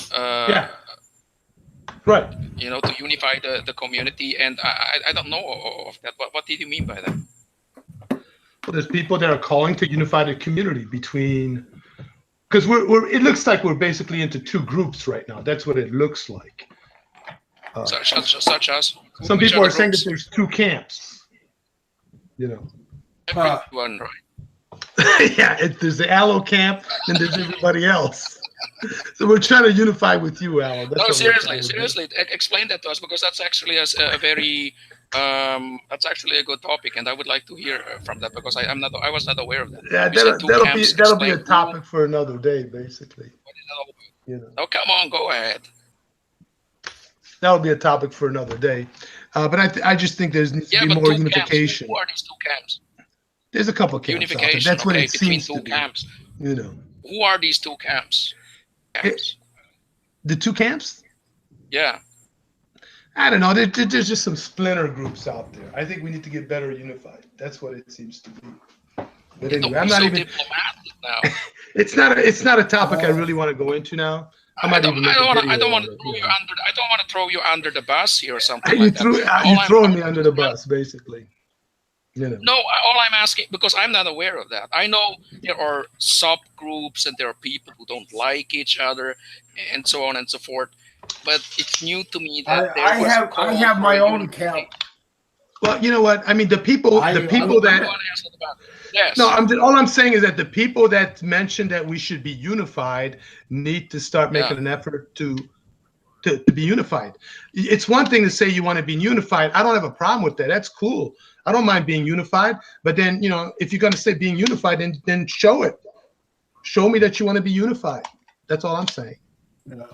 G: Yeah. Right.
D: You know, to unify the community, and I don't know of that. What did you mean by that?
G: Well, there's people that are calling to unify the community between. Because it looks like we're basically into two groups right now. That's what it looks like.
D: Such as
G: some people are saying that there's two camps. You know.
D: Everyone, right?
G: Yeah, there's the Alo camp, and there's everybody else. So we're trying to unify with you, Alo.
D: No, seriously, explain that to us because that's actually a very that's actually a good topic, and I would like to hear from that because I was not aware of that.
G: Yeah, that'll be a topic for another day, basically.
D: You know. Oh, come on, go ahead.
G: That'll be a topic for another day, but I just think there needs to be more unification.
D: Who are these two camps?
G: There's a couple of camps.
D: Unification.
G: That's what it
D: between
G: seems
D: two
G: to be.
D: camps.
G: You know.
D: Who are these two camps?
G: The two camps?
D: Yeah.
G: I don't know. There's just some splinter groups out there. I think we need to get better unified. That's what it seems to be. But anyway, I'm not even
D: diplomatic now.
G: It's not a topic I really want to go into now. I don't want
D: to throw you under the bus here or something
G: you're throwing me under the bus, basically.
D: No, all I'm asking, because I'm not aware of that. I know there are subgroups and there are people who don't like each other and so on and so forth. But it's new to me that
B: I have my own camp.
G: Well, you know what? I mean, the people that.
D: Yes.
G: No, all I'm saying is that the people that mentioned that we should be unified need to start making an effort to be unified. It's one thing to say you want to be unified. I don't have a problem with that. That's cool. I don't mind being unified. But then, if you're going to say being unified, then show it. Show me that you want to be unified. That's all I'm saying.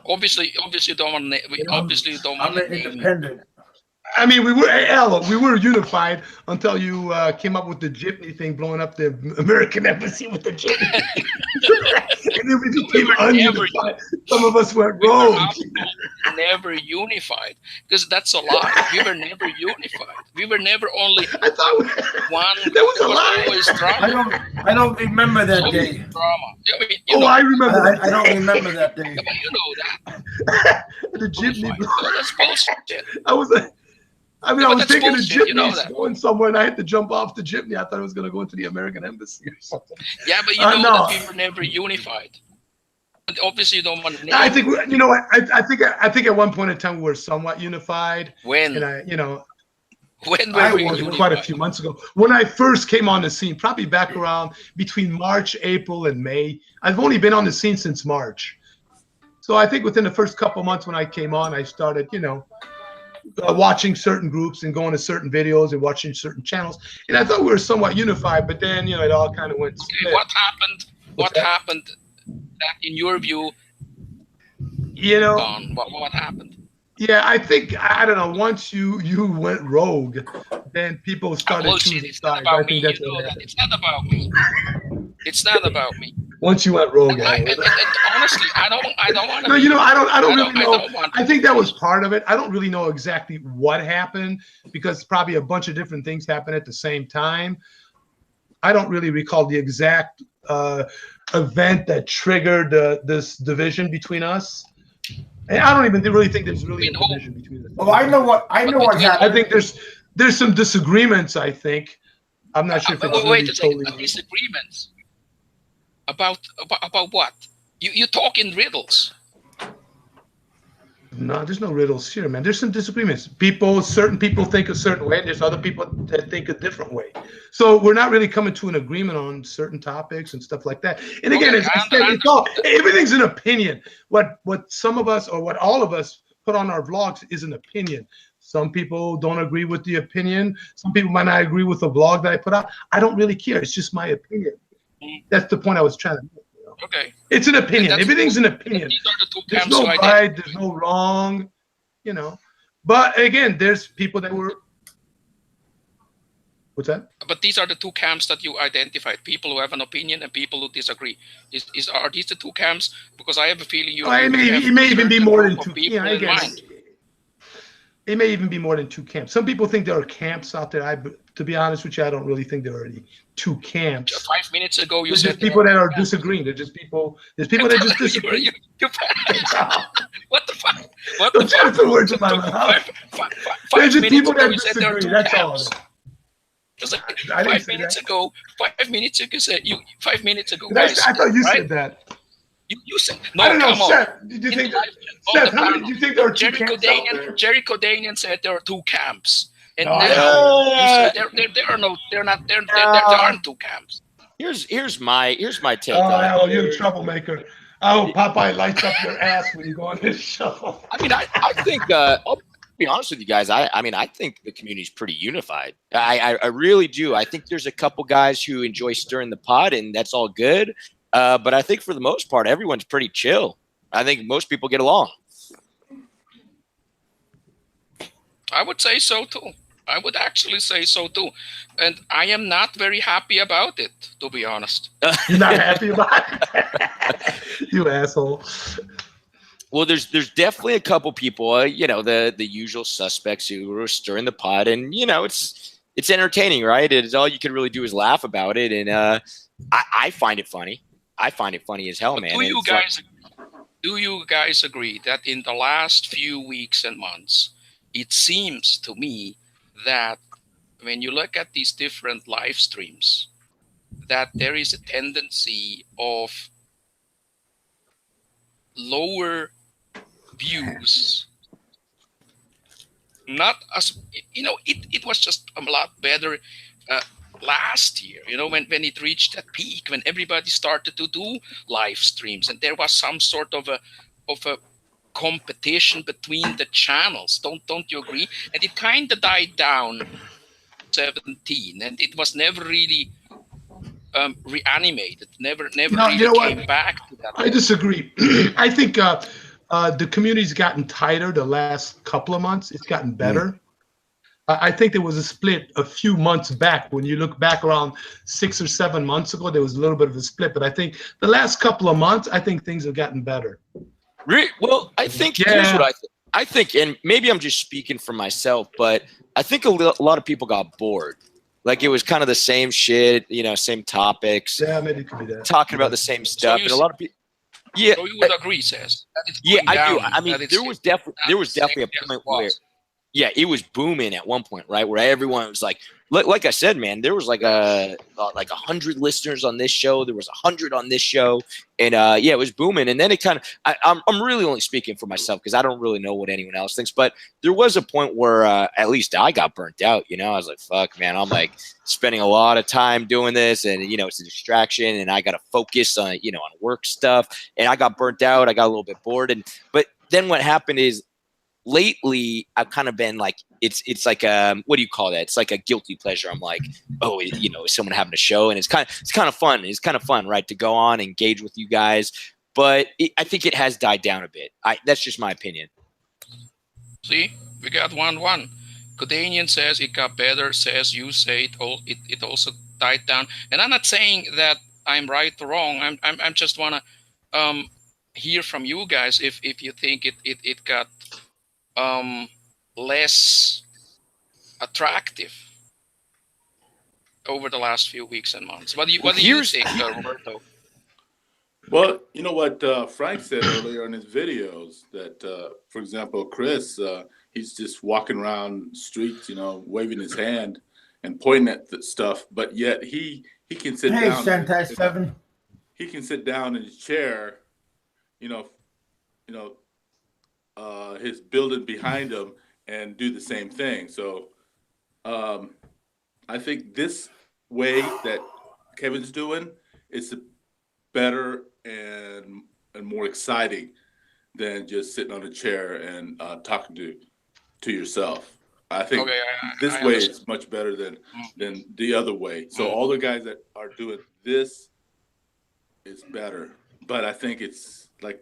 D: Obviously, you don't want to. Obviously, you don't want
B: I'm independent.
G: I mean, we were unified until you came up with the jitney thing, blowing up the American embassy with the jitney. And then we became ununified. Some of us went rogue.
D: Never unified, because that's a lie. We were never unified. We were never only.
G: I thought
D: one.
G: That was a lie.
D: Always drama.
B: I don't remember that day.
D: Drama.
G: I remember.
B: I don't remember that day.
D: You know that.
G: The jitney.
D: That's bullshit.
G: I was taking a jitney,
D: that.
G: going somewhere, and I had to jump off the jitney. I thought I was going to go into the American embassy or something.
D: Yeah, but that we were never unified. But obviously, you don't want to.
G: I think I think at one point in time we were somewhat unified.
D: When?
G: And
D: when
G: I was quite a few months ago when I first came on the scene, probably back around between March, April, and May. I've only been on the scene since March, so I think within the first couple months when I came on, I started, watching certain groups and going to certain videos and watching certain channels, and I thought we were somewhat unified. But then, it all kind of went.
D: Okay, what happened? What happened? That, in your view, what happened?
G: Yeah, I think I don't know. Once you went rogue, then people started choosing sides. I think that's what happened.
D: It's not about me. It's not about me.
G: Once you went rogue,
D: and honestly, I don't want to.
G: No, I don't really know. I think that was part of it. I don't really know exactly what happened because probably a bunch of different things happened at the same time. I don't really recall the exact event that triggered this division between us. And I don't even really think there's really a division between us.
B: Oh, I know what happened.
G: I think there's some disagreements. I think I'm not sure if it's
D: wait a second. Disagreements about what? You talk in riddles.
G: No, there's no riddles here, man. There's some disagreements. Certain people think a certain way, and there's other people that think a different way. So we're not really coming to an agreement on certain topics and stuff like that. And again, everything's an opinion. What some of us or what all of us put on our vlogs is an opinion. Some people don't agree with the opinion. Some people might not agree with the vlog that I put out. I don't really care. It's just my opinion. That's the point I was trying to make.
D: Okay.
G: It's an opinion. Everything's an opinion. There's no right, there's no wrong, But again, there's people that were. What's that?
D: But these are the two camps that you identified: people who have an opinion and people who disagree. Are these the two camps? Because I have a feeling you.
G: It may even be more than two. Yeah, I guess. It may even be more than two camps. Some people think there are camps out there. To be honest with you, I don't really think there are any two camps.
D: 5 minutes ago, you
G: there's
D: said
G: just people that are disagreeing. There's just people. There's people that just disagree.
D: What the fuck?
G: Don't try to put words in my mouth. There's just people that disagree. That's all.
D: Just like 5 minutes ago. 5 minutes ago, you 5 minutes ago.
G: Guys, I thought you said that.
D: You said no.
G: I don't know,
D: come on.
G: Seth. Did you think? Seth, how many do you think there are two camps out there?
D: Jerry Codanian said there are two camps, and now you said there aren't two camps.
C: Here's my take.
G: Oh, you're a troublemaker. Oh, Popeye lights up your ass when you go on this show.
C: I mean, I think I'll be honest with you guys. I think the community's pretty unified. I really do. I think there's a couple guys who enjoy stirring the pot, and that's all good. But I think for the most part, everyone's pretty chill. I think most people get along.
D: I would say so too. I would actually say so too. And I am not very happy about it, to be honest.
G: You're not happy about it? You asshole.
C: Well, there's definitely a couple people, the usual suspects who are stirring the pot, and it's entertaining, right? It's all you can really do is laugh about it, and I find it funny. I find it funny as hell, man.
D: Do you guys agree that in the last few weeks and months, it seems to me that when you look at these different live streams, that there is a tendency of lower views. Not as, you know, it was just a lot better last year, you know, when it reached that peak, when everybody started to do live streams, and there was some sort of a competition between the channels. Don't you agree? And it kind of died down 17, and it was never really reanimated. Never really came back to that.
G: I disagree. I think the community's gotten tighter the last couple of months. It's gotten better. I think there was a split a few months back. When you look back around 6 or 7 months ago, there was a little bit of a split. But I think the last couple of months, I think things have gotten better.
C: Well, I think here's what I think, and maybe I'm just speaking for myself, but I think a lot of people got bored. Like it was kind of the same shit, you know, same topics.
G: Yeah, maybe it could be that.
C: Talking about the same stuff, and a lot of people. Yeah,
D: so you would agree, Sez?
C: Yeah, I do. I mean, there was definitely a point where. Yeah, it was booming at one point, right? Where everyone was like I said, man, there was like 100 listeners on this show. There was 100 on this show, and yeah, it was booming. And then it kind of, I'm really only speaking for myself because I don't really know what anyone else thinks. But there was a point where at least I got burnt out. You know, I was like, fuck, man, I'm like spending a lot of time doing this, and you know, it's a distraction, and I got to focus on on work stuff, and I got burnt out. I got a little bit bored, but then what happened is, lately, I've kind of been like, it's like what do you call that? It's like a guilty pleasure. I'm like, oh, is someone having a show, and it's kind of fun. It's kind of fun, right, to go on, engage with you guys. But I think it has died down a bit. That's just my opinion.
D: See, we got 1-1. Codanian says it got better. Says you say it also died down. And I'm not saying that I'm right or wrong. I'm just wanna hear from you guys if you think it got less attractive over the last few weeks and months. What do you think, Roberto?
F: Well, you know what Frank said earlier in his videos that, for example, Chris, he's just walking around streets, waving his hand and pointing at the stuff, but yet he can sit down.
B: Hey, Sentai 7.
F: He can sit down in his chair, his building behind him and do the same thing. So I think this way that Kevin's doing is better and more exciting than just sitting on a chair and talking to yourself. I think this way is much better than the other way. So all the guys that are doing this is better, but I think it's like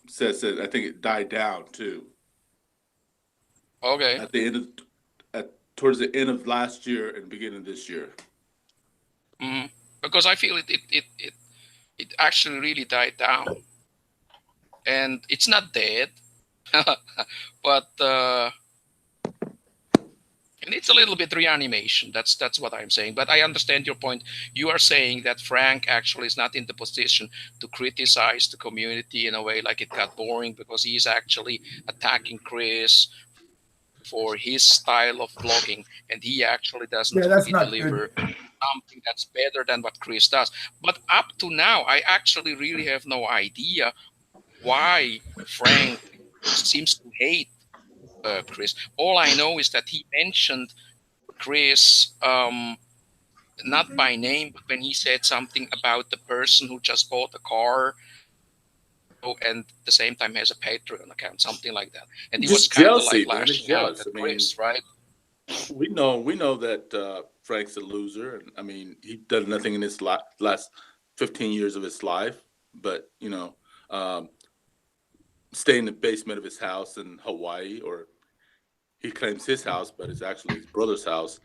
F: Sez said, I think it died down too.
D: Okay.
F: At the end towards the end of last year and beginning of this year.
D: Mm-hmm. Because I feel it actually really died down, and it's not dead, but and it's a little bit reanimation. That's what I'm saying. But I understand your point. You are saying that Frank actually is not in the position to criticize the community in a way like it got boring, because he is actually attacking Chris for his style of vlogging, and he actually doesn't deliver something that's better than what Chris does. But up to now, I actually really have no idea why Frank seems to hate Chris. All I know is that he mentioned Chris not by name, but when he said something about the person who just bought a car and at the same time has a Patreon account, something like that. And he was kind of like lashing out at Chris, right?
F: We know that Frank's a loser, and I mean, he done nothing in his last 15 years of his life, but stay in the basement of his house in Hawaii, or he claims his house, but it's actually his brother's house.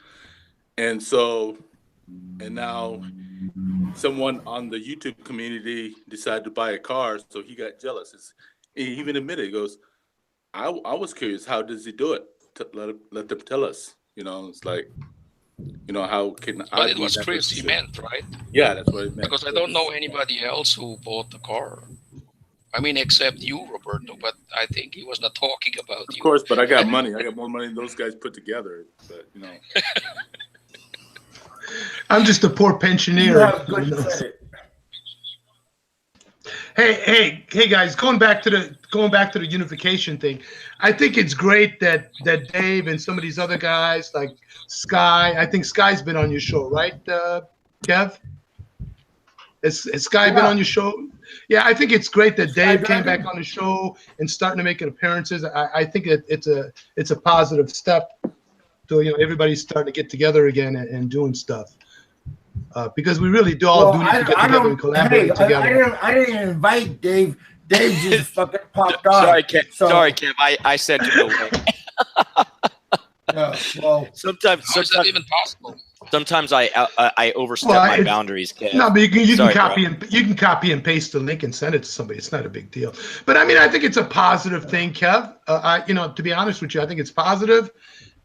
F: And now someone on the YouTube community decided to buy a car, so he got jealous. He even admitted, he goes, I was curious, how does he do it? Let them tell us. It's like, how can I?
D: But it was Chris he meant, right?
F: Yeah, that's what it meant.
D: Because I don't know anybody else who bought the car. I mean, except you, Roberto, but I think he was not talking about you.
F: Of course, but I got money. I got more money than those guys put together. But
G: I'm just a poor
B: You
G: pensioner.
B: have good credit.
G: Hey, guys! Going back to the unification thing, I think it's great that Dave and some of these other guys like Sky. I think Sky's been on your show, right, Kev? Has Sky been on your show? Yeah, I think it's great that Dave came back on the show and starting to make appearances. I think it's a positive step to everybody's starting to get together again and doing stuff. Because we really do all need to get together and collaborate together.
B: I didn't invite Dave. Dave just fucking popped on.
C: Sorry, Kev. Sorry, Kev. I sent him away.
B: Well,
C: sometimes
D: How is that even possible?
C: Sometimes I overstep my boundaries, Kev.
G: No, but you
C: Sorry,
G: can copy and paste the link and send it to somebody. It's not a big deal. But I mean, I think it's a positive thing, Kev. To be honest with you, I think it's positive,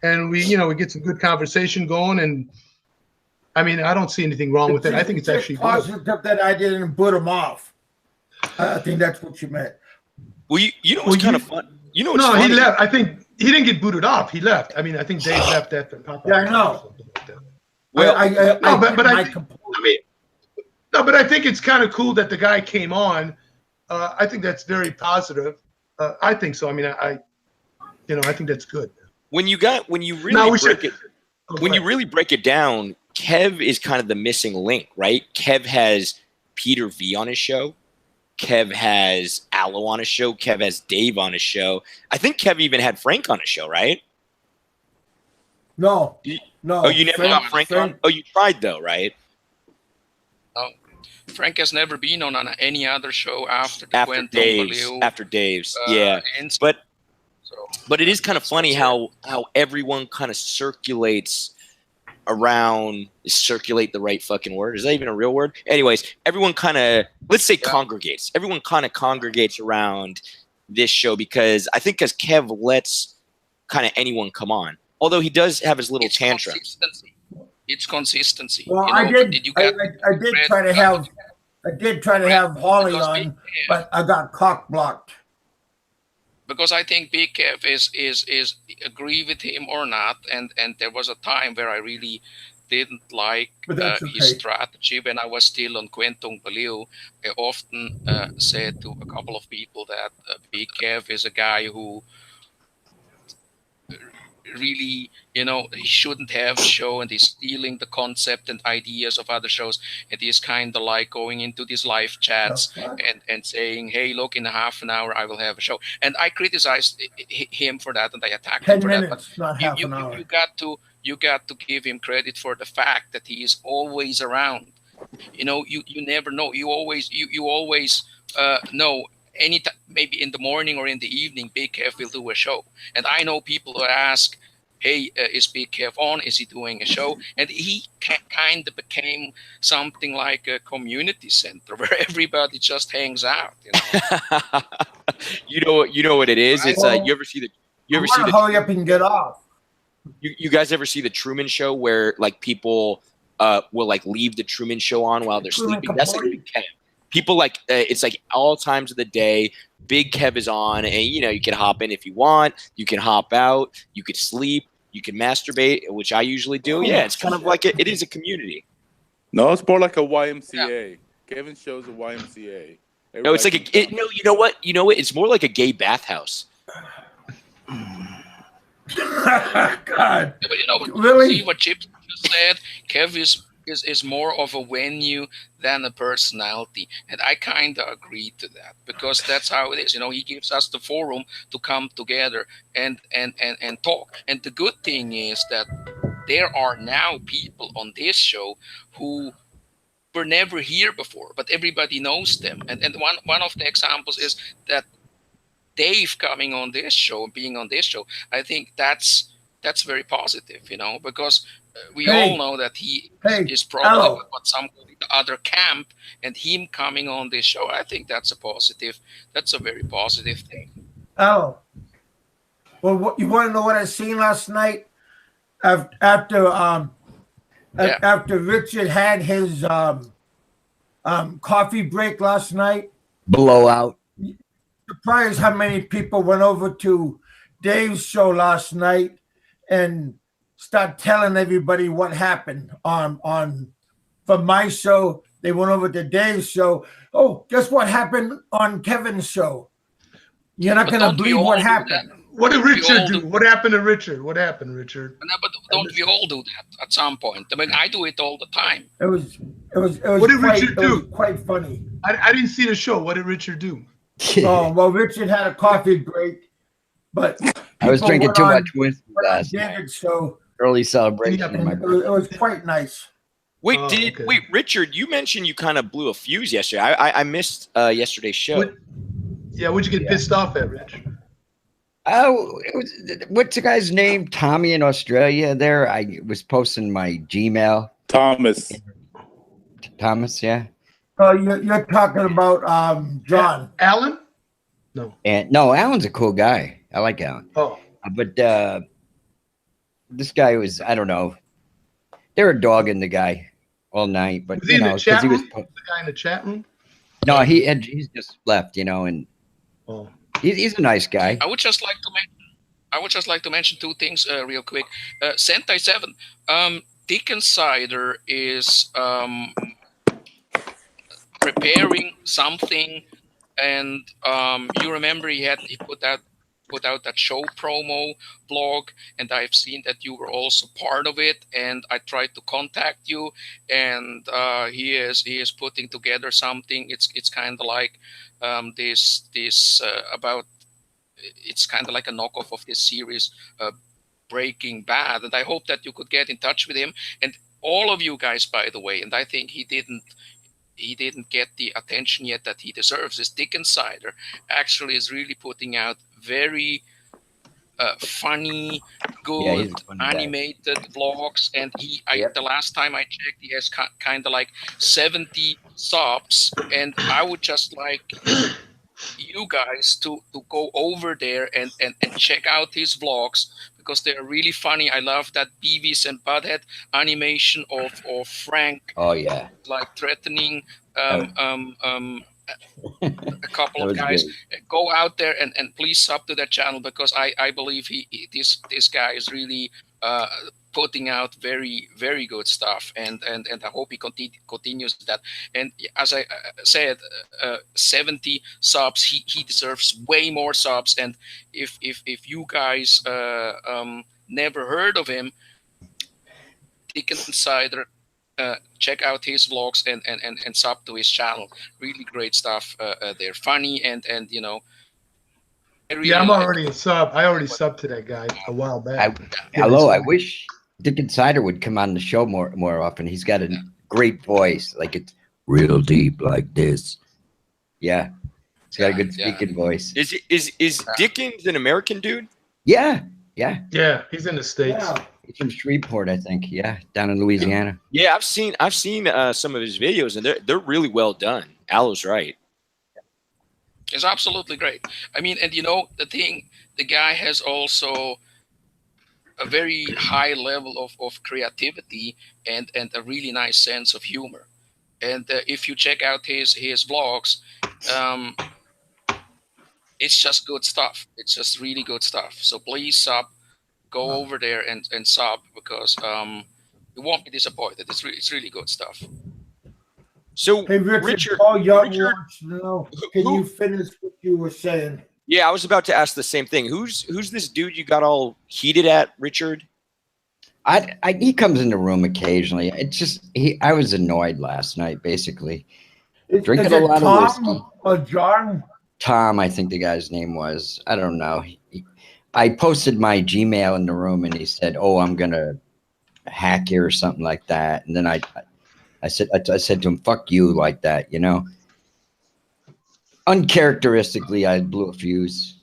G: and we get some good conversation going. And I mean, I don't see anything wrong with it. I think it's actually
B: positive that I didn't put him off. I think that's what you meant.
C: Well, you know what's kind of fun. You know what's
G: no,
C: funny?
G: he left. I think he didn't get booted off. He left. I mean, I think Dave left after Popeye.
B: Yeah, I know.
C: Well,
G: but I think it's kind of cool that the guy came on. I think that's very positive. I think so. I mean, I think that's good.
C: When you really break it down, Kev is kind of the missing link, right? Kev has Peter V on his show. Kev has Alo on his show. Kev has Dave on his show. I think Kev even had Frank on his show, right?
B: No.
C: Oh, you never got Frank on? Oh, you tried though, right?
D: No. Frank has never been on any other show after
C: Dave's. After Dave's, yeah. But it is kind of funny how everyone kind of circulates around. Is circulate the right fucking word? Is that even a real word? Anyways, everyone kind of, let's say, congregates. Everyone kind of congregates around this show because Kev lets kind of anyone come on. Although he does have his little tantrums.
D: It's consistency.
B: Well, I did try to have Holly on, but I got cock blocked.
D: Because I think BigKev is agree with him or not, and there was a time where I really didn't like his strategy when I was still on Kwentong Baliw. I often said to a couple of people that BigKev is a guy who really, he shouldn't have a show, and he's stealing the concept and ideas of other shows, and he's kind of like going into these live chats and saying, hey, look, in a half an hour I will have a show. And I criticized him for that, and I attacked him for that. But you got to give him credit for the fact that he is always around. You never know. You always know. Anytime, maybe in the morning or in the evening, BigKev will do a show. And I know people who ask, hey, is BigKev on? Is he doing a show? And he kind of became something like a community center where everybody just hangs out. You know what it is? It's you ever see the
B: hurry up and get off.
C: You guys ever see the Truman Show where like people will like leave the Truman Show on while they're sleeping? That's like BigKev. People like it's like all times of the day. BigKev is on, and you can hop in if you want. You can hop out. You could sleep. You can masturbate, which I usually do. Yeah, it's kind of like it is a community.
F: No, it's more like a YMCA. Kevin's show's a YMCA.
C: No, it's like no. You know what? It's more like a gay bathhouse.
B: God,
D: really? See what Chip just said? Kev is more of a venue than a personality, and I kind of agree to that because that's how it is. He gives us the forum to come together and talk. And the good thing is that there are now people on this show who were never here before, but everybody knows them. And one of the examples is that Dave coming on this show and being on this show. I think that's very positive, because we all know that he is probably with some other camp, and him coming on this show, I think that's a very positive thing.
B: Oh, well, you want to know what I seen last night? After Richard had his coffee break last night,
H: blowout.
B: Surprised how many people went over to Dave's show last night and start telling everybody what happened on from my show. They went over to Dave's show. Oh, guess what happened on Kevin's show? You're not
D: But
B: gonna
D: don't we
B: believe
D: all
B: what
D: do
B: happened.
D: that?
G: What did
D: We
G: Richard
D: all
G: do?
D: do.
G: What happened to Richard? What happened, Richard?
D: No, but don't we all do that at some point? I mean, I do it all the time.
B: It was
G: What did Richard do?
B: quite funny.
G: I didn't see the show. What did Richard do?
B: Oh well, Richard had a coffee break, but
H: I was
B: people
H: drinking
B: went
H: too
B: on-
H: much whiskey
B: went on
H: last night.
B: David's show.
H: Early celebration of my
B: It was quite nice.
C: Wait,
G: Oh, okay.
C: wait, Richard? You mentioned you kind of blew a fuse yesterday. I missed yesterday's show.
G: What'd you get pissed off at, Rich?
H: Oh, what's the guy's name? Tommy in Australia. There, I was posting my Gmail.
F: Thomas.
H: Thomas, yeah.
B: Oh, you're talking about John.
G: Alan? No.
H: And no, Alan's a cool guy. I like Alan.
G: Oh.
H: But this guy was, I don't know. They were dogging the guy all night, but
G: Was he in the chat
H: he was.
G: room? The guy in the chat room?
H: No, he's just left, and
G: Oh.
H: he's a nice guy.
D: I would just like to mention two things real quick. Sentai 7. Dick Insider is preparing something, and you remember he put out that show promo blog, and I've seen that you were also part of it, and I tried to contact you, and he is putting together something. It's kind of like this about, it's kind of like a knockoff of this series, Breaking Bad, and I hope that you could get in touch with him, and all of you guys, by the way. And I think he didn't get the attention yet that he deserves. This Dick Insider actually is really putting out very funny, good,
H: he's a funny guy.
D: animated vlogs, and the last time I checked, he has kind of like 70 subs, and I would just like you guys to go over there and check out his vlogs, because they're really funny. I love that Beavis and Butthead animation of Frank.
H: Oh yeah.
D: Like threatening a couple of guys.
H: Great.
D: Go out there and please sub to that channel, because I believe this guy is really putting out very, very good stuff, and I hope he continues that. And as I said, 70 subs, he deserves way more subs. And if you guys never heard of him, Dick Insider, check out his vlogs and sub to his channel. Really great stuff. They're funny and I really
G: I'm
D: like
G: already a sub. I already subbed to that guy a while back.
H: I wish Dick Insider would come on the show more often. He's got a great voice, like it's real deep like this. Yeah, he's got a good speaking voice.
C: Is Dickens an American dude?
H: Yeah.
G: Yeah, he's in the States.
B: Yeah.
H: He's from Shreveport, I think. Yeah, down in Louisiana.
C: Yeah, I've seen some of his videos, and they're really well done. Alo's right.
D: It's absolutely great. I mean, and the guy has also a very high level of creativity and a really nice sense of humor. And if you check out his vlogs, it's just good stuff. It's just really good stuff. So please sub, go over there and sub, because you won't be disappointed. It's really good stuff.
C: So
B: Hey, Richard, all young wants to know. Can you finish what you were saying?
C: Yeah, I was about to ask the same thing. Who's this dude you got all heated at, Richard?
H: He comes in the room occasionally. It's just I was annoyed last night, basically. Drinking
B: is
H: a
B: it
H: lot
B: Tom
H: of whiskey.
B: or John?
H: Tom, I think the guy's name was. I don't know. I posted my Gmail in the room, and he said, "Oh, I'm gonna hack you" or something like that. And then I said to him, "Fuck you," like that, Uncharacteristically, I blew a fuse.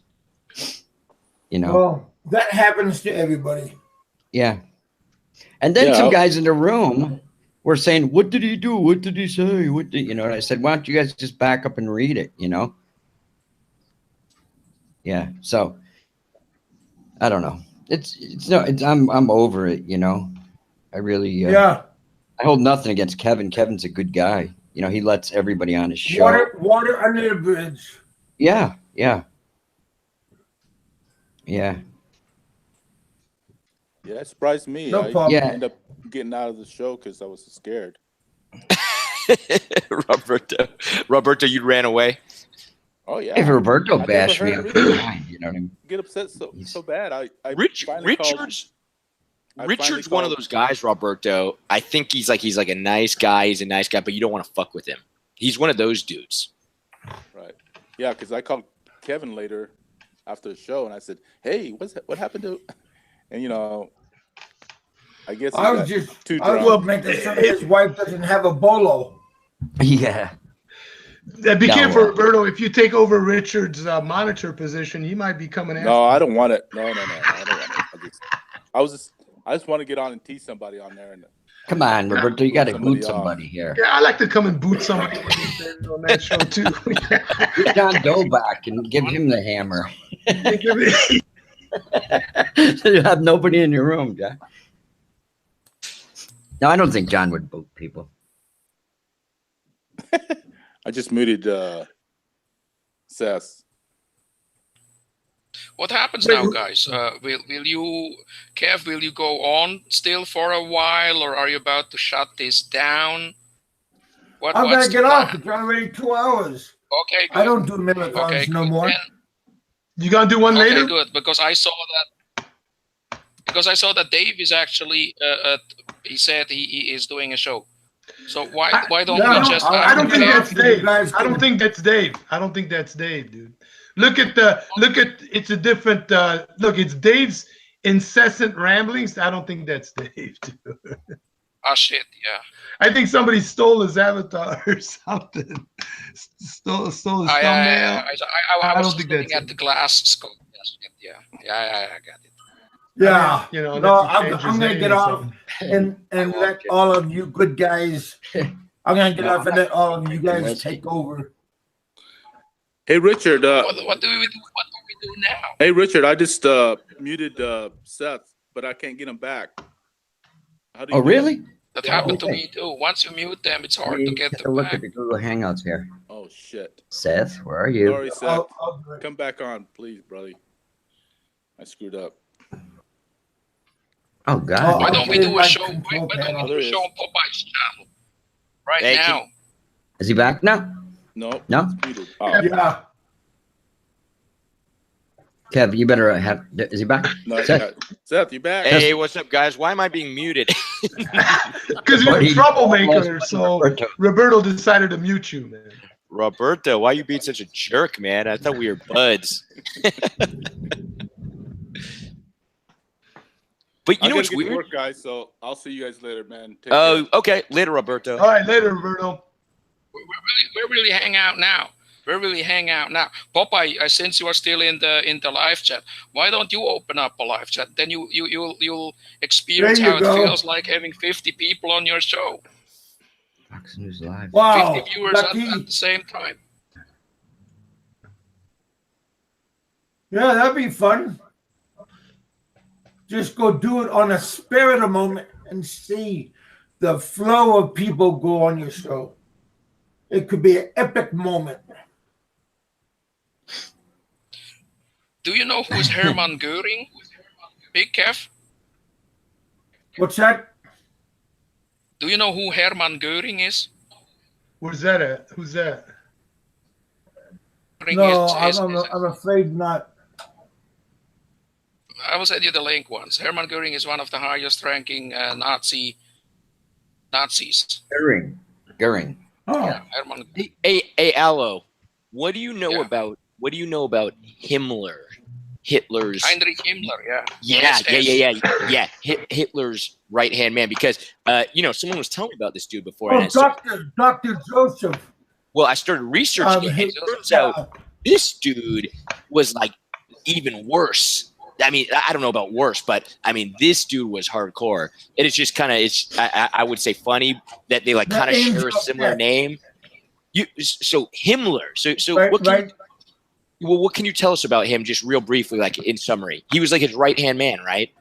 B: Well, that happens to everybody.
H: Yeah. And then some guys in the room were saying, "What did he do? What did he say? What did And I said, "Why don't you guys just back up and read it?" Yeah. So I don't know. I'm over it. I really. I hold nothing against Kevin. Kevin's a good guy. He lets everybody on his show.
B: Water under the bridge.
H: Yeah.
B: Yeah,
F: Yeah, it surprised me.
B: No
F: I
B: problem.
H: Yeah.
F: ended up getting out of the show because I was scared.
C: Roberto, you ran away.
F: Oh yeah.
H: If Roberto
F: I never
H: bashed me,
F: heard
H: I'm
F: Richard
H: fine. You know what I mean?
F: get upset so bad. I finally
C: Richard's
F: called-
C: one of those guys, Roberto. I think he's like a nice guy. He's a nice guy, but you don't want to fuck with him. He's one of those dudes.
F: Right. Yeah, because I called Kevin later after the show and I said, "Hey, what happened to?" And I guess he
B: I was
F: got
B: just
F: too
B: I
F: drunk.
B: was making sure his wife doesn't have a bolo.
H: Yeah.
G: Be
H: No,
G: careful, Roberto. If you take over Richard's monitor position, he might be coming after
F: No,
G: you.
F: I don't want it. No, I don't want it. I just want to get on and tease somebody on there. And
H: Come on, Roberto. You got to
F: Somebody
H: boot somebody here.
G: Yeah, I like to come and boot somebody on that show too.
H: Get John Doe back and give him the hammer. You have nobody in your room, Jack. No, I don't think John would boot people.
F: I just muted Seth.
D: What happens now, guys? Will you, Kev? Will you go on still for a while, or are you about to shut this down?
B: I'm
D: what's
B: gonna
D: the
B: get off.
D: plan?
B: It's already 2 hours.
D: Okay, good.
B: I don't do marathons
D: Okay,
B: no
D: good.
B: more.
D: Then-
G: You gonna do one
D: Okay,
G: later?
D: good, because I saw that Dave is actually he said he is doing a show. So why don't
B: Yeah,
D: we just
G: I don't think
B: Yeah.
G: that's Dave.
B: guys
G: I don't
B: can-
G: think that's Dave. I don't think that's Dave, dude. Look at it's a different look, it's Dave's incessant ramblings. I don't think that's Dave, dude.
D: Oh shit, yeah.
G: I think somebody stole his avatar or something. Stole his thumbnail.
D: I
G: I
D: was
G: don't
D: just
G: think
D: looking
G: that's
D: at
G: it.
D: the glass scope. Yeah, I got it.
B: Yeah.
G: You know,
B: No,
G: let me change
B: I'm
G: his
B: gonna
G: name
B: get
G: or
B: off
G: something.
B: and let all of you good guys. I'm gonna get off and let all of you guys take over.
F: Hey Richard.
D: What do we do now?
F: Hey Richard. I just muted Seth, but I can't get him back. How do you
H: Oh,
F: do that?
H: really?
D: That happened to
H: Okay.
D: me too. Once you mute them, it's hard to
H: Let me
D: get
H: take a
D: them
H: look
D: back.
H: at the Google Hangouts here.
F: Oh shit.
H: Seth, where are you?
F: Sorry, Seth.
B: I'll do it.
F: Come back on, please, brother. I screwed up.
H: Oh, God.
D: Why don't we
B: Okay,
D: do a
B: my
D: show? Why
B: control
D: don't
B: panel.
D: we do a show on Popeye's channel right
C: Hey,
D: now?
H: Is he back now?
F: No.
H: No?
F: It's muted. Oh,
B: Yeah.
H: Kev, you better have. Is he back?
F: no,
H: Seth?
F: Seth, you back?
C: Hey, what's up, guys? Why am I being muted?
G: Because you're
H: Buddy,
G: a troublemaker,
H: almost
G: so
H: Roberto.
G: Roberto decided to mute you, man.
C: Roberto, why you being such a jerk, man? I thought we were buds. But you
F: I
C: know
F: gotta
C: what's
F: get to
C: weird?
F: work, guys. So I'll see you guys later, man. Take
C: Oh,
F: care.
C: okay. Later, Roberto.
G: All right, later, Roberto.
D: Where really hang out now? Where really hang out now? Popeye, since you are still in the live chat, why don't you open up a live chat? Then you'll experience
B: There you
D: how it
B: go.
D: feels like having 50 people on your show.
H: Fox News Live.
B: Wow.
D: 50 viewers at
B: Lucky.
D: the same time.
B: Yeah, that'd be fun. Just go do it on a spur of the moment and see the flow of people go on your show. It could be an epic moment.
D: Do you know who is Hermann Göring? BigKev?
B: What's that?
D: Do you know who Hermann Göring is?
G: Where's that at? Who's that?
D: Göring
B: No,
D: is-
B: I'm afraid not.
D: I will send you the link once. Hermann Göring is one of the highest ranking Nazis.
H: Goering.
B: Oh,
D: Yeah, Hermann.
C: Hey, Alo, what do you know
D: Yeah.
C: about Himmler? Hitler's
D: Heinrich Himmler, yeah.
C: Yeah. Hitler's right hand man. Because someone was telling me about this dude before.
B: oh,
C: And I
B: Dr. Joseph.
C: I started researching it. And it turns out this dude was like even worse. I mean, I don't know about worse, but I mean, this dude was hardcore. It is just kind of, I would say funny that they like
B: The
C: kind of share a
B: angel,
C: similar
B: yeah.
C: name. So Himmler. So
B: Right,
C: what can you tell us about him, just real briefly, like in summary? He was like his right hand man, right?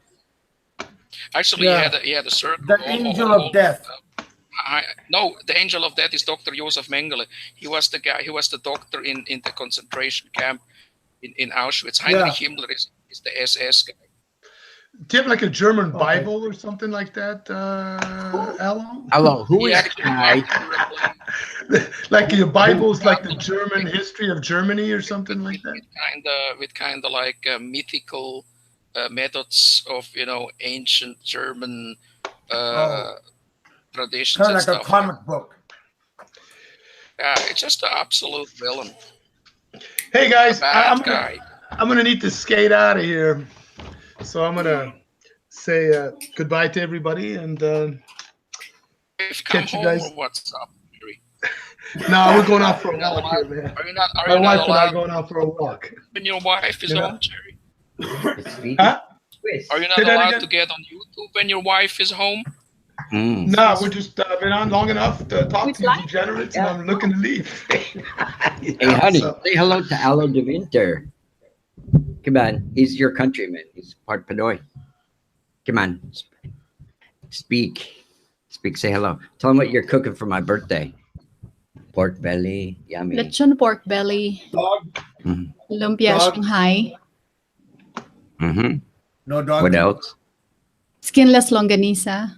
D: Actually,
B: Yeah.
D: he had a circle.
B: The angel of death.
D: No, the angel of death is Dr. Josef Mengele. He was the guy. He was the doctor in the concentration camp in Auschwitz. Heinrich Himmler is the SS guy.
G: Do you have like a German Bible or something like that, Alo?
H: Alo, who is
D: actually
H: I?
G: Like your Bible's like the German history of Germany or something like that?
D: with kind of like mythical methods of ancient German traditions
B: Kind
D: and
B: of like a
D: stuff.
B: comic book.
D: Yeah, it's just an absolute villain.
G: Hey guys,
D: Bad guy.
G: I'm gonna need to skate out of here, so I'm gonna say goodbye to everybody and catch you guys.
D: Or what's up, Jerry?
G: No, we're going out for a walk here, man.
D: Are you not? Are
G: My
D: you
G: wife
D: not
G: and I are
D: allowed
G: going out for a walk.
D: when your wife is
G: You know?
D: home, Jerry?
G: Huh?
D: Are you not
G: Say that
D: allowed
G: again?
D: to get on YouTube when your wife is home?
G: No, we're just been on long enough to talk to you degenerates, and I'm looking to leave.
H: Hey, honey, say hello to Alo DeWinter. Come on, he's your countryman. He's part Pinoy. Come on, speak. Say hello. Tell him what you're cooking for my birthday. Pork belly, yummy.
K: Lechon pork belly.
B: Dog.
K: Lumpia
B: Dog.
K: Shanghai.
H: Mm-hmm.
B: No dog.
H: What else?
K: Skinless longanisa.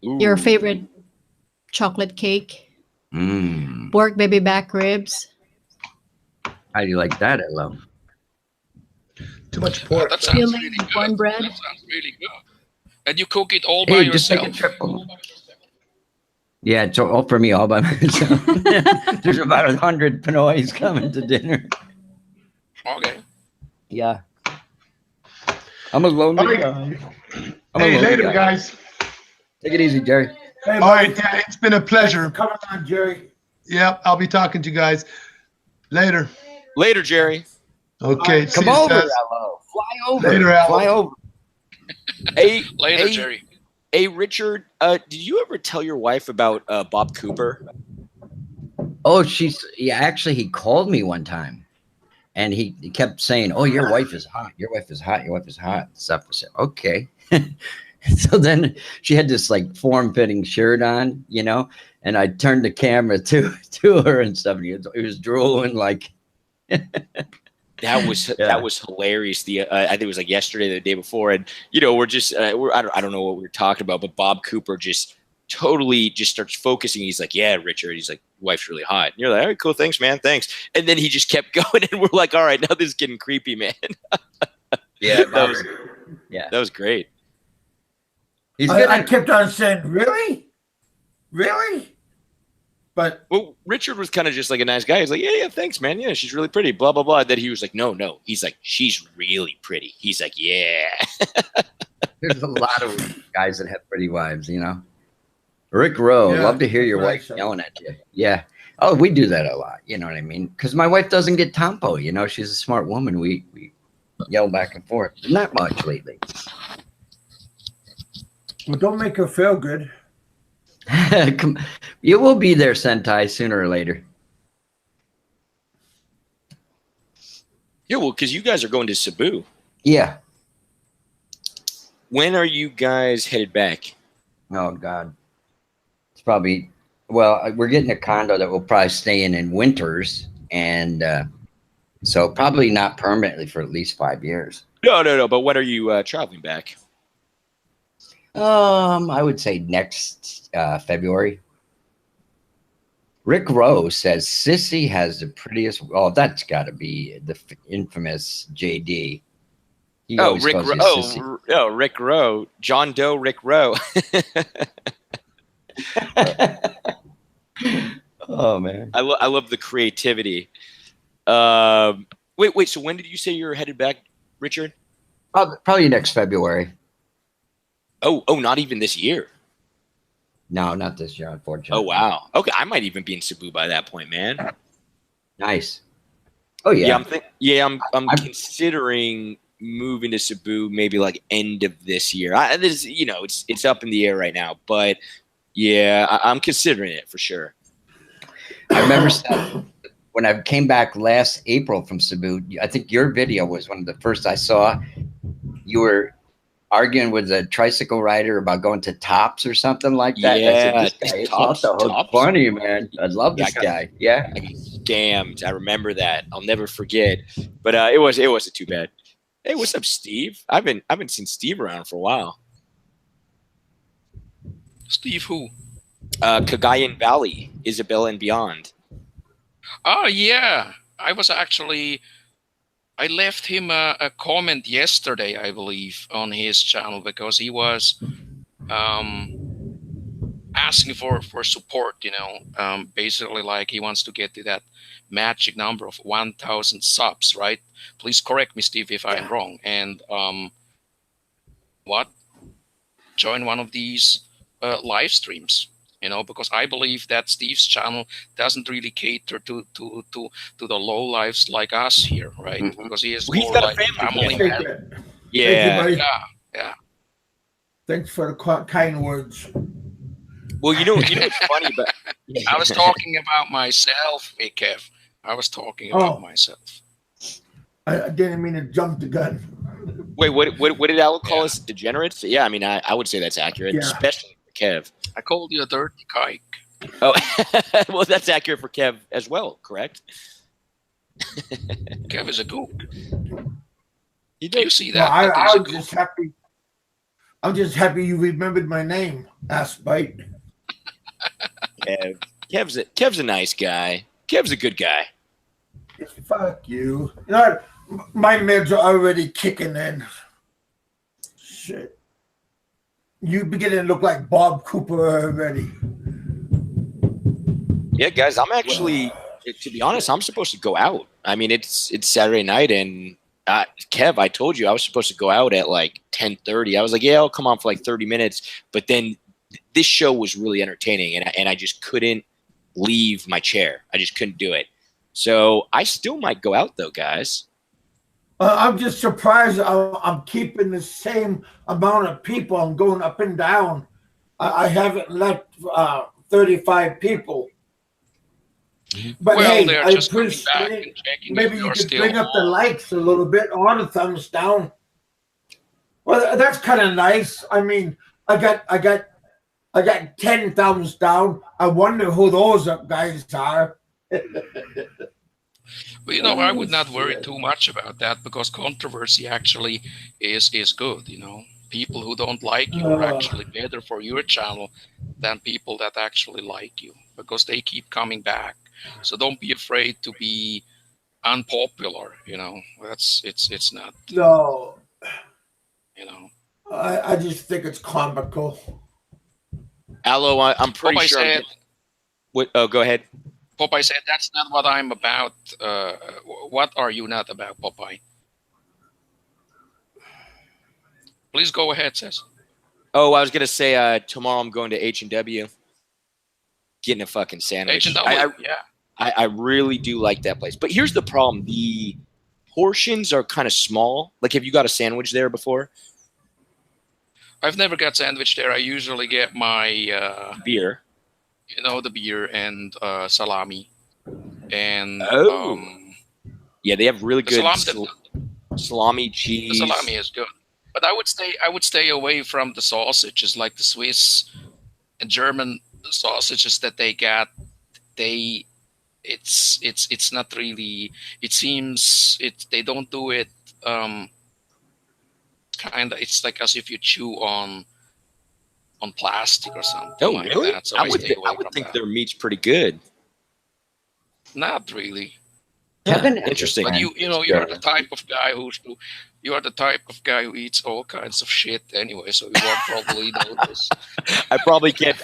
K: Your
C: Ooh.
K: favorite chocolate cake.
H: Mm.
K: Pork baby back ribs.
H: How do you like that, Alo?
G: Too much pork.
D: That sounds
K: Filling
D: really
K: and
D: good.
K: cornbread.
D: That sounds really good. And you cook it all by
H: Hey, just take
D: yourself.
H: a triple. Yeah, it's all for me, all by myself. There's about 100 Pinoys coming to dinner.
D: Okay.
H: Yeah. I'm a lonely
G: All right.
H: guy.
G: Hey, later, guys.
H: Take it easy, Jerry.
B: Hey,
G: All
B: Mike.
G: right, yeah, it's been a pleasure.
B: Come on, Jerry.
G: Yep, I'll be talking to you guys later.
C: Later, Jerry.
G: Okay,
H: Come
G: see you,
H: over,
G: Sez.
H: Alo. Fly over.
G: Later, Alo.
H: Fly over.
C: Hey,
D: Later,
C: hey,
D: Jerry.
C: Hey, Richard. Did you ever tell your wife about Bob Cooper?
H: Oh, actually, he called me one time and he kept saying, "Oh, your wife is hot. Your wife is hot. Your wife is hot." Stuff. I said, okay. So then she had this like form-fitting shirt on, and I turned the camera to her and stuff. And he was drooling like.
C: That was hilarious. I think it was like yesterday, the day before, and we're just I don't know what we were talking about, but Bob Cooper just totally just starts focusing. He's like, "Yeah, Richard." He's like, "Wife's really hot." And you're like, "All right, cool, thanks, man, thanks." And then he just kept going, and we're like, "All right, now this is getting creepy, man."
H: Yeah,
C: that was great.
H: He's good.
B: I kept on saying, "Really, really," but
C: well, Richard was kind of just like a nice guy. He's like, "Yeah, thanks, man. Yeah, she's really pretty." Blah blah blah. Then he was like, "No." He's like, "She's really pretty." He's like, "Yeah."
H: There's a lot of guys that have pretty wives, Rick Rowe,
B: Yeah,
H: love to hear your
B: right,
H: wife
B: so.
H: yelling at you. Yeah. Oh, we do that a lot. You know what I mean? Because my wife doesn't get tempo. She's a smart woman. We yell back and forth. Not much lately.
B: well, don't make her feel good.
H: You will be there, Sentai, sooner or later.
C: Yeah, well, because you guys are going to Cebu.
H: Yeah.
C: When are you guys headed back?
H: Oh, God. It's probably, we're getting a condo that we'll probably stay in winters. And so probably not permanently for at least 5 years.
C: No. But when are you traveling back?
H: I would say next February. Rick Rowe says Sissy has the prettiest. Oh, that's got to be the infamous JD. He always
C: Rick
H: calls
C: Rowe.
H: you Sissy.
C: Rick Rowe. John Doe. Rick Rowe.
H: Oh man,
C: I love the creativity. Wait. So when did you say you're headed back, Richard?
H: Probably next February.
C: Oh, not even this year.
H: No, not this year, unfortunately.
C: Oh wow. Okay, I might even be in Cebu by that point, man.
H: Nice. Oh yeah.
C: I'm considering moving to Cebu maybe like end of this year. It's up in the air right now, but yeah, I'm considering it for sure.
H: I remember when I came back last April from Cebu. I think your video was one of the first I saw. You were arguing with a tricycle rider about going to Tops or something like that.
C: Yeah,
H: I said, this guy is also funny, man. I love this guy. Yeah,
C: I got scammed. I remember that. I'll never forget. But it wasn't too bad. Hey, what's up, Steve? I haven't seen Steve around for a while.
D: Steve who?
C: Cagayan Valley, Isabella and Beyond.
D: Oh yeah, I left him a comment yesterday, I believe, on his channel because he was asking for support. Basically like he wants to get to that magic number of 1,000 subs, right? Please correct me, Steve, if I'm wrong. And join one of these live streams. Because I believe that Steve's channel doesn't really cater to the low lives like us here, right?
C: Mhm.
D: Because he is
C: Well, he's
D: more
C: got a
D: like
C: family.
D: family
B: Thank
D: man.
B: you.
C: Yeah.
B: Thank you, buddy.
D: Yeah.
B: Thanks for the kind words.
C: Well, you know what's funny, but
D: I was talking about myself, BigKev. I was talking about myself.
B: I didn't mean to jump the gun.
C: Wait, what did Al call us? Degenerates? Yeah, I mean, I would say that's accurate,
B: Yeah.
C: especially for Kev.
D: I called you a dirty kike.
C: Oh, well, that's accurate for Kev as well, correct?
D: Kev is a gook.
C: You
D: see
B: Well,
D: that? He's a
B: I'm
D: gook.
B: just happy. I'm just happy you remembered my name, ass bite.
C: Kev's a nice guy. Kev's a good guy.
B: Fuck you. You know what? My meds are already kicking in. Shit. You beginning to look like Bob Cooper already.
C: Yeah, guys, I'm actually, to be honest, I'm supposed to go out. I mean, it's Saturday night, and Kev, I told you I was supposed to go out at like 10:30. I was like, yeah, I'll come on for like 30 minutes. But then this show was really entertaining, and I just couldn't leave my chair. I just couldn't do it. So I still might go out though, guys.
B: I'm just surprised I'm keeping the same amount of people. I'm going up and down. I haven't left 35 people. But
D: Well,
B: hey,
D: they're
B: I
D: just coming back
B: appreciate
D: and checking
B: maybe
D: if
B: you
D: you're
B: could
D: still
B: bring up the
D: on.
B: likes a little bit or the thumbs down. Well, that's kind of nice. I mean, I got 10 thumbs down. I wonder who those guys are.
D: But I would not worry too much about that because controversy actually is good. People who don't like you are actually better for your channel than people that actually like you because they keep coming back. So don't be afraid to be unpopular. It's not.
B: No.
D: I
B: I just think it's comical.
C: Alo, I'm pretty
D: Popeye
C: sure.
D: said,
C: Oh, go ahead.
D: Popeye said, that's not what I'm about. What are you not about, Popeye? Please go ahead, Sez.
C: Oh, I was going to say tomorrow I'm going to H&W. Getting a fucking sandwich.
D: H&W, yeah.
C: I really do like that place. But here's the problem. The portions are kind of small. Like, have you got a sandwich there before?
D: I've never got sandwich there. I usually get my
C: beer.
D: The beer and salami. And
C: yeah, they have really good salami cheese.
D: The salami is good. But I would stay away from the sausages like the Swiss and German sausages that they got. It's not really, it seems they don't do it it's like as if you chew on plastic or something like
C: really?
D: that. So
C: I
D: I
C: would,
D: stay away from
C: think
D: that.
C: their meat's pretty good.
D: Not really.
C: Interesting.
D: But you're the type of guy who eats all kinds of shit anyway, so you won't probably know this.
C: I probably can't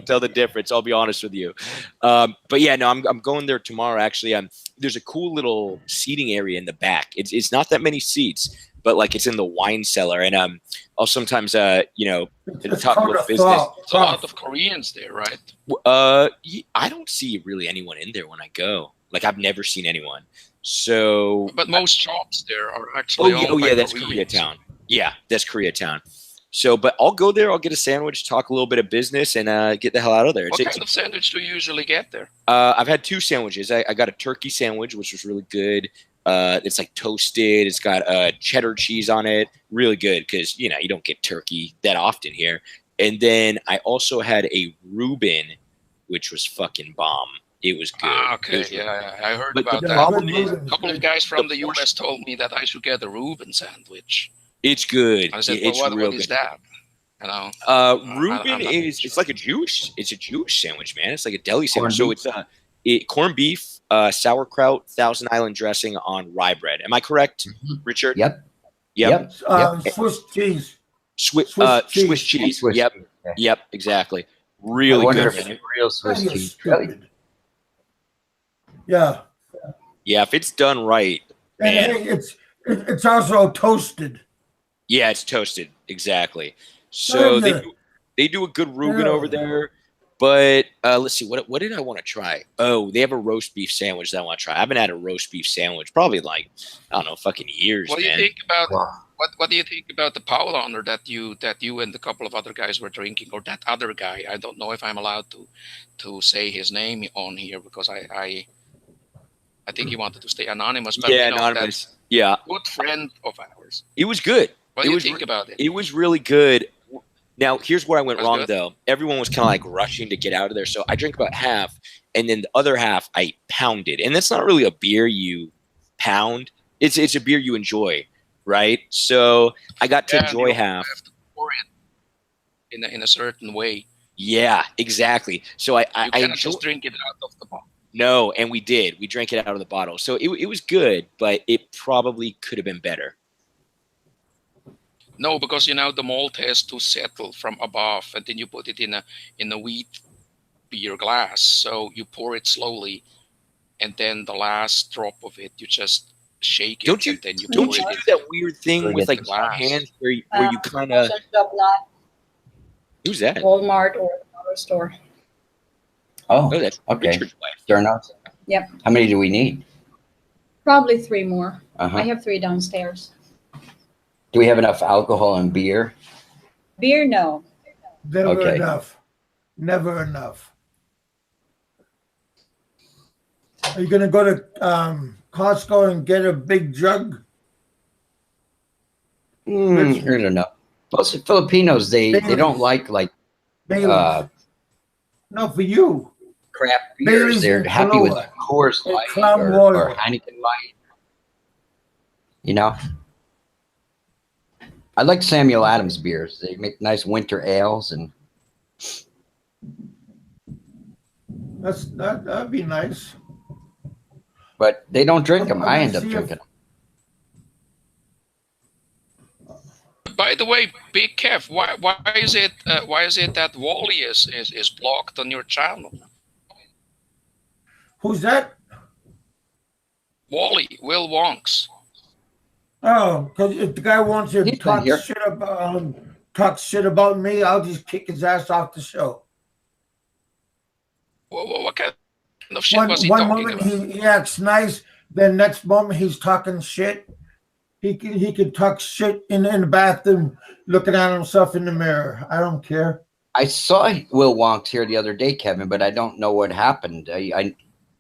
C: tell the difference. I'll be honest with you. But yeah, no, I'm going there tomorrow. Actually, there's a cool little seating area in the back. It's not that many seats, but like it's in the wine cellar, and I'll sometimes talk a little business.
D: There's a lot of Koreans there, right?
C: I don't see really anyone in there when I go. Like I've never seen anyone. So,
D: but most shops there are actually.
C: That's Koreatown. Yeah, that's Koreatown. So, but I'll go there. I'll get a sandwich, talk a little bit of business, and get the hell out of there.
D: What kind of sandwich do you usually get there?
C: I've had 2 sandwiches. I got a turkey sandwich, which was really good. It's like toasted. It's got cheddar cheese on it. Really good because you don't get turkey that often here. And then I also had a Reuben, which was fucking bomb. It was good.
D: Okay,
C: It was good.
D: yeah, I heard
C: But
D: about
C: the
D: that.
C: problem is,
D: A couple of guys from the US told me that I should get a Reuben sandwich.
C: it's good.
D: I said, well,
C: It's
D: what
C: real
D: is
C: good.
D: that? You know,
C: Reuben is it's like a Jewish sandwich, man. It's like a deli sandwich. So it's corned beef, sauerkraut, Thousand Island dressing on rye bread. Am I correct, Richard?
H: Yep.
B: Swiss cheese.
C: Swiss cheese.
H: Swiss
C: Yep.
H: cheese.
C: Yep. Exactly.
H: I
C: Really
H: wonder
C: good.
H: if it's real Swiss
B: You're
H: cheese.
B: stupid. Yeah.
C: Yeah, if it's done right,
B: And
C: man.
B: hey, it's also toasted.
C: Yeah, it's toasted. Exactly. So
B: Yeah.
C: they do a good Reuben
B: Yeah.
C: over there. But let's see, what did I want to try? Oh, they have a roast beef sandwich that I want to try. I haven't had a roast beef sandwich probably like, I don't know, fucking years,
D: what do you
C: man.
D: think about what do you think about the Paulaner that you and a couple of other guys were drinking, or that other guy? I don't know if I'm allowed to say his name on here because I think he wanted to stay anonymous. But
C: Yeah,
D: you know,
C: anonymous.
D: that's
C: Yeah.
D: a good friend of ours.
C: It was good.
D: What do you think about it?
C: It was really good. Now, here's where I went
D: Was
C: wrong,
D: good?
C: though. Everyone was kind of like rushing to get out of there. So I drank about half, and then the other half I pounded. And that's not really a beer you pound. It's a beer you enjoy, right? So I got to
D: Yeah,
C: enjoy
D: you
C: half.
D: have to pour it in a certain way.
C: Yeah, exactly. So I
D: You cannot
C: enjoy-
D: just drink it out of the bottle.
C: No, and we did. We drank it out of the bottle. So it was good, but it probably could have been better.
D: No, because you know the malt has to settle from above, and then you put it in a wheat beer glass. So you pour it slowly, and then the last drop of it, you just shake it. And then you
C: Don't
D: pour
C: you
D: it
C: do
D: in
C: that weird thing with like your hands where you kind of? Who's that?
L: Walmart or dollar store.
H: Oh,
C: Oh, that's
H: okay.
C: Richard's wife.
H: Fair enough.
L: Yep.
H: How many do we need?
L: Probably 3 more.
H: Uh-huh.
L: I have 3 downstairs.
H: Do we have enough alcohol and beer?
L: Beer, no.
B: Never
H: Okay.
B: enough. Never enough. Are you gonna go to Costco and get a big jug?
H: I don't know. Most of Filipinos, they don't like
B: Bailey's. No, for you.
H: crap
B: Bailey's
H: beers. They're
B: and
H: happy with
B: Kahlua.
H: Coors
B: And
H: Light
B: Crown
H: or
B: Royal.
H: Heineken Light. You know, I like Samuel Adams beers. They make nice winter ales, and
B: That'd be nice.
H: but they don't drink them.
B: I'm
H: I
B: gonna
H: end up
B: see if-
H: drinking them.
D: By the way, Big Kev, why is it that Wally is blocked on your channel?
B: Who's that?
D: Wally, Will Wonks.
B: Oh, because if the guy wants to
H: He's been
B: talk
H: here.
B: shit about me, I'll just kick his ass off the show.
D: What kind of shit was he
B: One
D: talking
B: moment
D: about?
B: he acts nice, then next moment he's talking shit. He could talk shit in the bathroom, looking at himself in the mirror. I don't care.
H: I saw Will Wonks here the other day, Kevin, but I don't know what happened.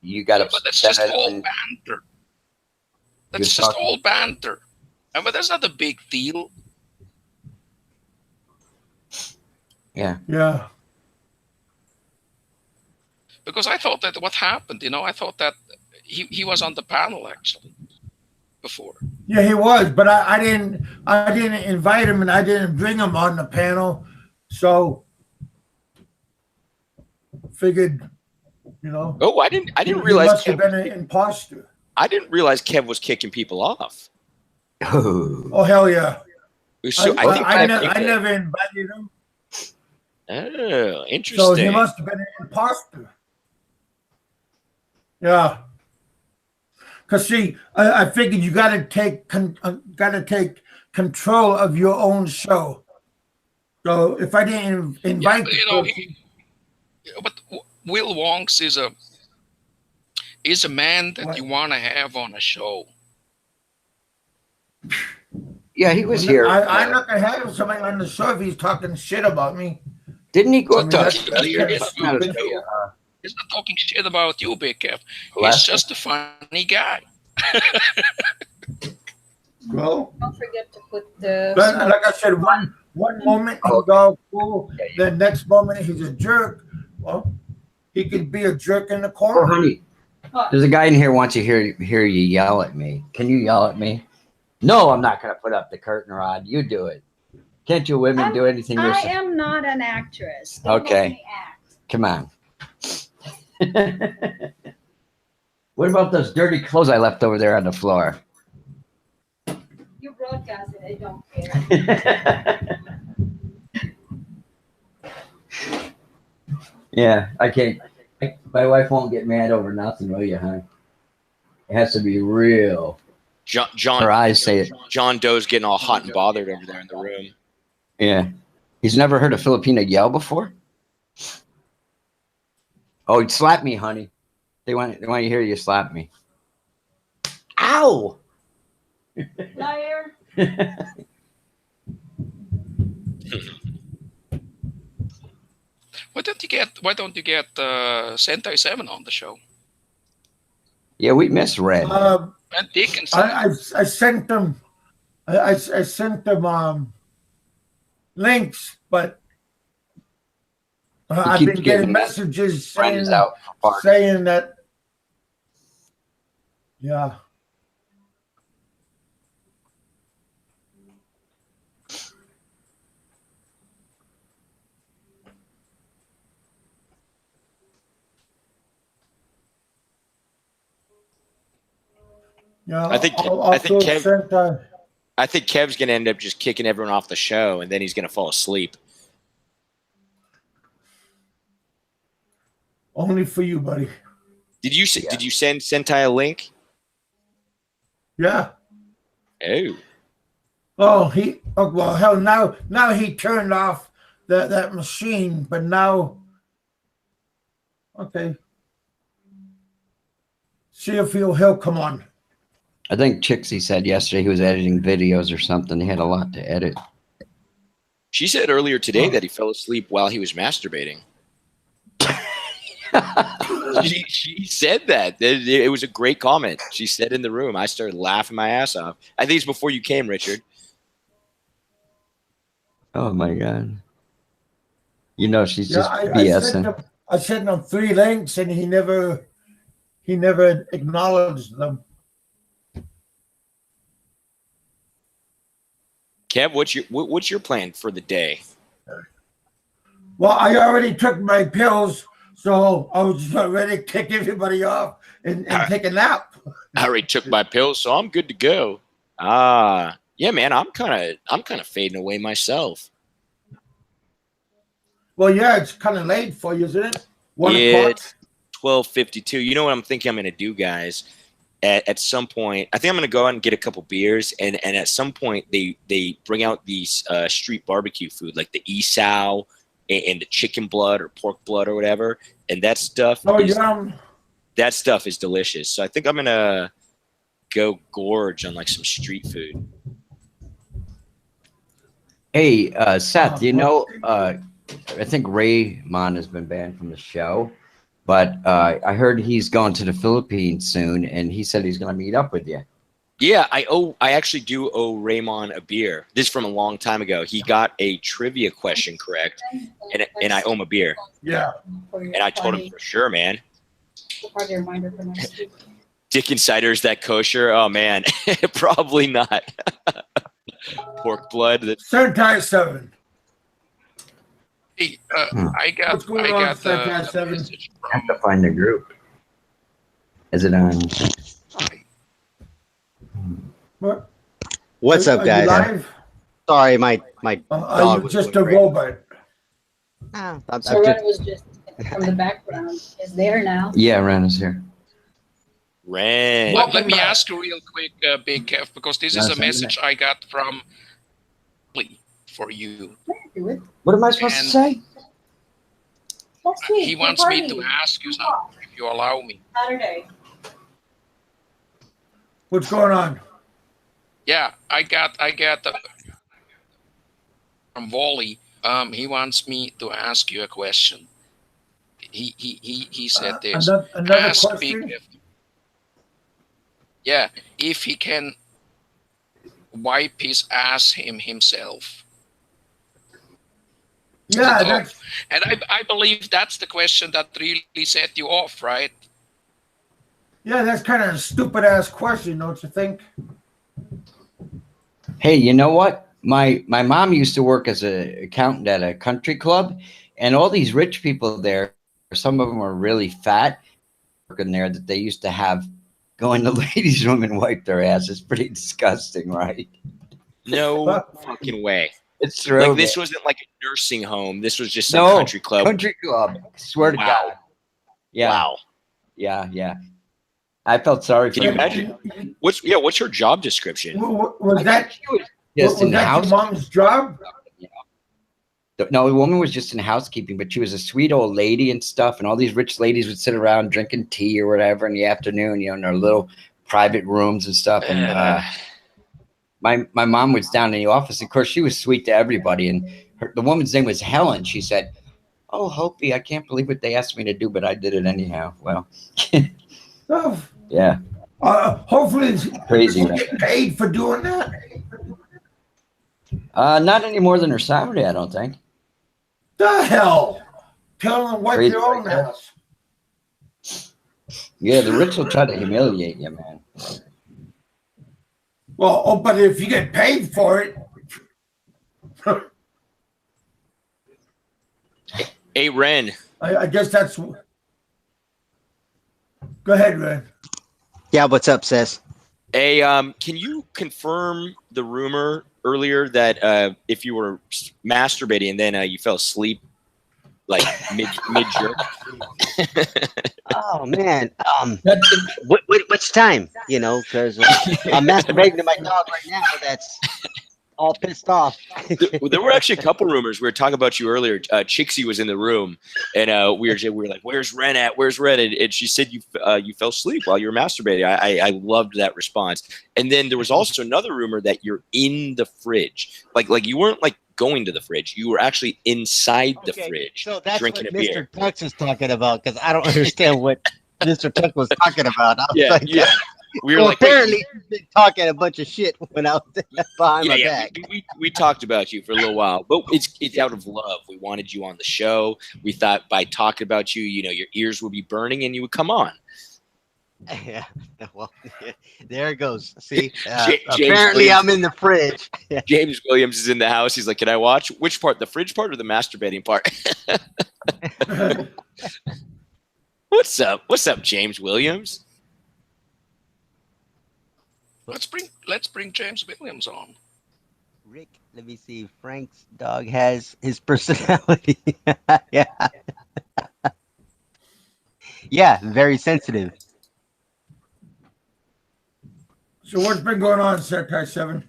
H: You got
D: But that's just all banter. That's just all banter. But that's not a big deal.
H: Yeah.
B: Yeah.
D: Because I thought that what happened, I thought that he was on the panel actually before.
B: Yeah, he was, but I didn't invite him and I didn't bring him on the panel. So figured,
C: Oh, I didn't
B: he
C: realize
B: must have been an imposter.
C: I didn't realize Kev was kicking people off.
B: Oh hell yeah.
C: So
B: I never invited him.
C: Oh, interesting.
B: So he must have been an imposter. Yeah. Cause see, I figured you gotta take control of your own show. So if I didn't invite
D: But Will Wonks is a man that you want to have on a show.
H: Yeah, he was here.
B: I'm not gonna have somebody on the show if he's talking shit about me.
H: Didn't he go
B: I mean,
H: talk?
B: that's
H: Not a
B: stupid.
H: show,
D: He's not talking shit about you, Big Kev. He's
H: Last
D: just a funny guy.
B: Well,
L: Don't forget to put the.
B: like I said, one moment he's all cool, the next moment he's a jerk. Well, he could be a jerk in the
H: Oh,
B: corner.
H: honey, there's a guy in here wants to hear you yell at me. Can you yell at me? No, I'm not going to put up the curtain rod. You do it. Can't you women do anything
L: I
H: yourself?
L: am not an actress. Don't
H: Okay.
L: let me act.
H: Come on. What about those dirty clothes I left over there on the floor?
L: You broadcast it. I don't care.
H: Yeah, I can't. My wife won't get mad over nothing, will you, honey? It has to be real. Her eyes say it.
C: John Doe's getting all hot and bothered over there in the room.
H: Yeah. He's never heard a Filipino yell before? Oh, slap me, honey. They want to hear you slap me. Ow!
L: Liar.
D: Why don't you get Sentai 7 on the show?
H: Yeah, we miss Red.
D: And Dick and
B: I sent them. I sent them links, but I've been getting messages saying that. Yeah. Yeah,
C: I think Kev's gonna end up just kicking everyone off the show, and then he's gonna fall asleep.
B: Only for you, buddy.
C: Did you send Sentai a link?
B: Yeah.
C: Oh.
B: Oh, well, hell, now he turned off that machine, but now, okay. See if he'll come on.
H: I think Chixie said yesterday he was editing videos or something. He had a lot to edit.
C: She said earlier today that he fell asleep while he was masturbating. she said that. It was a great comment. She said in the room. I started laughing my ass off. I think it's before you came, Richard.
H: Oh my God. You know, she's just BSing.
B: I sent him 3 links and he never acknowledged them.
C: Kev, what's your plan for the day?
B: Well, I already took my pills, so I was just ready to kick everybody off and take a nap.
C: I already took my pills, so I'm good to go. Yeah, man, I'm kind of fading away myself.
B: Well, yeah, it's kind of late for you, isn't it? 1 o'clock.
C: It's 12:52. You know what I'm thinking I'm going to do, guys? At some point, I think I'm going to go out and get a couple beers, and at some point they bring out these street barbecue food like the isaw and the chicken blood or pork blood or whatever, and that stuff. That stuff is delicious. So I think I'm going to go gorge on like some street food.
H: Hey, Seth, you know, I think Raymond has been banned from the show. But I heard he's going to the Philippines soon, and he said he's going to meet up with you.
C: Yeah, I actually do owe Raymond a beer. This is from a long time ago. He got a trivia question correct, and I owe him a beer.
B: Yeah.
C: And I told him for sure, man.
L: Party reminder for next week.
C: Dick Insider, is that kosher? Oh man, probably not. Pork blood.
B: Sentai 7.
D: Hey, I got the message
H: I have to find the group. Is it on?
B: What?
M: What's up, guys?
B: Live?
M: Sorry, my dog was
B: just a
M: going
B: robot.
M: crazy.
L: So Ren was just from the background. Is there now?
H: Yeah, Ren is here.
C: Ren.
D: Let me ask you real quick, Big Kev, because this is a message I got from Lee for you.
H: What am I supposed to say?
D: He wants me to ask you something, if you allow me.
L: Saturday.
B: What's going on?
D: Yeah, I got from Wally. He wants me to ask you a question. He said this.
B: Another
D: Ask
B: question?
D: Big Kev. Yeah, if he can wipe his ass himself.
B: Yeah,
D: to talk.
B: that's
D: And I believe that's the question that really set you off, right?
B: yeah, that's kind of a stupid ass question, don't you think?
H: Hey, you know what? My mom used to work as an accountant at a country club, and all these rich people there, some of them are really fat, working there, that they used to have go in the ladies' room and wipe their ass. It's pretty disgusting, right?
C: No fucking way.
H: It's true.
C: Like this wasn't like a nursing home. This was just some
H: No,
C: country club.
H: Country club. Swear to
C: Wow.
H: God. Yeah.
C: Wow.
H: Yeah. I felt sorry for
C: Can you
H: her.
C: imagine? What's her job description?
B: Was that
H: Just in the
B: your
H: house?
B: mom's job?
H: No, the woman was just in housekeeping, but she was a sweet old lady and stuff. And all these rich ladies would sit around drinking tea or whatever in the afternoon, in their little private rooms and stuff. And my mom was down in the office. Of course, she was sweet to everybody. And the woman's name was Helen. She said, "Oh, Hopi, I can't believe what they asked me to do, but I did it anyhow." Well,
B: Oh,
H: yeah.
B: hopefully,
H: Crazy,
B: you
H: right?
B: get paid for doing that.
H: Not any more than her salary, I don't think.
B: The hell? Tell them to wipe
H: Crazy,
B: your own
H: right?
B: ass.
H: Yeah, the rich will try to humiliate you, man.
B: Well, but if you get paid for it.
C: Hey, Ren.
B: I guess that's. Go ahead, Ren.
M: Yeah, what's up, Sez?
C: Hey, can you confirm the rumor earlier that if you were masturbating and then you fell asleep, like mid jerk?
M: Oh man, what's time? Because I'm masturbating to my dog right now. That's all pissed off.
C: There were actually a couple rumors. We were talking about you earlier. Chixie was in the room, and we were like, "Where's Ren at? Where's Ren?" And she said you fell asleep while you were masturbating. I loved that response. And then there was also another rumor that you're in the fridge, like you weren't like going to the fridge. You were actually inside the fridge,
M: So that's
C: drinking
M: what
C: a beer.
M: Mr. Tux is talking about, because I don't understand what Mr. Tux was talking about. I was
C: Yeah,
M: like,
C: yeah. We were
M: well,
C: like, wait,
M: apparently he's been talking a bunch of shit when I was behind my back.
C: We talked about you for a little while, but it's out of love. We wanted you on the show. We thought by talking about you, your ears would be burning and you would come on.
M: Yeah, well, there it goes. See,
C: James
M: apparently
C: Williams-
M: I'm in the fridge.
C: James Williams is in the house. He's like, "Can I watch which part? The fridge part or the masturbating part?" What's up? What's up, James Williams?
D: Let's bring James Williams on.
M: Rick, let me see. Frank's dog has his personality. Yeah. Yeah, very sensitive.
B: So what's been going on, Sentai 7?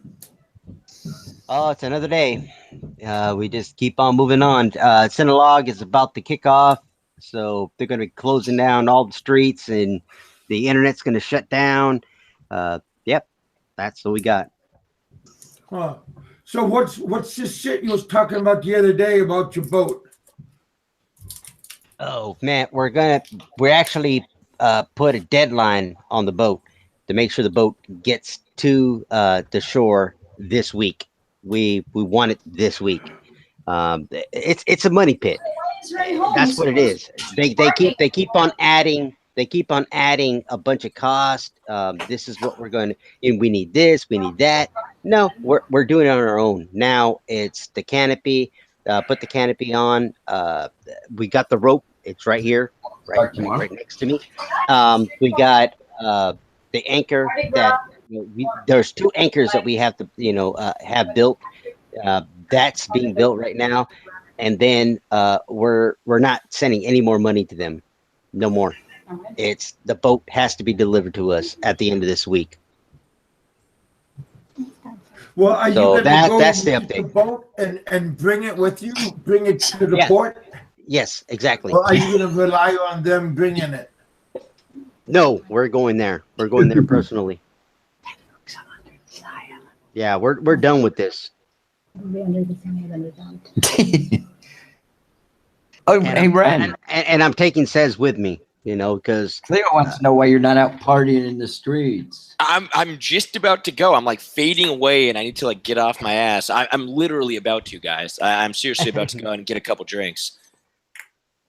M: Oh, it's another day. We just keep on moving on. Cinelogue is about to kick off, so they're going to be closing down all the streets, and the internet's going to shut down. Yep, that's what we got.
B: Huh. So what's this shit you was talking about the other day about your boat?
M: Oh man, we're actually put a deadline on the boat to make sure the boat gets to the shore this week. We want it this week. It's a money pit. That's what it is. They keep on adding a bunch of cost. This is what we're going to, and we need this, we need that. No, we're doing it on our own. Now it's the canopy. Put the canopy on. We got the rope. It's right here, right next to me. We got the anchor that there's 2 anchors that we have to have built. That's being built right now, and then we're not sending any more money to them. No more. It's the boat has to be delivered to us at the end of this week.
B: Well, are
M: So
B: you going to go
M: that's the
B: meet the
M: update.
B: boat and bring it with you? Bring it to the port?
M: Yes, exactly.
B: Or are you going to rely on them bringing it?
M: No, we're going there. We're going there personally. Yeah, we're done with this.
H: Oh, hey, Ren.
M: And I'm taking Sez with me. You know, because
H: Cleo wants to know why you're not out partying in the streets.
C: I'm just about to go. I'm like fading away, and I need to like get off my ass. I'm literally about to, guys. I'm seriously about to go and get a couple drinks.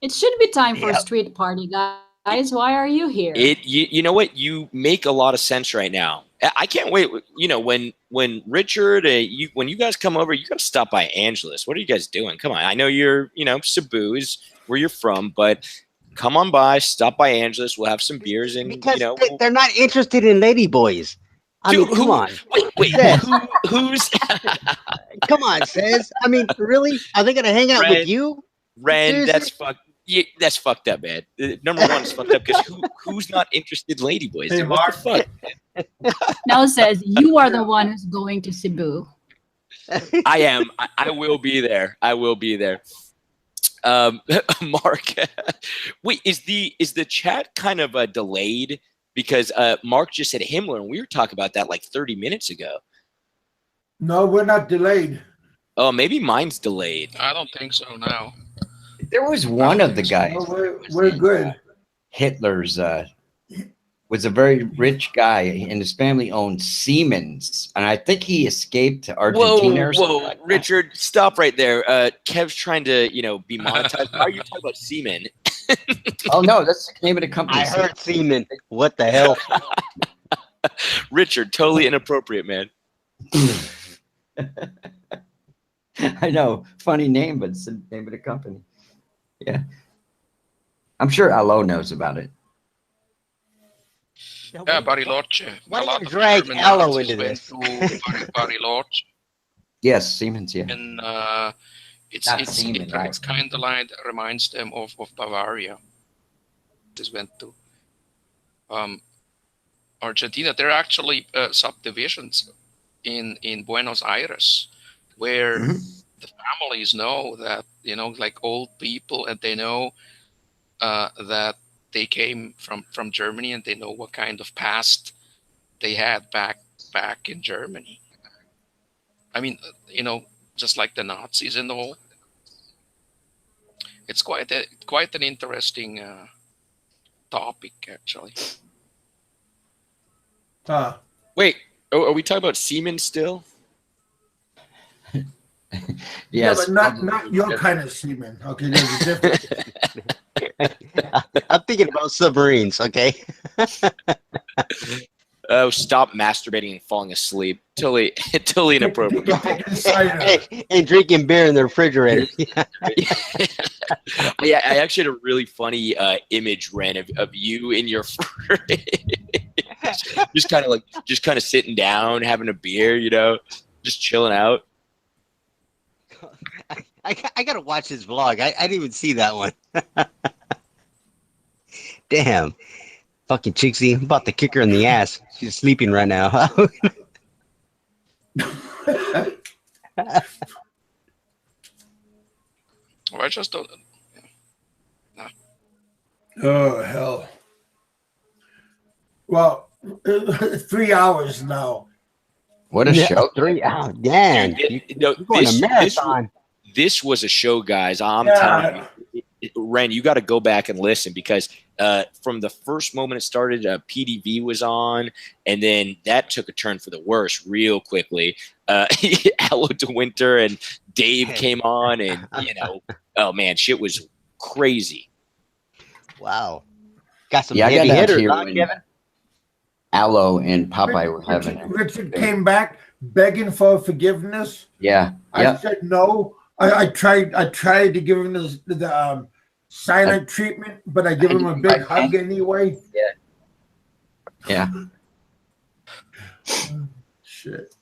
L: It should be time for a street party, guys. Why are you here?
C: You know what? You make a lot of sense right now. I can't wait. You know, when Richard, when you guys come over, you got to stop by Angeles. What are you guys doing? Come on. I know you're, Cebu is where you're from, but come on by, stop by Angeles. We'll have some beers and
M: because they're not interested in ladyboys. I mean, come on.
C: Wait, who's?
M: Come on, Sez. I mean, really? Are they gonna hang out with you?
C: Ren, that's fucked up, man. Number one is fucked up because who's not interested in ladyboys?
B: Hey,
C: What the fuck?
L: Now says you are the one who's going to Cebu.
C: I am. I will be there. I will be there. Mark, wait, is the chat kind of delayed? Because Mark just said Himmler, and we were talking about that like 30 minutes ago.
B: No, we're not delayed.
C: Oh, maybe mine's delayed.
D: I don't think so now.
H: There was one of the guys.
B: No, we're good.
H: Hitler's was a very rich guy, and his family owned Siemens, and I think he escaped to Argentina or something.
C: Whoa,
H: like that.
C: Richard, stop right there. Kev's trying to, be monetized. Why are you talking about semen?
H: Oh no, that's the name of the company.
M: I heard semen. What the hell?
C: Richard, totally inappropriate, man.
H: I know, funny name, but it's the name of the company. Yeah, I'm sure Alo knows about it.
D: Yeah, Bariloche.
M: Why don't you drag Alo into this?
D: Bariloche.
H: Yes, Siemens. Yeah,
D: And it's
H: Siemens, right?
D: it's kind of like reminds them of Bavaria. This went to Argentina. There are actually subdivisions in Buenos Aires where the families know that, like old people, and they know that they came from Germany, and they know what kind of past they had back in Germany. I mean, just like the Nazis and all. It's quite an interesting topic, actually.
C: Wait, are we talking about semen still?
H: Yes,
B: yeah, but not your kind of semen. Okay, there's a difference.
M: I'm thinking about submarines. Okay.
C: Oh, stop masturbating and falling asleep. Totally inappropriate.
M: and drinking beer in the refrigerator.
C: Yeah, I actually had a really funny image, Ren, of you in your fridge. just kind of sitting down, having a beer, just chilling out.
M: I gotta watch this vlog. I didn't even see that one. Damn. Fucking Chixie. I'm about to kick her in the ass. She's sleeping right now.
D: I just don't. No.
B: Oh, hell. Well, 3 hours now.
H: What a show.
M: 3 hours. Man. You're going to marathon.
C: This was a show, guys. I'm telling you. Ren, you got to go back and listen because from the first moment it started, PDV was on, and then that took a turn for the worse real quickly. Alo DeWinter and Dave came on, and oh man, shit was crazy.
M: Wow, got some
H: heavy
M: hitters,
H: Kevin. Alo and Popeye were having it.
B: Richard came back begging for forgiveness.
H: Yeah,
B: I said no. I tried to give him the silent treatment, but I give him a big hug anyway.
H: Yeah.
B: Shit.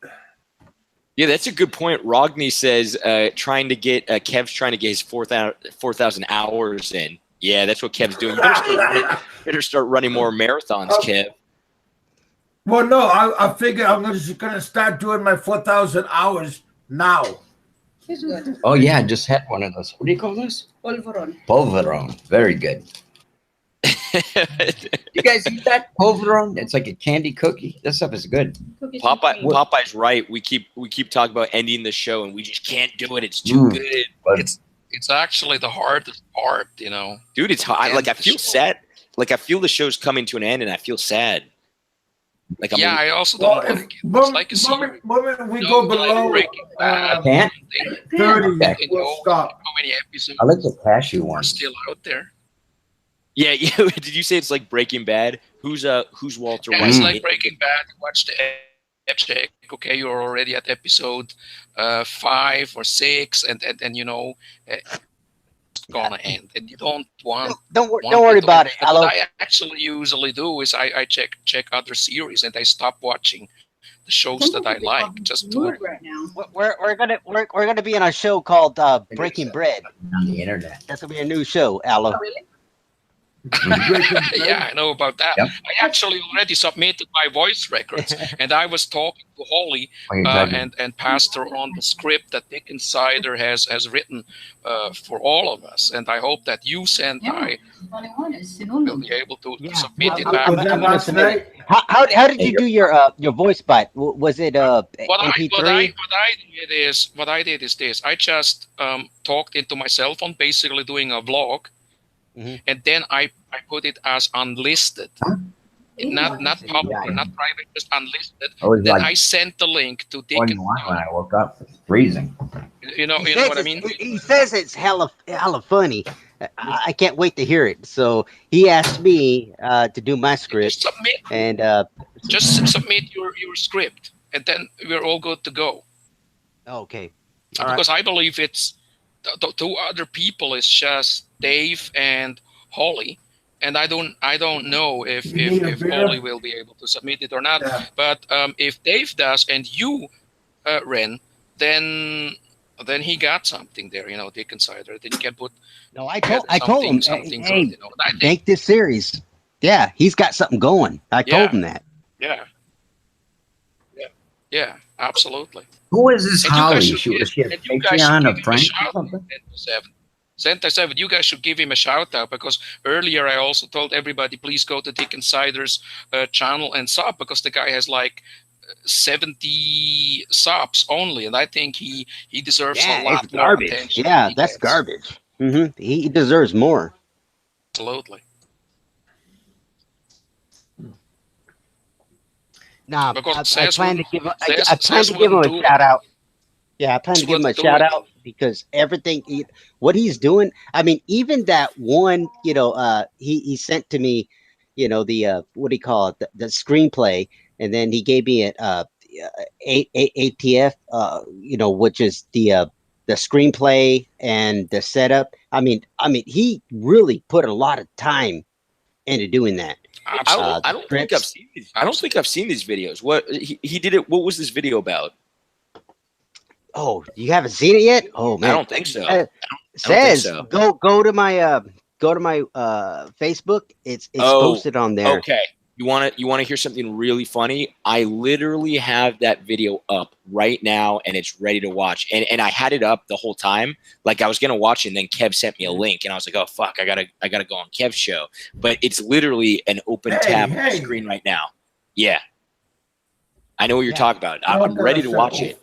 C: Yeah, that's a good point. Rogny says Kev's trying to get his 4,000 hours in. Yeah, that's what Kev's doing. You better start running more marathons, Kev.
B: Well, no, I figure I'm just gonna start doing my 4,000 hours now.
H: Oh yeah, I just had one of those. What do you call those?
L: Polvoron.
H: Polvoron. Very good. You guys eat that Polvoron? It's like a candy cookie. That stuff is good.
C: Popeye's right. We keep talking about ending the show, and we just can't do it. It's too good.
D: It's actually the hardest part,
C: Dude, it's hard. I feel sad. like I feel the show's coming to an end, and I feel sad. Like
D: yeah, I also don't want to get it's like a series.
B: Moment we go below
D: Breaking Bad,
H: Can't?
B: 30,
H: Okay.
B: we'll stop.
D: how many episodes
H: I like the cashew
D: are
H: one.
D: still out there?
C: Yeah, yeah. Did you say it's like Breaking Bad? Who's Walter
D: Yeah,
C: White?
D: it's like Breaking Bad. You watch the check. Okay, you're already at episode 5 or 6, and you know it's gonna end, and you don't want.
M: Don't
D: want
M: worry
D: to
M: about
D: end.
M: it.
D: But
M: Alo.
D: what I actually usually do is I check other series, and I stop watching the shows that I like just to.
L: right now.
M: We're gonna be on a show called Breaking Bread
H: On the internet.
M: That's gonna be a new show, Alo.
D: Yeah, I know about that.
H: Yep.
D: I actually already submitted my voice records, and I was talking to Holly and Pastor on the script that Dick Insider has written for all of us, and I hope that you, Sentai, will be able to submit it back.
B: Was that last night?
M: How did you do your voice bite? Was it MP3?
D: What I did is this. I just talked into my cell phone, basically doing a vlog. And then I put it as unlisted, not public or not private, just unlisted. Then
H: like
D: I sent the link to Dick.
H: 21 when I woke up. It's freezing.
D: You know what I mean?
M: He says it's hella funny. I can't wait to hear it. So he asked me to do my script,
D: Just submit your script, and then we're all good to go.
M: Okay.
D: Because I believe it's the two other people is just Dave and Holly, and I don't know if Holly will be able to submit it or not.
B: Yeah.
D: But if Dave does and you, Ren, then he got something there. You know, Dick Insider. Then you can put.
M: No, I told him,
D: something
M: hey,
D: good, you know. I think,
M: make this series. Yeah, he's got something going. I told him that.
D: Yeah, absolutely.
H: Who is this
D: And you
H: Holly?
D: guys should
H: She was she a
D: and you guys
H: Patreon
D: should
H: or
D: give him a
H: Frank or
D: shout out,
H: something?
D: Sentai 7, you guys should give him a shout out, because earlier I also told everybody, please go to Dick Insider's channel and sub, because the guy has like 70 subs only, and I think he deserves a lot
M: it's
D: more
M: garbage.
D: attention.
M: Yeah,
D: he
M: that's
D: gets.
M: garbage. He deserves more.
D: Absolutely.
M: Nah,
D: Because
M: I
D: Sez
M: plan to
D: wouldn't-
M: give him.
D: Sez-
M: I plan
D: Sez
M: to give him
D: wouldn't
M: a
D: do it.
M: shout out. Yeah, I plan to
D: Sez
M: give him a
D: wouldn't do
M: shout
D: it.
M: out because everything, what he's doing. I mean, even that one, he sent to me, the what do you call it, the screenplay, and then he gave me ATF, which is the screenplay and the setup. I mean, he really put a lot of time into doing that.
C: I don't think I've seen these. I don't think I've seen these videos. What he did it? What was this video about?
M: Oh, you haven't seen it yet? Oh man,
C: I don't think so. I don't
M: Says
C: think so.
M: go to my Facebook. It's posted on there.
C: Okay. You want to hear something really funny? I literally have that video up right now, and it's ready to watch. And I had it up the whole time, like I was gonna watch it, and then Kev sent me a link, and I was like, oh fuck, I gotta go on Kev's show. But it's literally an open tab on the screen right now. Yeah, I know what you're talking about. I'm ready to watch it.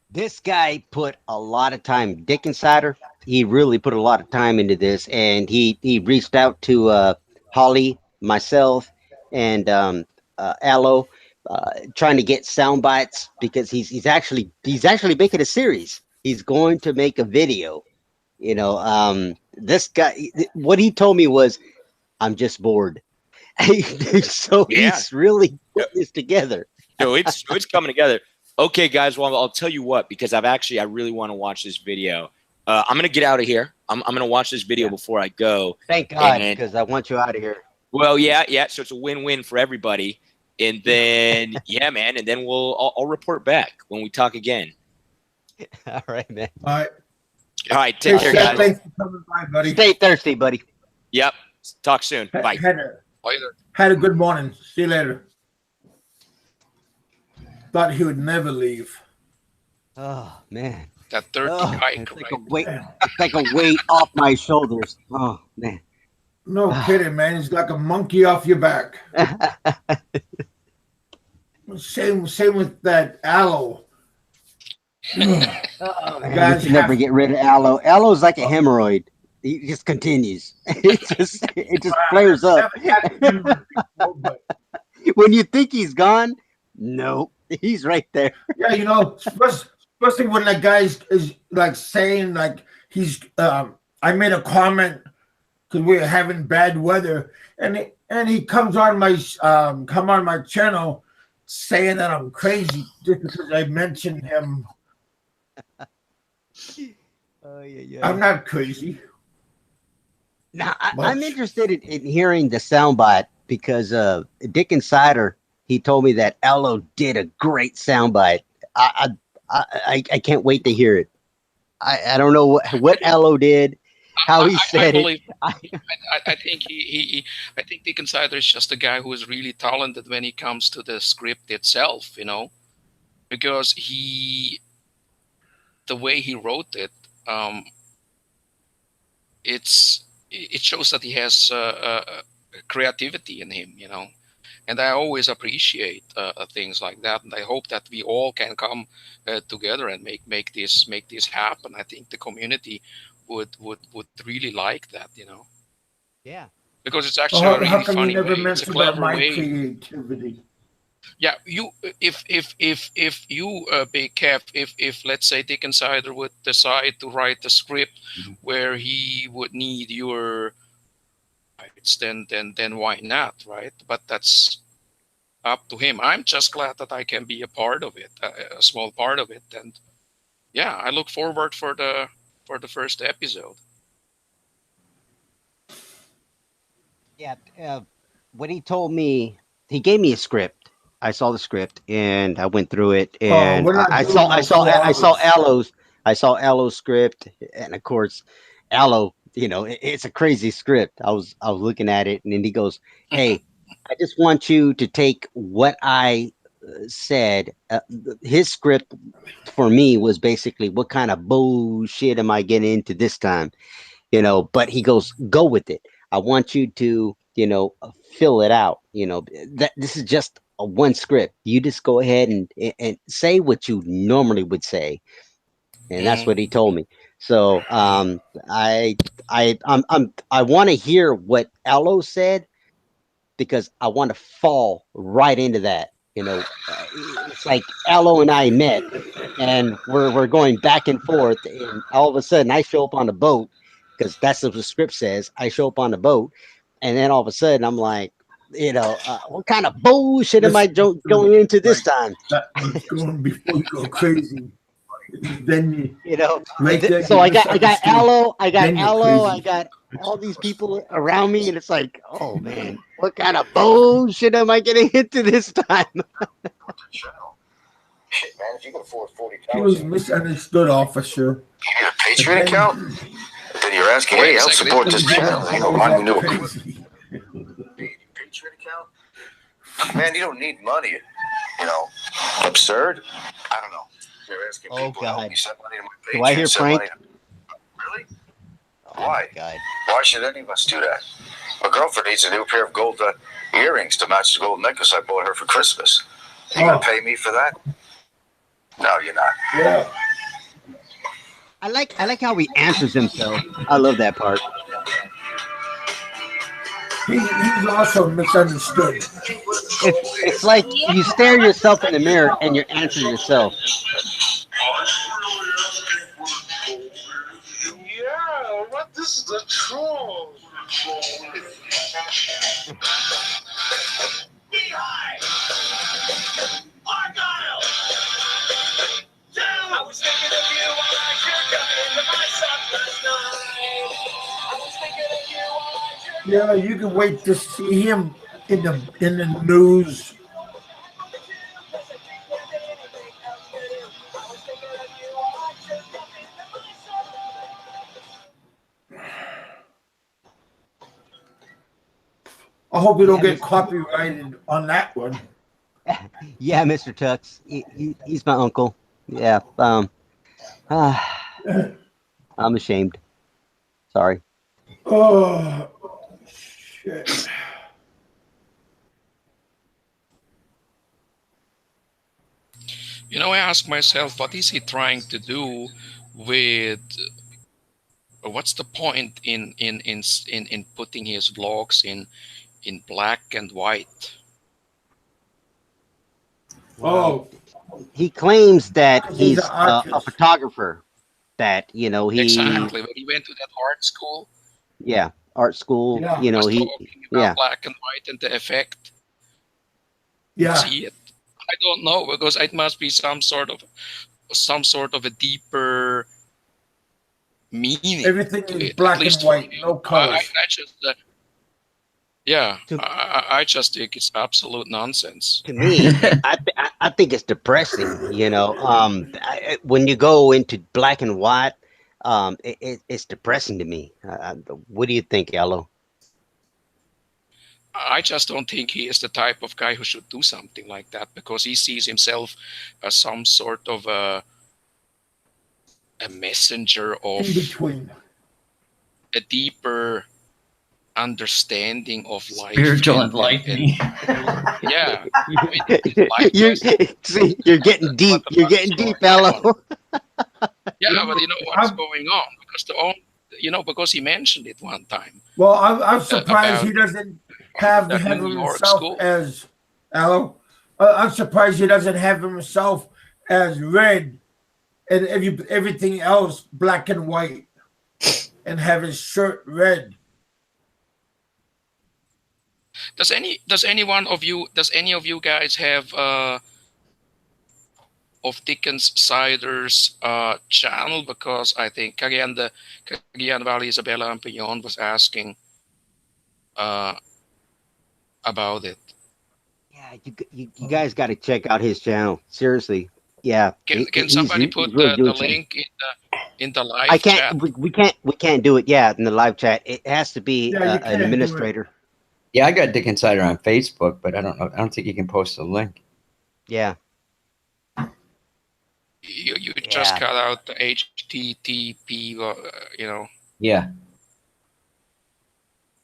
M: This guy put a lot of time. Dick Insider, he really put a lot of time into this, and he reached out to Holly, myself, and Alo, trying to get sound bites, because he's actually making a series. He's going to make a video. This guy, what he told me was, I'm just bored. So he's really putting this together.
C: So it's coming together. Okay, guys. Well, I'll tell you what, because I really want to watch this video. I'm gonna get out of here. I'm gonna watch this video before I go.
M: Thank God, because I want you out of here.
C: Well, yeah. So it's a win-win for everybody. And then, yeah, man. And then I'll report back when we talk again.
M: All right, man.
B: All right.
C: Take care, guys.
B: Thanks for coming by, buddy.
M: Stay thirsty, buddy.
C: Yep. Talk soon. Bye.
B: Had a good morning. See you later. Thought he would never leave.
M: Oh man,
D: that third guy.
M: It's like a weight off my shoulders. Oh man.
B: No kidding, man. He's like a monkey off your back. Same with that Alo.
M: Oh, man, we can never get rid of Alo. Alo's like a hemorrhoid. he just continues. It just flares up. When you think he's gone, nope, he's right there.
B: Yeah, you know, especially when that guy is like saying like he's. I made a comment because we were having bad weather, and he comes on my channel saying that I'm crazy just because I mentioned him.
M: Oh yeah.
B: I'm not crazy.
M: Now I'm interested in hearing the soundbite because Dick Insider, he told me that Alo did a great soundbite. I can't wait to hear it. I don't know what Alo did, how he said it.
D: I think I think Dick Insider is just a guy who is really talented when it comes to the script itself, you know, because the way he wrote it, it shows that he has creativity in him, you know, and I always appreciate things like that, and I hope that we all can come together and make this happen. I think the community would really like that, you know.
M: Yeah,
D: because it's actually a really funny
B: you never
D: way. It's a
B: mentioned about
D: clever
B: my
D: way.
B: creativity?
D: Yeah, if you BigKev, if let's say Dick Insider would decide to write a script where he would need your rights, then why not, right? But that's up to him. I'm just glad that I can be a part of it, a small part of it, and yeah, I look forward for the first episode.
M: Yeah, what he told me, he gave me a script. I saw the script and I went through it, and
B: we're not
M: I
B: doing
M: saw
B: no
M: I saw I saw
B: flowers.
M: Alo's script, and of course, Alo, you know, it's a crazy script. I was looking at it, and then he goes, "Hey, I just want you to take what I said." His script for me was basically, "What kind of bullshit am I getting into this time?" You know, but he goes, "Go with it. I want you to, you know, fill it out. You know, that this is just a one script. You just go ahead and say what you normally would say." And that's what he told me. So I want to hear what Alo said, because I want to fall right into that. You know, it's like Alo and I met, and we're going back and forth, and all of a sudden I show up on the boat, because that's what the script says. I show up on the boat, and then all of a sudden I'm like, you know, what kind of bullshit am I going into this time?
B: That's going before you go crazy. Then
M: You know,
B: right there,
M: so
B: you
M: I got
B: misunderstood.
M: Alo, I
B: Then you're crazy.
M: got all these people around me, and it's like, oh man, what kind of bullshit am I getting into this time?
N: Shit, man, if you can afford $40,
B: He was misunderstood, officer.
N: you need a Patriot account? Then you're asking, hey, help support this channel. You know, remind me to
B: Crazy.
N: Patriot account? Man, you don't need money. You know, absurd? I don't know. You're asking
M: Oh,
N: people to help
M: God.
N: me send money to my
M: Do I hear
N: Patriot, send money
M: Frank?
N: Really?
M: Oh,
N: Why?
M: God.
N: Why should any of us do that? My girlfriend needs a new pair of gold earrings to match the gold necklace I bought her for Christmas. Are you going to pay me for that? No, you're not.
B: Yeah.
M: I like how he answers himself. I love that part.
B: He's also misunderstood.
M: It's like you stare yourself in the mirror and you answer yourself.
N: Yeah, what? This is the troll. I was thinking of you while I jerked into my sock last night. I was thinking of you while I jerked.
B: Yeah, you can wait to see him in the news. I hope we don't get copyrighted on that one.
M: Yeah, Mr. Tux. He's my uncle. Yeah. I'm ashamed. Sorry.
B: Oh, shit.
D: You know, I ask myself, what is he trying to do with what's the point in putting his vlogs in black and white?
B: Oh,
M: He claims that
B: he's
M: he's
B: an
M: a
B: artist.
M: photographer. That he
D: Exactly. When he went to that art school,
M: art school.
B: Yeah.
D: he was talking about
M: yeah.
D: black and white and the effect.
B: Yeah.
D: See it? I don't know, because it must be some sort of a deeper meaning.
B: Everything
D: to
B: is
D: it,
B: black
D: at least
B: and white,
D: for him.
B: no colors.
D: I just, I just think it's absolute nonsense.
M: To me, I think it's depressing. When you go into black and white, it's depressing to me. What do you think, Alo?
D: I just don't think he is the type of guy who should do something like that, because he sees himself as some sort of a messenger of
B: In between.
D: a deeper understanding of life.
O: Spiritual enlightening.
D: Yeah.
M: You're getting deep. You're getting deep, Alo.
D: Yeah, but you know what's going on? Because he mentioned it one time.
B: Well, I'm surprised he
D: about
B: doesn't have
D: that
B: him
D: New York
B: himself
D: school.
B: as Alo. I'm surprised he doesn't have himself as red and everything else black and white, and have his shirt red.
D: Does any of you guys have of Dickens Cider's channel? Because I think Cagayan Valley, Isabella, and beyond was asking about it.
M: Yeah, you guys got to check out his channel. Seriously. Yeah.
D: Can somebody put
M: really
D: the link in the live
M: I
D: chat?
M: can't. We can't do it. Yeah, in the live chat, it has to be an administrator.
H: Yeah, I got Dick Insider on Facebook, but I don't know. I don't think you can post a link.
M: Yeah.
D: You just cut out the HTTP.
H: Yeah.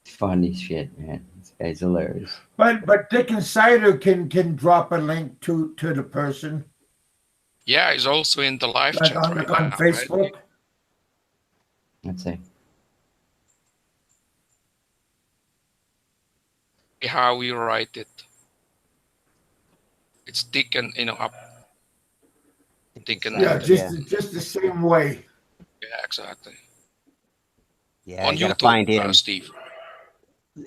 H: Funny shit, man. This guy's hilarious.
B: But Dick Insider can drop a link to the person.
D: Yeah, he's also in the live chat
B: on
D: right now,
B: Facebook.
D: right?
H: Let's see.
D: How we write it. It's Dick and up. Dick and
B: just the same way.
D: Yeah, exactly.
M: Yeah,
D: on
M: you gotta
D: YouTube,
M: find him.
D: Steve.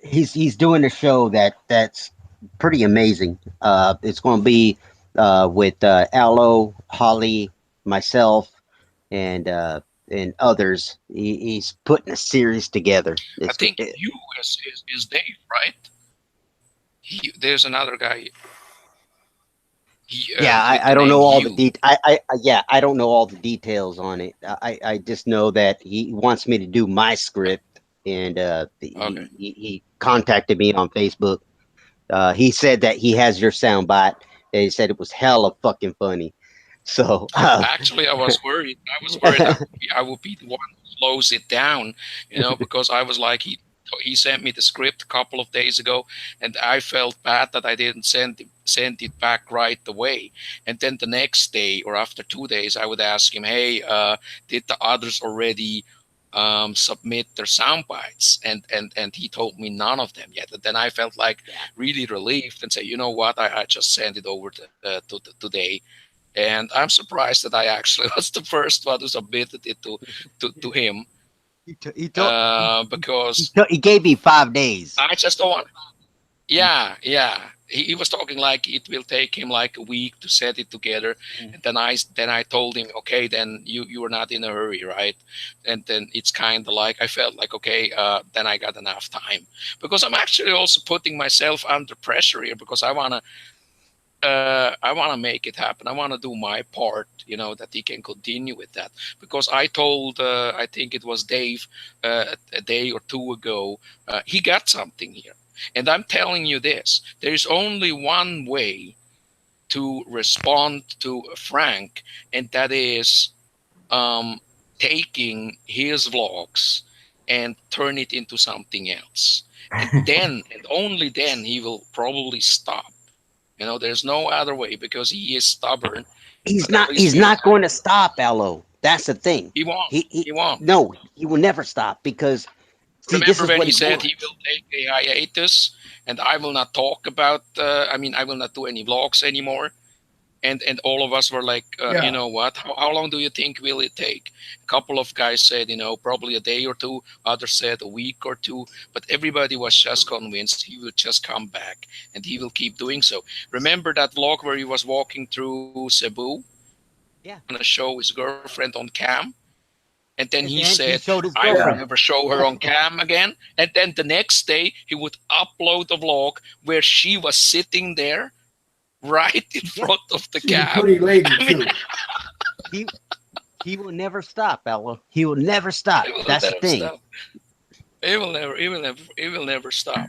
M: He's doing a show that's pretty amazing. It's going to be with Alo, Holly, myself, and others. He's putting a series together.
D: I think you is Dave, right? There's another guy.
M: I don't know all the I don't know all the details on it. I just know that he wants me to do my script, and he contacted me on Facebook. He said that he has your soundbite, and he said it was hella fucking funny. So
D: actually, I was worried. That I would be the one who slows it down, because I was like, he sent me the script a couple of days ago, and I felt bad that I didn't send it back right away. And then the next day or after 2 days, I would ask him, hey, did the others already submit their sound bites? And he told me none of them yet. And then I felt like really relieved and say, you know what, I just sent it over today. And I'm surprised that I actually was the first one who submitted it to him. Because
M: he gave me 5 days.
D: I just don't want. Yeah. He was talking like it will take him like a week to set it together, and then I told him, okay, then you are not in a hurry, right? And then it's kind of like I felt like, okay, then I got enough time, because I'm actually also putting myself under pressure here, because I wanna make it happen. I want to do my part, that he can continue with that. Because I told, I think it was Dave, a day or two ago, he got something here. And I'm telling you this, there is only one way to respond to Frank, and that is taking his vlogs and turn it into something else. And then, and only then, he will probably stop. There's no other way, because he is stubborn.
M: He's not going to stop, Alo. That's the thing.
D: He won't.
M: He
D: won't.
M: No, he will never stop because see, this
D: Remember
M: is
D: when
M: what
D: he said
M: wants.
D: he will take a hiatus, and I will not talk about. I mean, I will not do any vlogs anymore. And all of us were like, you know what? How long do you think will it take? A couple of guys said, probably a day or two. Others said a week or two. But everybody was just convinced he will just come back, and he will keep doing so. Remember that vlog where he was walking through Cebu?
M: Yeah.
D: To show his girlfriend on cam. And then he
M: then
D: said,
M: showed his
D: I will
M: girlfriend.
D: never show her on cam again. And then the next day, he would upload a vlog where she was sitting there right in front of the
B: She's a
D: cam.
B: pretty lady, too.
M: He will never stop, Alo. He will never stop.
D: He will
M: That's the
D: never
M: thing.
D: stop. He will never stop.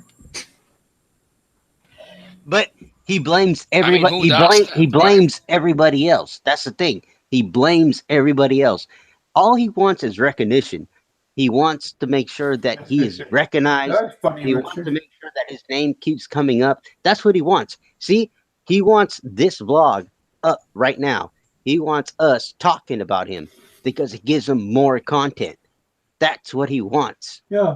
M: But he blames everybody.
D: who
M: he
D: does
M: blames
D: that,
M: he
D: right?
M: blames everybody else. That's the thing. He blames everybody else. All he wants is recognition. He wants to make sure that he is recognized.
B: That's funny,
M: He wants
B: Richard.
M: to make sure that his name keeps coming up. That's what he wants. See, he wants this vlog up right now. He wants us talking about him because it gives him more content. That's what he wants.
B: Yeah.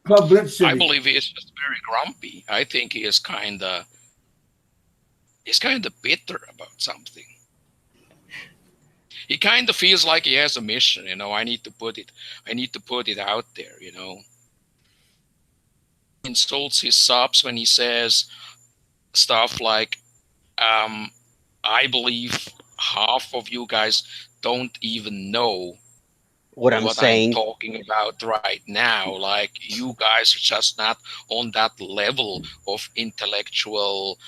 B: Publicity.
D: I believe he is just very grumpy. I think he is kind of bitter about something. He kind of feels like he has a mission, I need to put it out there, Insults his subs when he says stuff like, I believe half of you guys don't even know
M: What I'm saying.
D: talking about right now. Like, you guys are just not on that level of intellectual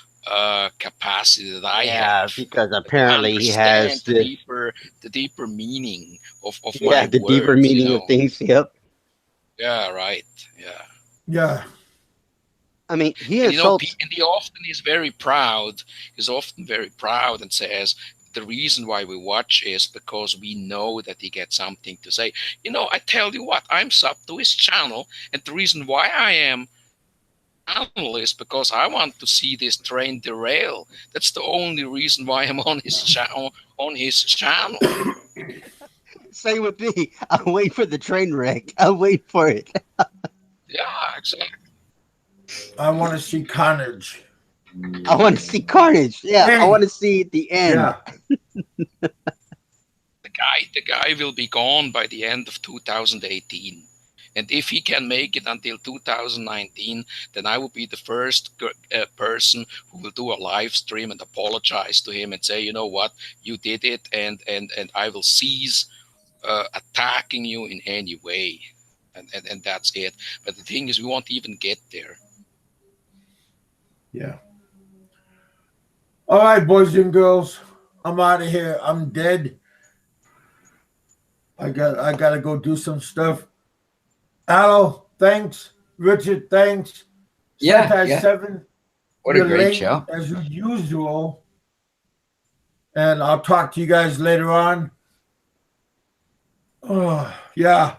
D: capacity that I have.
M: Because apparently he has
D: the deeper meaning of
M: yeah,
D: my
M: the
D: words,
M: deeper meaning of things. Yep.
D: Yeah, right. Yeah.
B: Yeah.
M: I mean, he
D: And,
M: insults.
D: and he often is very proud. He's often very proud and says, the reason why we watch is because we know that he gets something to say. I tell you what, I'm sub to his channel, and the reason why I am channel is because I want to see this train derail. That's the only reason why I'm on his channel.
M: Same with me. I'll wait for the train wreck. I'll wait for it.
D: Yeah, exactly.
B: I want to see carnage.
M: I want to see carnage. Yeah, I want to see the end.
B: Yeah.
D: The guy will be gone by the end of 2018. And if he can make it until 2019, then I will be the first person who will do a live stream and apologize to him and say, you know what, you did it, and I will cease attacking you in any way. And that's it. But the thing is, we won't even get there.
B: Yeah. All right, boys and girls. I'm out of here. I'm dead. I gotta go do some stuff. Alo, thanks. Richard, thanks.
H: Yeah,
B: Sentai
H: yeah.
B: 7.
H: What a
B: you're
H: great
B: late,
H: show.
B: as usual. And I'll talk to you guys later on. Oh, yeah.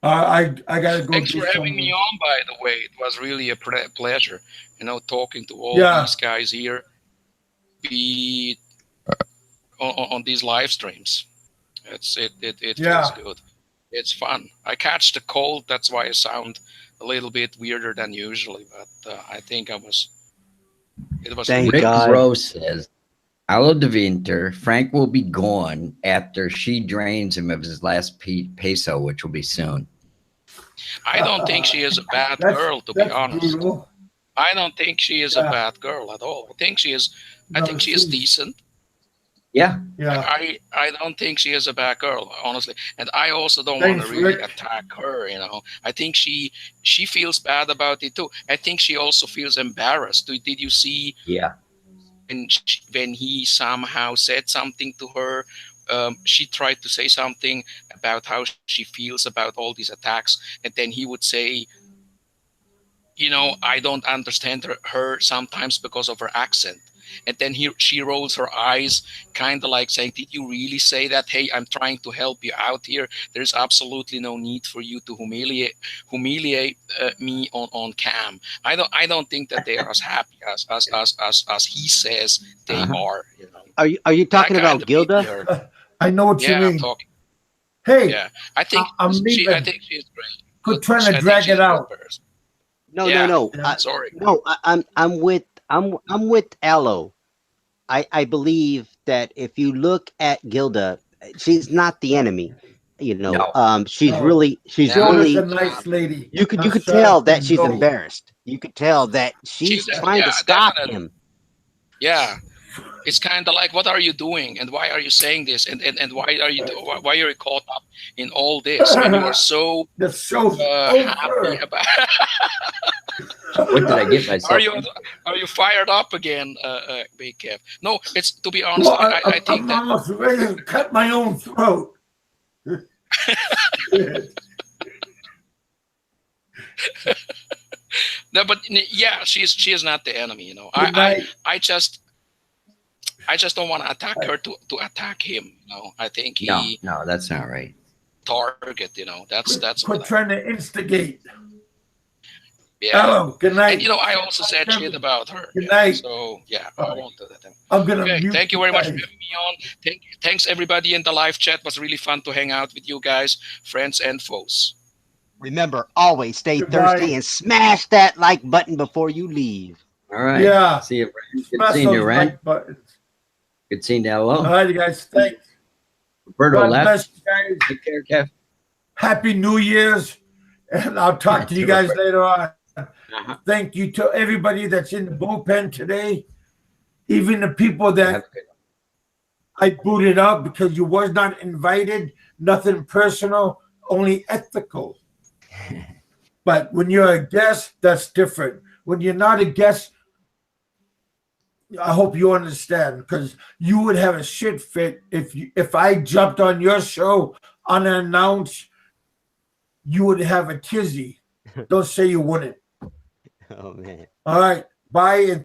B: I gotta go.
D: Thanks
B: do
D: for having
B: some-
D: me on, by the way. It was really a pleasure, talking to all these guys here, be on these live streams. It feels good. It's fun. I catch the cold, that's why I sound a little bit weirder than usually, but I think it was
H: Rick
D: really
H: Rose says, Alo DeWinter, Frank will be gone after she drains him of his last peso, which will be soon.
D: I don't think she is a bad girl, to be honest.
B: brutal.
D: I don't think she is a bad girl at all. I think she is decent.
H: Yeah.
B: Yeah.
D: I don't think she is a bad girl, honestly. And I also don't
B: Thanks,
D: want to really
B: Rick.
D: attack her, I think she feels bad about it too. I think she also feels embarrassed. Did you see
H: Yeah.
D: when he somehow said something to her? She tried to say something about how she feels about all these attacks. And then he would say, I don't understand her sometimes because of her accent. And then she rolls her eyes, kind of like saying, did you really say that? Hey, I'm trying to help you out here. There's absolutely no need for you to humiliate me on cam. I don't think that they are as happy as he says they are. You know.
M: Are you talking about Gilda?
B: I know what you mean.
D: I'm talking.
B: Hey,
D: Yeah, I think
B: I'm leaving.
D: I think she's great.
B: Quit trying to drag it out.
M: No,
D: Yeah,
M: no.
D: sorry.
M: No, I'm with Alo. I believe that if you look at Gilda, she's not the enemy. You know, she's really
B: a nice lady.
M: You could tell that she's embarrassed. You could tell that she's trying to stop him.
D: Yeah. It's kind of like, what are you doing, and why are you saying this, and why are you caught up in all this when you are so happy about?
H: What did I get myself?
D: Are you fired up again, BigKev? No, it's to be honest.
B: Well,
D: I think
B: I'm almost ready to cut my own throat.
D: No, but yeah, she is not the enemy. You know, I just don't want to attack her to attack him. You know, I think
H: no, that's not right.
D: Target. You know, that's
B: Quit trying to instigate.
D: Yeah.
B: Hello, good night.
D: And, you know, I also said shit about her.
B: Good night.
D: So yeah, I won't do that.
B: I'm gonna.
D: Okay, thank you very much for having me on. Thanks everybody in the live chat. It was really fun to hang out with you guys, friends and foes.
M: Remember, always stay thirsty and smash that like button before you leave.
H: All right.
B: Yeah.
H: See you. Good seeing you, Rand. Good seeing you. Hello.
B: All right, you guys. Thanks.
H: Roberto
B: God
H: left.
B: bless you guys.
H: Take care, Kev.
B: Happy New Year's, and I'll talk to you guys later on. Thank you to everybody that's in the bullpen today, even the people that I booted out because you was not invited. Nothing personal, only ethical. But when you're a guest, that's different. When you're not a guest, I hope you understand, because you would have a shit fit if I jumped on your show unannounced. You would have a tizzy. Don't say you wouldn't.
M: Oh man.
B: All right. Bye.